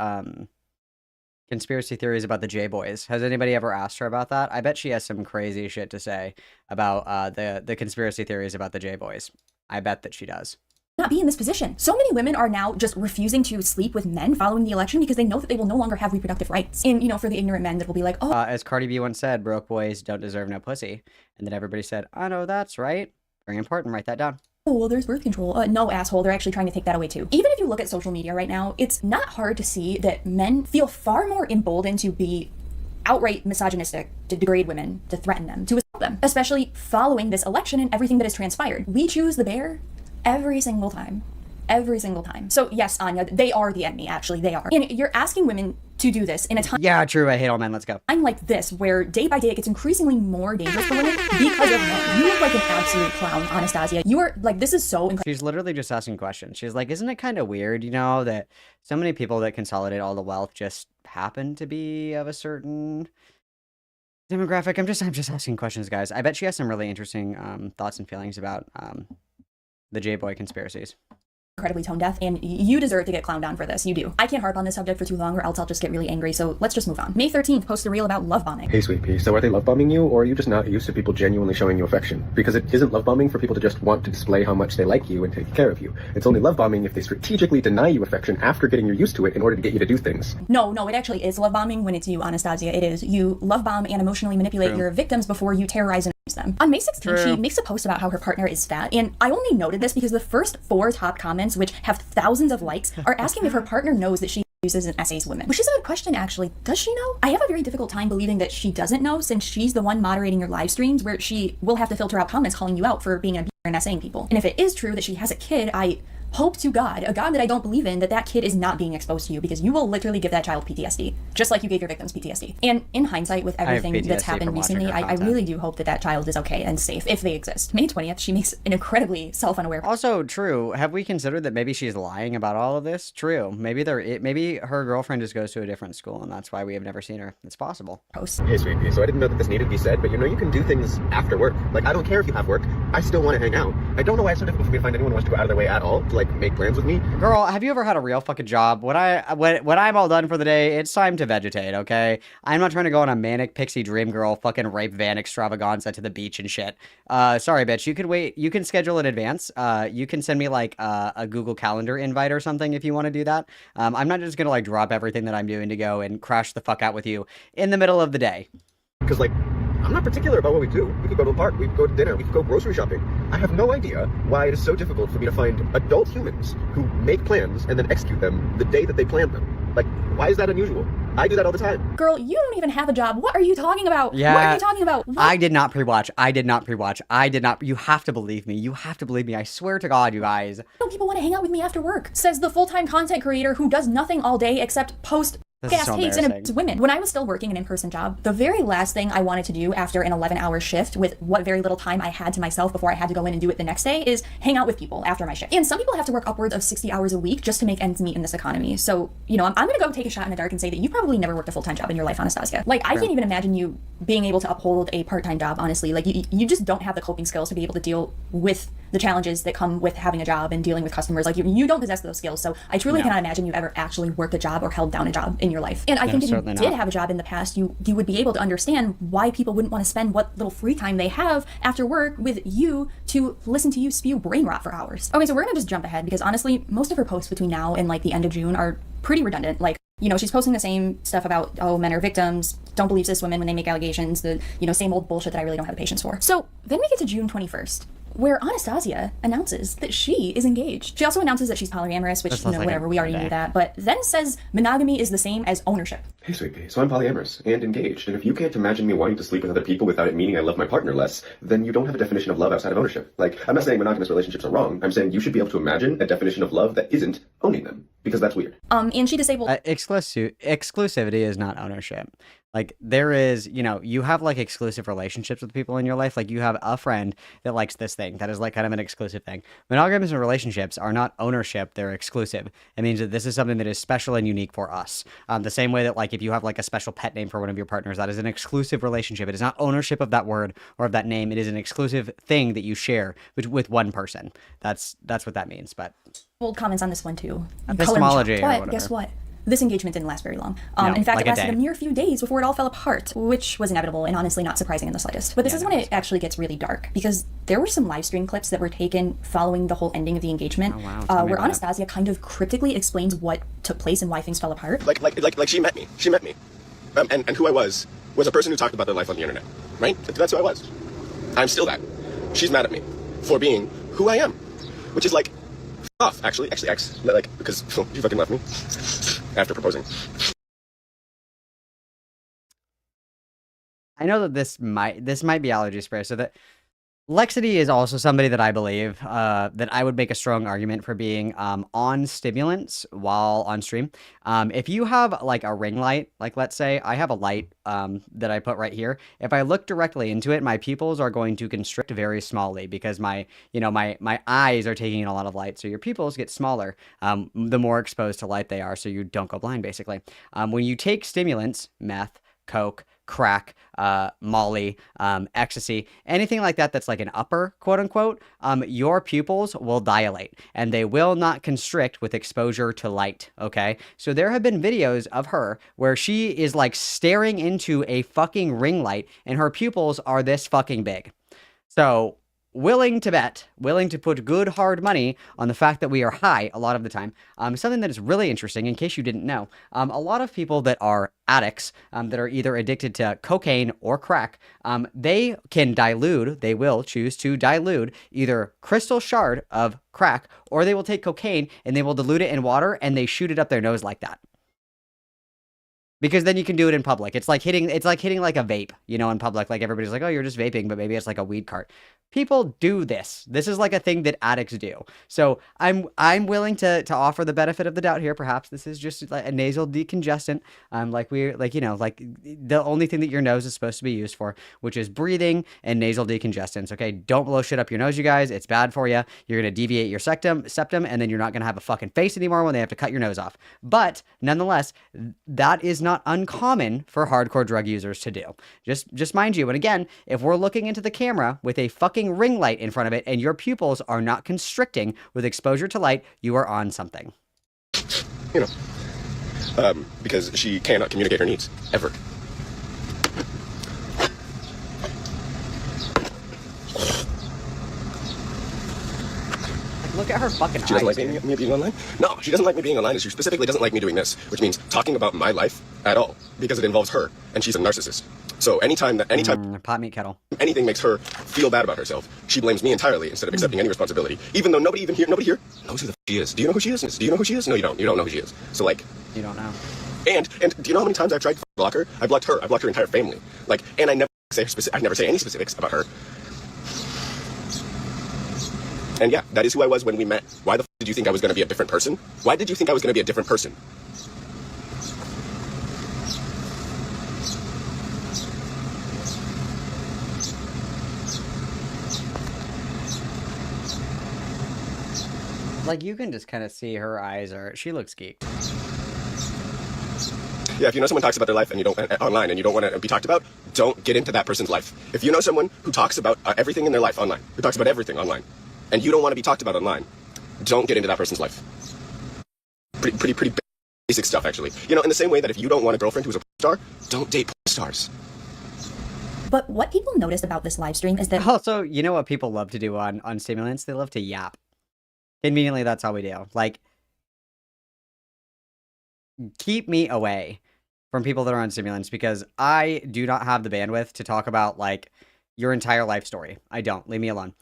conspiracy theories about the J-Boys. Has anybody ever asked her about that? I bet she has some crazy shit to say about the conspiracy theories about the J-Boys. I bet that she does. Not be in this position. So many women are now just refusing to sleep with men following the election because they know that they will no longer have reproductive rights. And, for the ignorant men that will be like, oh. As Cardi B once said, broke boys don't deserve no pussy. And then everybody said, I know that's right. Very important. Write that down. Oh, well, there's birth control. No, asshole, they're actually trying to take that away too. Even if you look at social media right now, it's not hard to see that men feel far more emboldened to be outright misogynistic, to degrade women, to threaten them, to assault them, especially following this election and everything that has transpired. We choose the bear every single time. Every single time. So yes, Anya, they are the enemy, actually, they are. And you're asking women to do this in a time— Yeah, true, I hate all men, let's go. I'm like this, where day by day it gets increasingly more dangerous for women because of men. You look like an absolute clown, Anastasia. You are, like, this is so incredible. She's literally just asking questions. She's like, isn't it kind of weird, that so many people that consolidate all the wealth just happen to be of a certain demographic? I'm just asking questions, guys. I bet she has some really interesting thoughts and feelings about the J-Boy conspiracies. Incredibly tone deaf, and you deserve to get clowned on for this. You do. I can't harp on this subject for too long, or else I'll just get really angry, so let's just move on. May 13th, post a reel about love bombing. Hey, sweet pea, so are they love bombing you, or are you just not used to people genuinely showing you affection? Because it isn't love bombing for people to just want to display how much they like you and take care of you. It's only love bombing if they strategically deny you affection after getting you used to it in order to get you to do things. No, it actually is love bombing when it's you, Anastasia. It is. You love bomb and emotionally manipulate your victims before you terrorize and abuse them. On May 16th, she makes a post about how her partner is fat, and I only noted this because the first 4 top comments, which have thousands of likes, are asking if her partner knows that she uses and essays women. Which is a good question, actually. Does she know? I have a very difficult time believing that she doesn't know, since she's the one moderating your live streams, where she will have to filter out comments calling you out for being an abuser and essaying people. And if it is true that she has a kid, I hope to God, a God that I don't believe in, that kid is not being exposed to you, because you will literally give that child PTSD, just like you gave your victims PTSD. And in hindsight, with everything that's happened recently, I really do hope that child is okay and safe, if they exist. May 20th, she makes an incredibly self-unaware— Also, true, have we considered that maybe she's lying about all of this? True. Maybe her girlfriend just goes to a different school, and that's why we have never seen her. It's possible. Post. Hey, sweet pea, so I didn't know that this needed to be said, but you can do things after work. Like, I don't care if you have work, I still want to hang out. I don't know why it's so difficult for me to find anyone who wants to go out of their way at all to, like, make plans with me. Girl, have you ever had a real fucking job? When I'm all done for the day, it's time to vegetate, okay? I'm not trying to go on a manic pixie dream girl fucking rape van extravaganza to the beach and shit. Sorry, bitch. You could wait. You can schedule in advance. You can send me, like, a Google Calendar invite or something if you want to do that. I'm not just gonna, like, drop everything that I'm doing to go and crash the fuck out with you in the middle of the day. Because, like, I'm not particular about what we do. We could go to a park, we could go to dinner, we could go grocery shopping. I have no idea why it is so difficult for me to find adult humans who make plans and then execute them the day that they plan them. Like, why is that unusual? I do that all the time. Girl, you don't even have a job. What are you talking about? Yeah. What are you talking about? What? I did not pre-watch. You have to believe me. You have to believe me. I swear to God, you guys. No, people want to hang out with me after work, says the full-time content creator who does nothing all day except post This is gas so takes and embarrassing. it's women. When I was still working an in-person job, the very last thing I wanted to do after an 11-hour shift with what very little time I had to myself before I had to go in and do it the next day is hang out with people after my shift. And some people have to work upwards of 60 hours a week just to make ends meet in this economy. So, you know, I'm going to go take a shot in the dark and say that you probably never worked a full-time job in your life, Anastasia. Like, I can't even imagine you being able to uphold a part-time job, honestly. Like, you just don't have the coping skills to be able to deal with the challenges that come with having a job and dealing with customers. Like, you don't possess those skills. So I truly cannot imagine you ever actually worked a job or held down a job in your life. And I think if you certainly did not. have a job in the past, you would be able to understand why people wouldn't want to spend what little free time they have after work with you to listen to you spew brain rot for hours. Okay, so we're gonna just jump ahead because honestly, most of her posts between now and like the end of June are pretty redundant. Like, you know, she's posting the same stuff about, oh, men are victims, don't believe cis women when they make allegations, the, you know, same old bullshit that I really don't have the patience for. So then we get to June 21st, where Anastasia announces that she is engaged. She also announces that she's polyamorous, which, you know, whatever, we already knew that, but then says monogamy is the same as ownership. Hey, sweet pea. So I'm polyamorous and engaged, and if you can't imagine me wanting to sleep with other people without it meaning I love my partner less, then you don't have a definition of love outside of ownership. Like, I'm not saying monogamous relationships are wrong. I'm saying you should be able to imagine a definition of love that isn't owning them, because that's weird. And she disabled Exclusivity is not ownership. Like, there is, you know, you have like exclusive relationships with people in your life. Like, you have a friend that likes this thing. That is like kind of an exclusive thing. Monogamous relationships are not ownership. They're exclusive. It means that this is something that is special and unique for us. The same way that, like, if you have like a special pet name for one of your partners, that is an exclusive relationship. It is not ownership of that word or of that name. It is an exclusive thing that you share with one person. That's what that means. But bold comments on this one too. Epistemology or But whatever. guess what? This engagement didn't last very long. No, in fact, like it a lasted day. a mere few days before it all fell apart, which was inevitable and honestly not surprising in the slightest. But this is when it actually gets really dark, because there were some live stream clips that were taken following the whole ending of the engagement, Oh, wow. Tell me where about it. Anastasia kind of cryptically explains what took place and why things fell apart. Like she met me. She met me. And who I was a person who talked about their life on the internet, right? That's who I was. I'm still that. She's mad at me for being who I am, which is like, off, actually, X, like, because you fucking left me after proposing. I know that this might be allergy spray. So that Lexity is also somebody that I believe that I would make a strong argument for being on stimulants while on stream. If you have like a ring light, like let's say I have a light that I put right here. If I look directly into it, my pupils are going to constrict very smallly because my eyes are taking in a lot of light. So your pupils get smaller the more exposed to light they are, so you don't go blind basically. When you take stimulants, meth, coke, crack, molly, ecstasy, anything like that that's like an upper, quote unquote, your pupils will dilate and they will not constrict with exposure to light, okay? So there have been videos of her where she is like staring into a fucking ring light and her pupils are this fucking big. So willing to put good hard money on the fact that we are high a lot of the time. Something that is really interesting, in case you didn't know, a lot of people that are addicts, that are either addicted to cocaine or crack, they will choose to dilute either crystal shard of crack, or they will take cocaine and they will dilute it in water and they shoot it up their nose like that. Because then you can do it in public. It's like hitting like a vape, you know, in public. Like everybody's like, oh, you're just vaping, but maybe it's like a weed cart. People do this. This is like a thing that addicts do. So I'm willing to offer the benefit of the doubt here. Perhaps this is just like a nasal decongestant. Like the only thing that your nose is supposed to be used for, which is breathing and nasal decongestants. Okay, don't blow shit up your nose, you guys. It's bad for you. You're gonna deviate your septum, and then you're not gonna have a fucking face anymore when they have to cut your nose off. But nonetheless, that is not uncommon for hardcore drug users to do. Just mind you. And again, if we're looking into the camera with a fucking ring light in front of it and your pupils are not constricting with exposure to light, you are on something. You know, because she cannot communicate her needs, ever. Look at at her fucking She doesn't eyes, like dude. me being online? No, she doesn't like me being online. She specifically doesn't like me doing this, which means talking about my life at all, because it involves her, and she's a narcissist. So anytime Pot meat kettle. anything makes her feel bad about herself, she blames me entirely instead of accepting any responsibility, even though nobody here knows who the she is. Do you know who she is? Do you know who she is? No, you don't. You don't know who she is. So, like... You don't know. And do you know how many times I've tried to block her? I blocked her. I blocked her entire family. Like, and I never say any specifics about her. And yeah, that is who I was when we met. Why the did you think I was going to be a different person? Why did you think I was going to be a different person? Like, you can just kind of see her eyes she looks geeked. Yeah, if you know someone talks about their life and you don't online and you don't want to be talked about, don't get into that person's life. If you know someone who talks about everything in their life online, who talks about everything online, and you don't want to be talked about online, don't get into that person's life. Pretty basic stuff, actually. You know, in the same way that if you don't want a girlfriend who's a porn star, don't date porn stars. But what people noticed about this live stream is that Also, you know what people love to do on stimulants? They love to yap. Conveniently, that's all we do. Like, keep me away from people that are on stimulants, because I do not have the bandwidth to talk about, like, your entire life story. I don't. Leave me alone.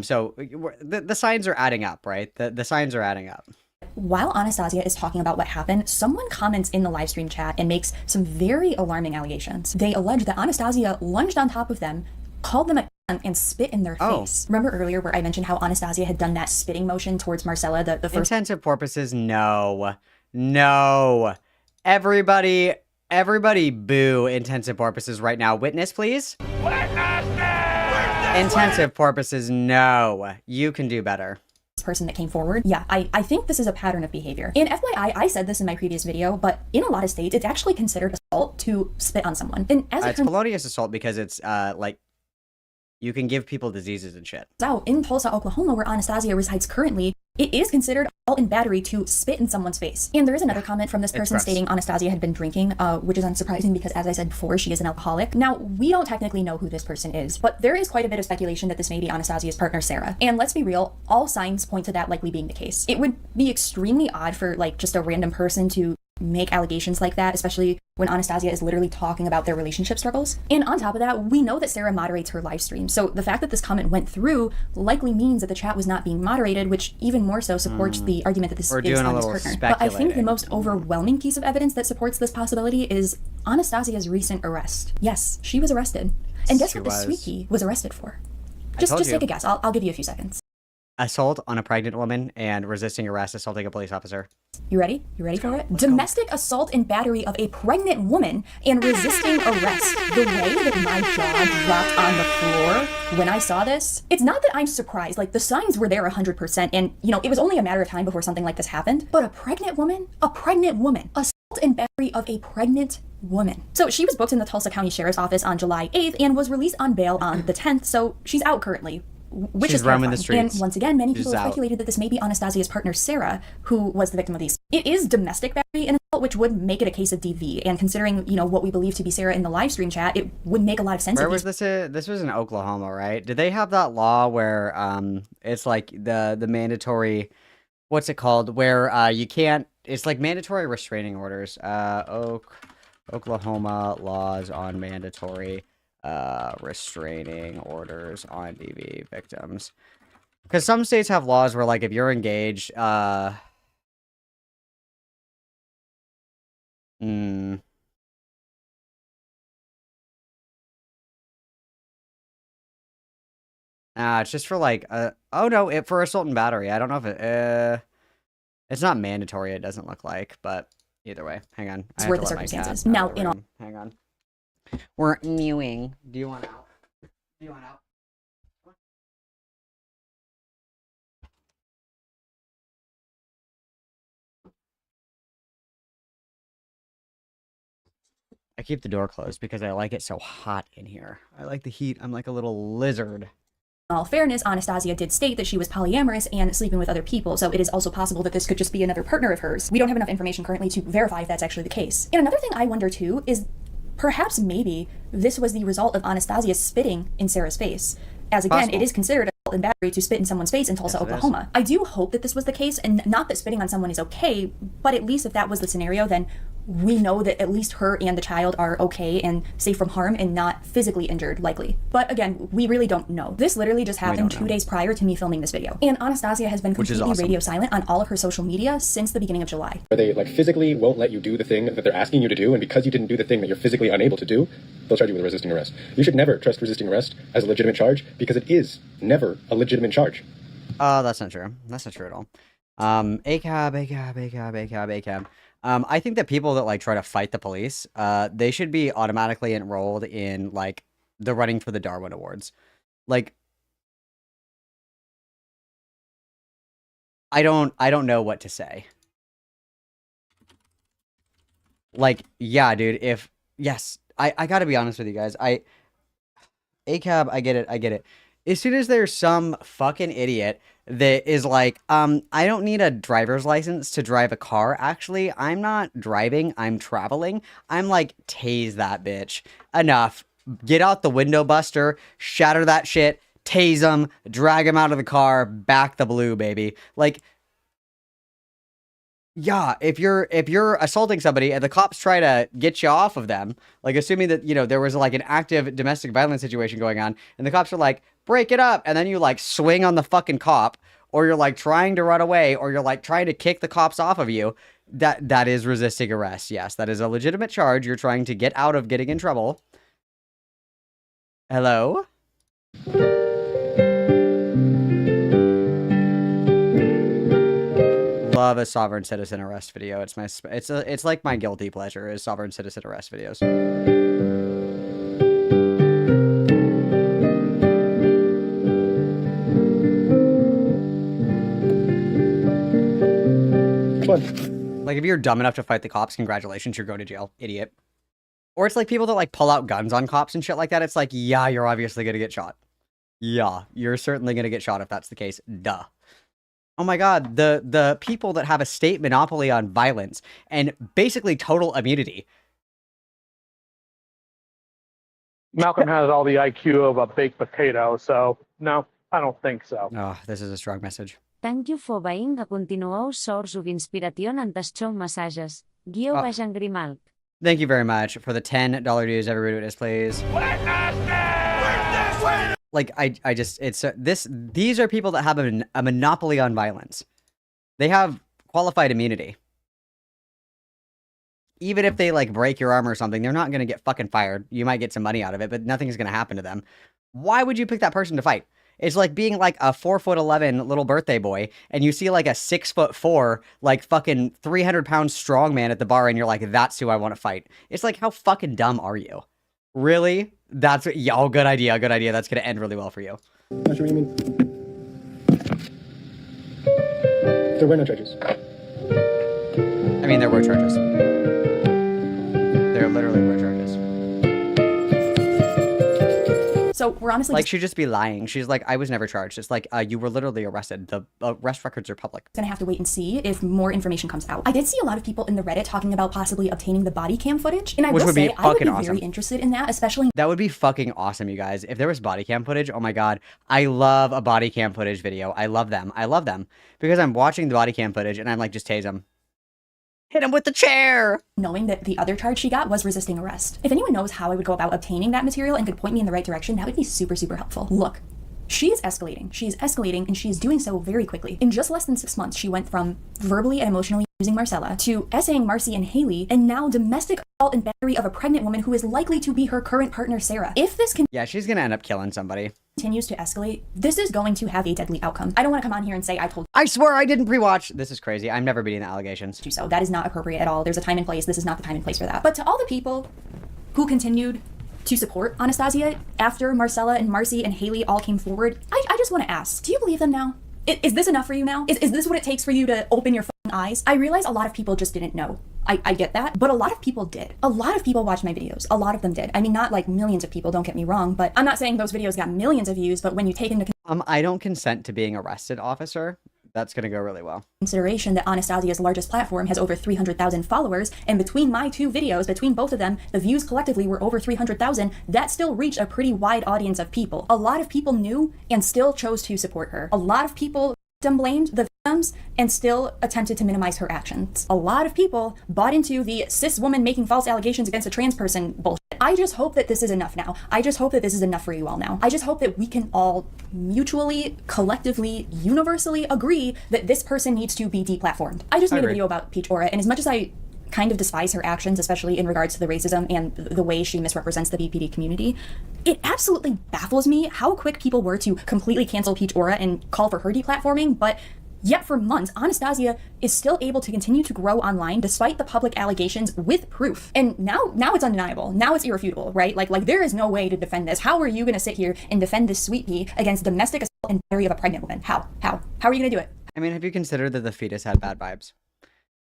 So the signs are adding up, right? The signs are adding up. while Anastasia is talking about what happened, someone comments in the live stream chat and makes some very alarming allegations. They allege that Anastasia lunged on top of them, called them a cunt, and spit in their face. Remember earlier where I mentioned how Anastasia had done that spitting motion towards Marcella, the first... Intensive purposes, no. No. Everybody boo intensive purposes right now. Witness, please. Intensive purposes, no. You can do better. person that came forward. Yeah, I think this is a pattern of behavior. And FYI, I said this in my previous video, but in a lot of states, it's actually considered assault to spit on someone. And as it's felonious assault because it's like you can give people diseases and shit. So in Tulsa, Oklahoma, where Anastasia resides currently, it is considered assault and battery to spit in someone's face. And there is another comment from this person stating Anastasia had been drinking, which is unsurprising because, as I said before, she is an alcoholic. Now, we don't technically know who this person is, but there is quite a bit of speculation that this may be Anastasia's partner, Sarah. And let's be real, all signs point to that likely being the case. It would be extremely odd for, like, just a random person to make allegations like that, especially when Anastasia is literally talking about their relationship struggles. And on top of that, we know that Sarah moderates her live stream, so the fact that this comment went through likely means that the chat was not being moderated, which even more so supports the argument that this is Anna's partner. But I think the most overwhelming piece of evidence that supports this possibility is Anastasia's recent arrest. Yes, she was arrested. And guess what the sweetie was arrested for? Just take a guess. I'll give you a few seconds. Assault on a pregnant woman and resisting arrest, assaulting a police officer. You ready? You ready for it? Domestic assault and battery of a pregnant woman and resisting arrest. The way that my jaw dropped on the floor when I saw this, it's not that I'm surprised. Like, the signs were there 100%, and, you know, it was only a matter of time before something like this happened. But a pregnant woman, assault and battery of a pregnant woman. So she was booked in the Tulsa County Sheriff's Office on July 8th and was released on bail on the 10th, so she's out currently. Which is roaming the streets. And once again, many people have speculated that this may be Anastasia's partner, Sarah, who was the victim of these. It is domestic battery and assault, which would make it a case of DV. And considering, you know, what we believe to be Sarah in the live stream chat, it would make a lot of sense. Where was this? This was in Oklahoma, right? Did they have that law where it's like the mandatory, what's it called? Where you can't, it's like mandatory restraining orders. Oklahoma laws on mandatory restraining orders on DV victims. Because some states have laws where, like, if you're engaged, it's just for, like, oh no, for assault and battery. I don't know if it's not mandatory, it doesn't look like, but either way, hang on. It's worth the circumstances. Now, in all... Hang on. We're mewing. Do you want out? I keep the door closed because I like it so hot in here. I like the heat. I'm like a little lizard. In all fairness, Anastasia did state that she was polyamorous and sleeping with other people, so it is also possible that this could just be another partner of hers. We don't have enough information currently to verify if that's actually the case. And another thing I wonder too is perhaps maybe this was the result of Anastasia spitting in Sarah's face. As again, it is considered assault and battery to spit in someone's face in Tulsa, Yes, it is. Oklahoma. I do hope that this was the case, and not that spitting on someone is okay, but at least if that was the scenario, then we know that at least her and the child are okay and safe from harm and not physically injured, likely. But again, we really don't know. This literally just happened don't 2 know. days prior to me filming this video. And Anastasia has been Which is completely awesome. radio silent on all of her social media since the beginning of July. Where they like physically won't let you do the thing that they're asking you to do, and because you didn't do the thing that you're physically unable to do, they'll charge you with resisting arrest. You should never trust resisting arrest as a legitimate charge, because it is never a legitimate charge. That's not true. That's not true at all. ACAB. I think that people that like try to fight the police, they should be automatically enrolled in like the running for the Darwin Awards. Like, I don't know what to say. Like, yeah, dude, yes, I gotta be honest with you guys. ACAB, I get it. As soon as there's some fucking idiot that is like, I don't need a driver's license to drive a car. Actually, I'm not driving, I'm traveling. I'm like, tase that bitch. Enough. Get out the window buster, shatter that shit, tase him, drag him out of the car, back the blue, baby. Like, yeah, if you're assaulting somebody and the cops try to get you off of them, like assuming that, you know, there was like an active domestic violence situation going on and the cops are like, break it up, and then you like swing on the fucking cop, or you're like trying to run away, or you're like trying to kick the cops off of you, that is resisting arrest. Yes, that is a legitimate charge. You're trying to get out of getting in trouble. Hello? Love a sovereign citizen arrest video. It's like my guilty pleasure is sovereign citizen arrest videos. Like, if you're dumb enough to fight the cops, congratulations, you're going to jail, idiot. Or it's like people that like pull out guns on cops and shit like that. It's like, yeah, you're obviously gonna get shot. Yeah, you're certainly gonna get shot if that's the case. Duh. Oh my god, the people that have a state monopoly on violence and basically total immunity. Malcolm has all the IQ of a baked potato, so no, I don't think so. Oh, this is a strong message. Thank you for buying a continuous source of inspiration and strong massages. Guio Bajan Grimalk. Thank you very much for the $10 dues. Everybody do this, please. Like, I just, it's, these are people that have a monopoly on violence. They have qualified immunity. Even if they, like, break your arm or something, they're not going to get fucking fired. You might get some money out of it, but nothing's going to happen to them. Why would you pick that person to fight? It's like being, like, a 4'11" little birthday boy, and you see, like, a 6'4", like, fucking 300-pound strong man at the bar, and you're like, that's who I want to fight. It's like, how fucking dumb are you? Really? That's what, yeah, oh, good idea, good idea. That's going to end really well for you. Not sure what you mean. There were no charges. I mean, there were charges. There literally were charges. So we're honestly Like, she'd just be lying. She's like, I was never charged. It's like, you were literally arrested. The arrest records are public. gonna have to wait and see if more information comes out. I did see a lot of people in the Reddit talking about possibly obtaining the body cam footage, and I Which will would be say I would be fucking very awesome. interested in that, especially That would be fucking awesome, you guys. If there was body cam footage, oh my god. I love a body cam footage video. I love them. I love them. Because I'm watching the body cam footage, and I'm like, just tase him. Hit him with the chair! knowing that the other charge she got was resisting arrest. If anyone knows how I would go about obtaining that material and could point me in the right direction, that would be super, super helpful. Look, she is escalating. She is escalating, and she is doing so very quickly. In just less than 6 months, she went from verbally and emotionally using Marcella to essaying Marcy and Haley, and now domestic assault and battery of a pregnant woman who is likely to be her current partner, Sarah. If this Yeah, she's gonna end up killing somebody. continues to escalate, this is going to have a deadly outcome. I don't want to come on here and say I told I swear I didn't pre-watch. This is crazy. I'm never beating the allegations. you so. That is not appropriate at all. There's a time and place. This is not the time and place for that. But to all the people who continued to support Anastasia after Marcella and Marcy and Haley all came forward, I just want to ask, do you believe them now? Is this enough for you now? Is this what it takes for you to open your fucking eyes? I realize a lot of people just didn't know. I get that, but a lot of people did. A lot of people watched my videos. A lot of them did. I mean, not like millions of people, don't get me wrong, but I'm not saying those videos got millions of views, but when you take into I don't consent to being arrested, officer. That's going to go really well. Consideration that Anastasia's largest platform has over 300,000 followers, and between my two videos, between both of them, the views collectively were over 300,000, that still reached a pretty wide audience of people. A lot of people knew and still chose to support her. A lot of people blamed the victims and still attempted to minimize her actions. A lot of people bought into the cis woman making false allegations against a trans person bullshit. I just hope that this is enough now. I just hope that this is enough for you all now. I just hope that we can all mutually, collectively, universally agree that this person needs to be deplatformed. I just made a video about Peach Aura, and as much as I kind of despise her actions, especially in regards to the racism and the way she misrepresents the BPD community, it absolutely baffles me how quick people were to completely cancel Peach Aura and call for her deplatforming, but yet for months, Anastasia is still able to continue to grow online despite the public allegations with proof. And now it's undeniable. Now it's irrefutable, right? Like there is no way to defend this. How are you going to sit here and defend this sweet pea against domestic assault and battery of a pregnant woman? How are you going to do it? I mean, have you considered that the fetus had bad vibes?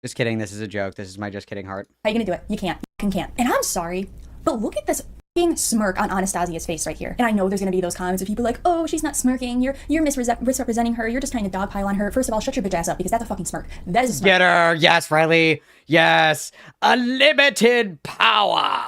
Just kidding. This is a joke. This is my just kidding heart. How are you going to do it? You can't. You can't. And I'm sorry, but look at this fucking smirk on Anastasia's face right here. And I know there's going to be those comments of people like, oh, she's not smirking. You're misrepresenting her. You're just trying to dogpile on her. First of all, shut your bitch ass up, because that's a fucking smirk. That is a smirk. Get her. Yes, Riley. Yes. Unlimited power.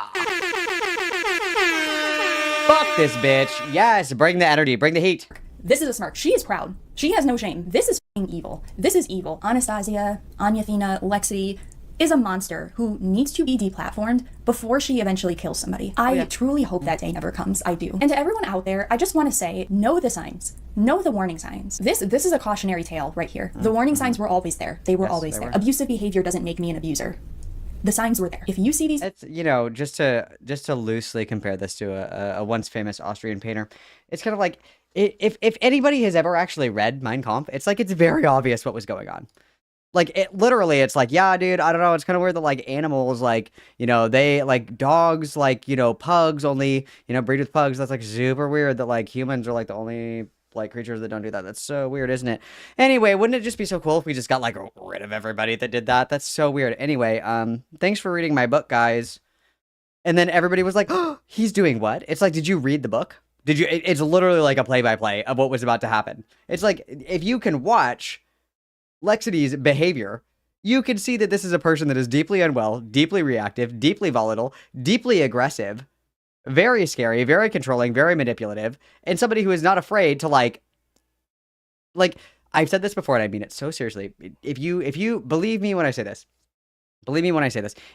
Fuck this bitch. Yes. Bring the energy. Bring the heat. This is a smirk. She is proud. She has no shame. This is fucking evil. This is evil. Anastasia, Anyathina, Lexity is a monster who needs to be deplatformed before she eventually kills somebody. I truly hope that day never comes. I do. And to everyone out there, I just want to say, know the signs. Know the warning signs. This is a cautionary tale right here. The warning signs were always there. They were always there. Abusive behavior doesn't make me an abuser. The signs were there. If you see these, it's, you know, just to loosely compare this to a once famous Austrian painter, it's kind of like, if anybody has ever actually read Mein Kampf, it's like, it's very obvious what was going on. Like, it literally, it's like, yeah, dude, I don't know, it's kind of weird that, like, animals, like, you know, they, like, dogs, like, you know, pugs only, you know, breed with pugs. That's, like, super weird that, like, humans are, like, the only, like, creatures that don't do that. That's so weird, isn't it? Anyway, wouldn't it just be so cool if we just got, like, rid of everybody that did that? That's so weird. Anyway, thanks for reading my book, guys. And then everybody was like, oh, he's doing what? It's like, did you read the book? Did you? It's literally like a play-by-play of what was about to happen. It's like, if you can watch Lexity's behavior, you can see that this is a person that is deeply unwell, deeply reactive, deeply volatile, deeply aggressive, very scary, very controlling, very manipulative, and somebody who is not afraid to like I've said this before and I mean it so seriously. If you believe me when I say this,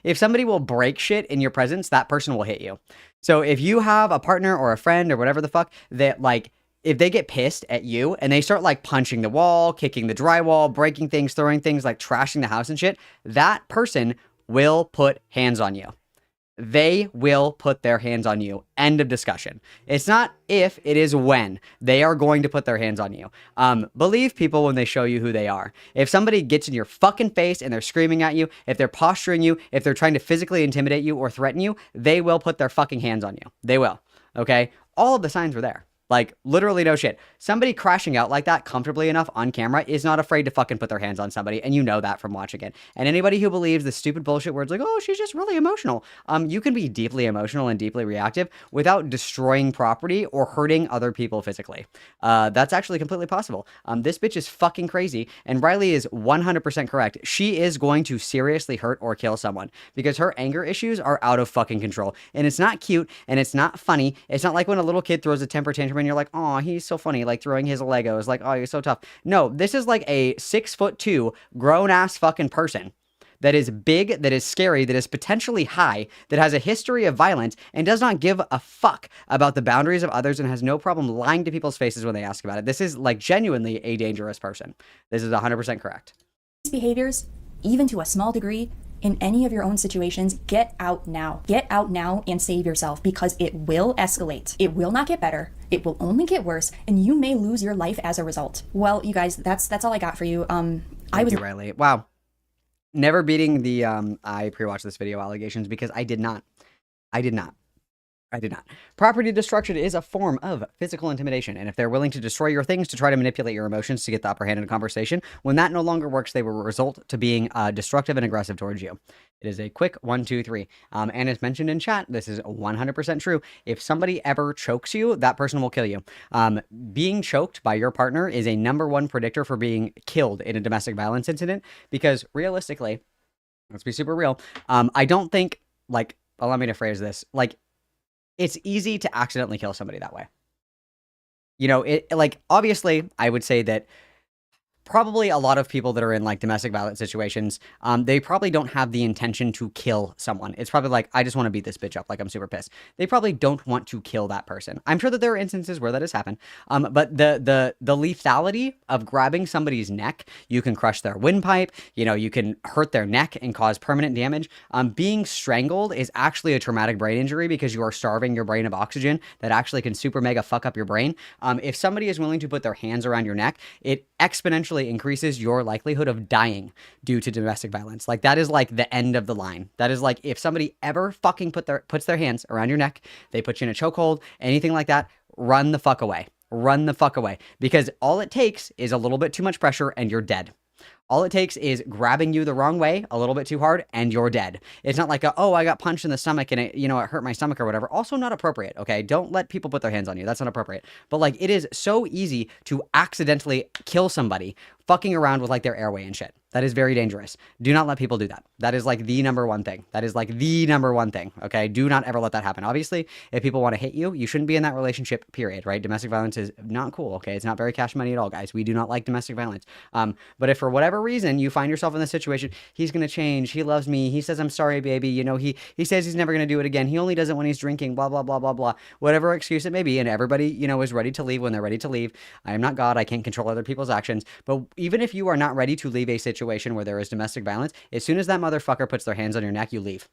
if somebody will break shit in your presence, that person will hit you. So if you have a partner or a friend or whatever the fuck that, like, if they get pissed at you and they start, like, punching the wall, kicking the drywall, breaking things, throwing things, like trashing the house and shit, that person will put hands on you. They will put their hands on you. End of discussion. It's not if, it is when. They are going to put their hands on you. Believe people when they show you who they are. If somebody gets in your fucking face and they're screaming at you, if they're posturing you, if they're trying to physically intimidate you or threaten you, they will put their fucking hands on you. They will. Okay? All of the signs were there. Like, literally no shit. Somebody crashing out like that comfortably enough on camera is not afraid to fucking put their hands on somebody, and you know that from watching it. And anybody who believes the stupid bullshit words like, oh, she's just really emotional. You can be deeply emotional and deeply reactive without destroying property or hurting other people physically. That's actually completely possible. This bitch is fucking crazy, and Riley is 100% correct. She is going to seriously hurt or kill someone because her anger issues are out of fucking control. And it's not cute, and it's not funny. It's not like when a little kid throws a temper tantrum and you're like, oh, he's so funny, like throwing his Legos, like, oh, you're so tough. No, this is like a 6'2" grown-ass fucking person that is big, that is scary, that is potentially high, that has a history of violence, and does not give a fuck about the boundaries of others and has no problem lying to people's faces when they ask about it. This is, like, genuinely a dangerous person. This is 100% correct. These behaviors, even to a small degree, in any of your own situations, get out now. Get out now and save yourself, because it will escalate. It will not get better. It will only get worse, and you may lose your life as a result. Well, you guys, that's all I got for you. Thank you, Riley. Wow. Never beating the I pre-watched this video allegations, because I did not. I did not. Property destruction is a form of physical intimidation, and if they're willing to destroy your things to try to manipulate your emotions to get the upper hand in a conversation, when that no longer works, they will result to being destructive and aggressive towards you. It is a quick 1, 2, 3. And as mentioned in chat, this is 100% true. If somebody ever chokes you, that person will kill you. Being choked by your partner is a #1 predictor for being killed in a domestic violence incident, because realistically, let's be super real, I don't think, like, allow me to phrase this, like, it's easy to accidentally kill somebody that way. You know, like, obviously, I would say that probably a lot of people that are in like domestic violence situations, they probably don't have the intention to kill someone. It's probably like, I just want to beat this bitch up, like I'm super pissed. They probably don't want to kill that person. I'm sure that there are instances where that has happened. But the lethality of grabbing somebody's neck, you can crush their windpipe, you know, you can hurt their neck and cause permanent damage. Being strangled is actually a traumatic brain injury because you are starving your brain of oxygen that actually can super mega fuck up your brain. If somebody is willing to put their hands around your neck, it exponentially increases your likelihood of dying due to domestic violence. Like, that is like the end of the line. That is like, if somebody ever fucking puts their hands around your neck, they put you in a chokehold, anything like that, run the fuck away. Run the fuck away. Because all it takes is a little bit too much pressure and you're dead. All it takes is grabbing you the wrong way a little bit too hard and you're dead. It's not like, oh, I got punched in the stomach and it, you know, it hurt my stomach or whatever. Also not appropriate, okay? Don't let people put their hands on you. That's not appropriate. But like, it is so easy to accidentally kill somebody fucking around with like their airway and shit. That is very dangerous. Do not let people do that. That is like the #1 thing. That is like the #1 thing, okay? Do not ever let that happen. Obviously, if people want to hit you, you shouldn't be in that relationship, period, right? Domestic violence is not cool, okay? It's not very cash money at all, guys. We do not like domestic violence. But if for whatever reason you find yourself in this situation, he's going to change. He loves me. He says, I'm sorry, baby. You know, he says he's never going to do it again. He only does it when he's drinking, blah, blah, blah, blah, blah. Whatever excuse it may be. And everybody, you know, is ready to leave when they're ready to leave. I am not God. I can't control other people's actions. But even if you are not ready to leave a situation where there is domestic violence, as soon as that motherfucker puts their hands on your neck, you leave.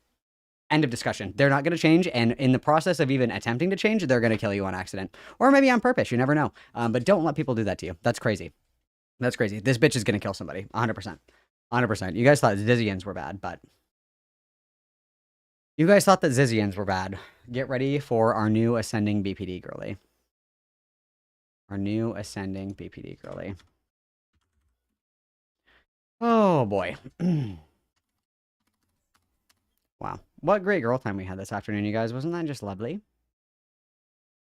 End of discussion. They're not going to change, and in the process of even attempting to change, they're going to kill you on accident. Or maybe on purpose, you never know. But don't let people do that to you. That's crazy. That's crazy. This bitch is going to kill somebody, 100%. 100%. You guys thought Zizians were bad, but... You guys thought that Zizians were bad. Get ready for our new ascending BPD girly. Our new ascending BPD girly. Oh, boy. Wow. What great girl time we had this afternoon, you guys. Wasn't that just lovely?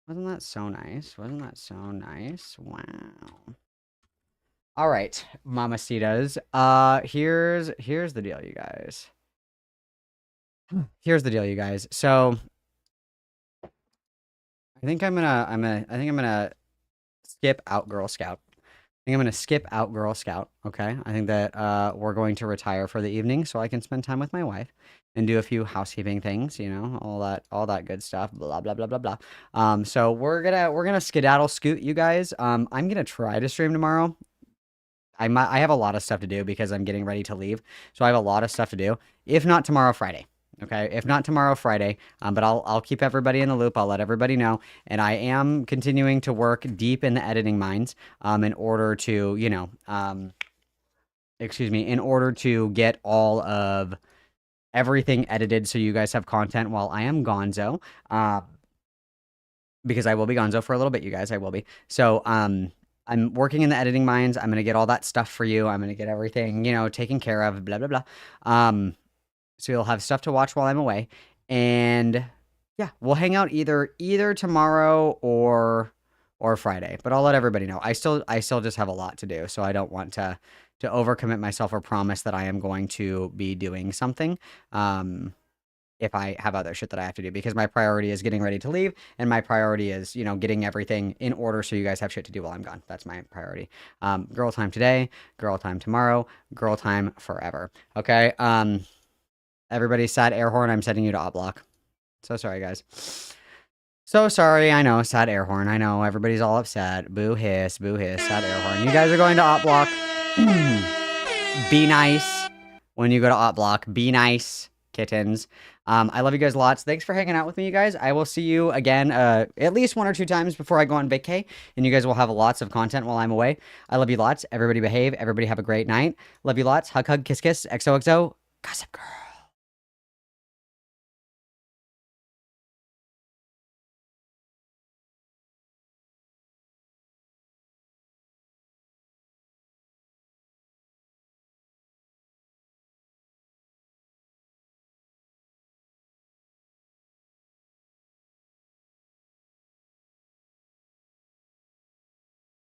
Wasn't that so nice? Wasn't that so nice? Wow. All right, mamacitas. Here's the deal, you guys. Here's the deal, you guys. So I think I'm gonna skip out Girl Scout. I think I'm going to skip out Girl Scout, okay? I think that we're going to retire for the evening so I can spend time with my wife and do a few housekeeping things, you know, all that good stuff, blah, blah, blah, blah, blah. So we're gonna skedaddle scoot, you guys. I'm going to try to stream tomorrow. I have a lot of stuff to do because I'm getting ready to leave, so I have a lot of stuff to do. If not tomorrow, Friday. Okay, if not tomorrow, Friday, but I'll keep everybody in the loop. I'll let everybody know, and I am continuing to work deep in the editing mines, in order to, you know, in order to get all of everything edited so you guys have content while I am gonzo, because I will be gonzo for a little bit, you guys. I will be. So, I'm working in the editing mines. I'm gonna get all that stuff for you. I'm gonna get everything, you know, taken care of. Blah blah blah. So you'll have stuff to watch while I'm away, and yeah, we'll hang out either tomorrow or Friday. But I'll let everybody know. I still just have a lot to do, so I don't want to overcommit myself or promise that I am going to be doing something. If I have other shit that I have to do, because my priority is getting ready to leave, and my priority is, you know, getting everything in order so you guys have shit to do while I'm gone. That's my priority. Girl time today, girl time tomorrow, girl time forever. Okay. Everybody, sad air horn. I'm sending you to Opblock. So sorry, guys. So sorry. I know, sad air horn. I know, everybody's all upset. Boo hiss, sad air horn. You guys are going to Opblock. Be nice when you go to Opblock. Be nice, kittens. I love you guys lots. Thanks for hanging out with me, you guys. I will see you again at least 1 or 2 times before I go on vacay, and you guys will have lots of content while I'm away. I love you lots. Everybody behave. Everybody have a great night. Love you lots. Hug, hug, kiss, kiss. XOXO. Gossip Girl.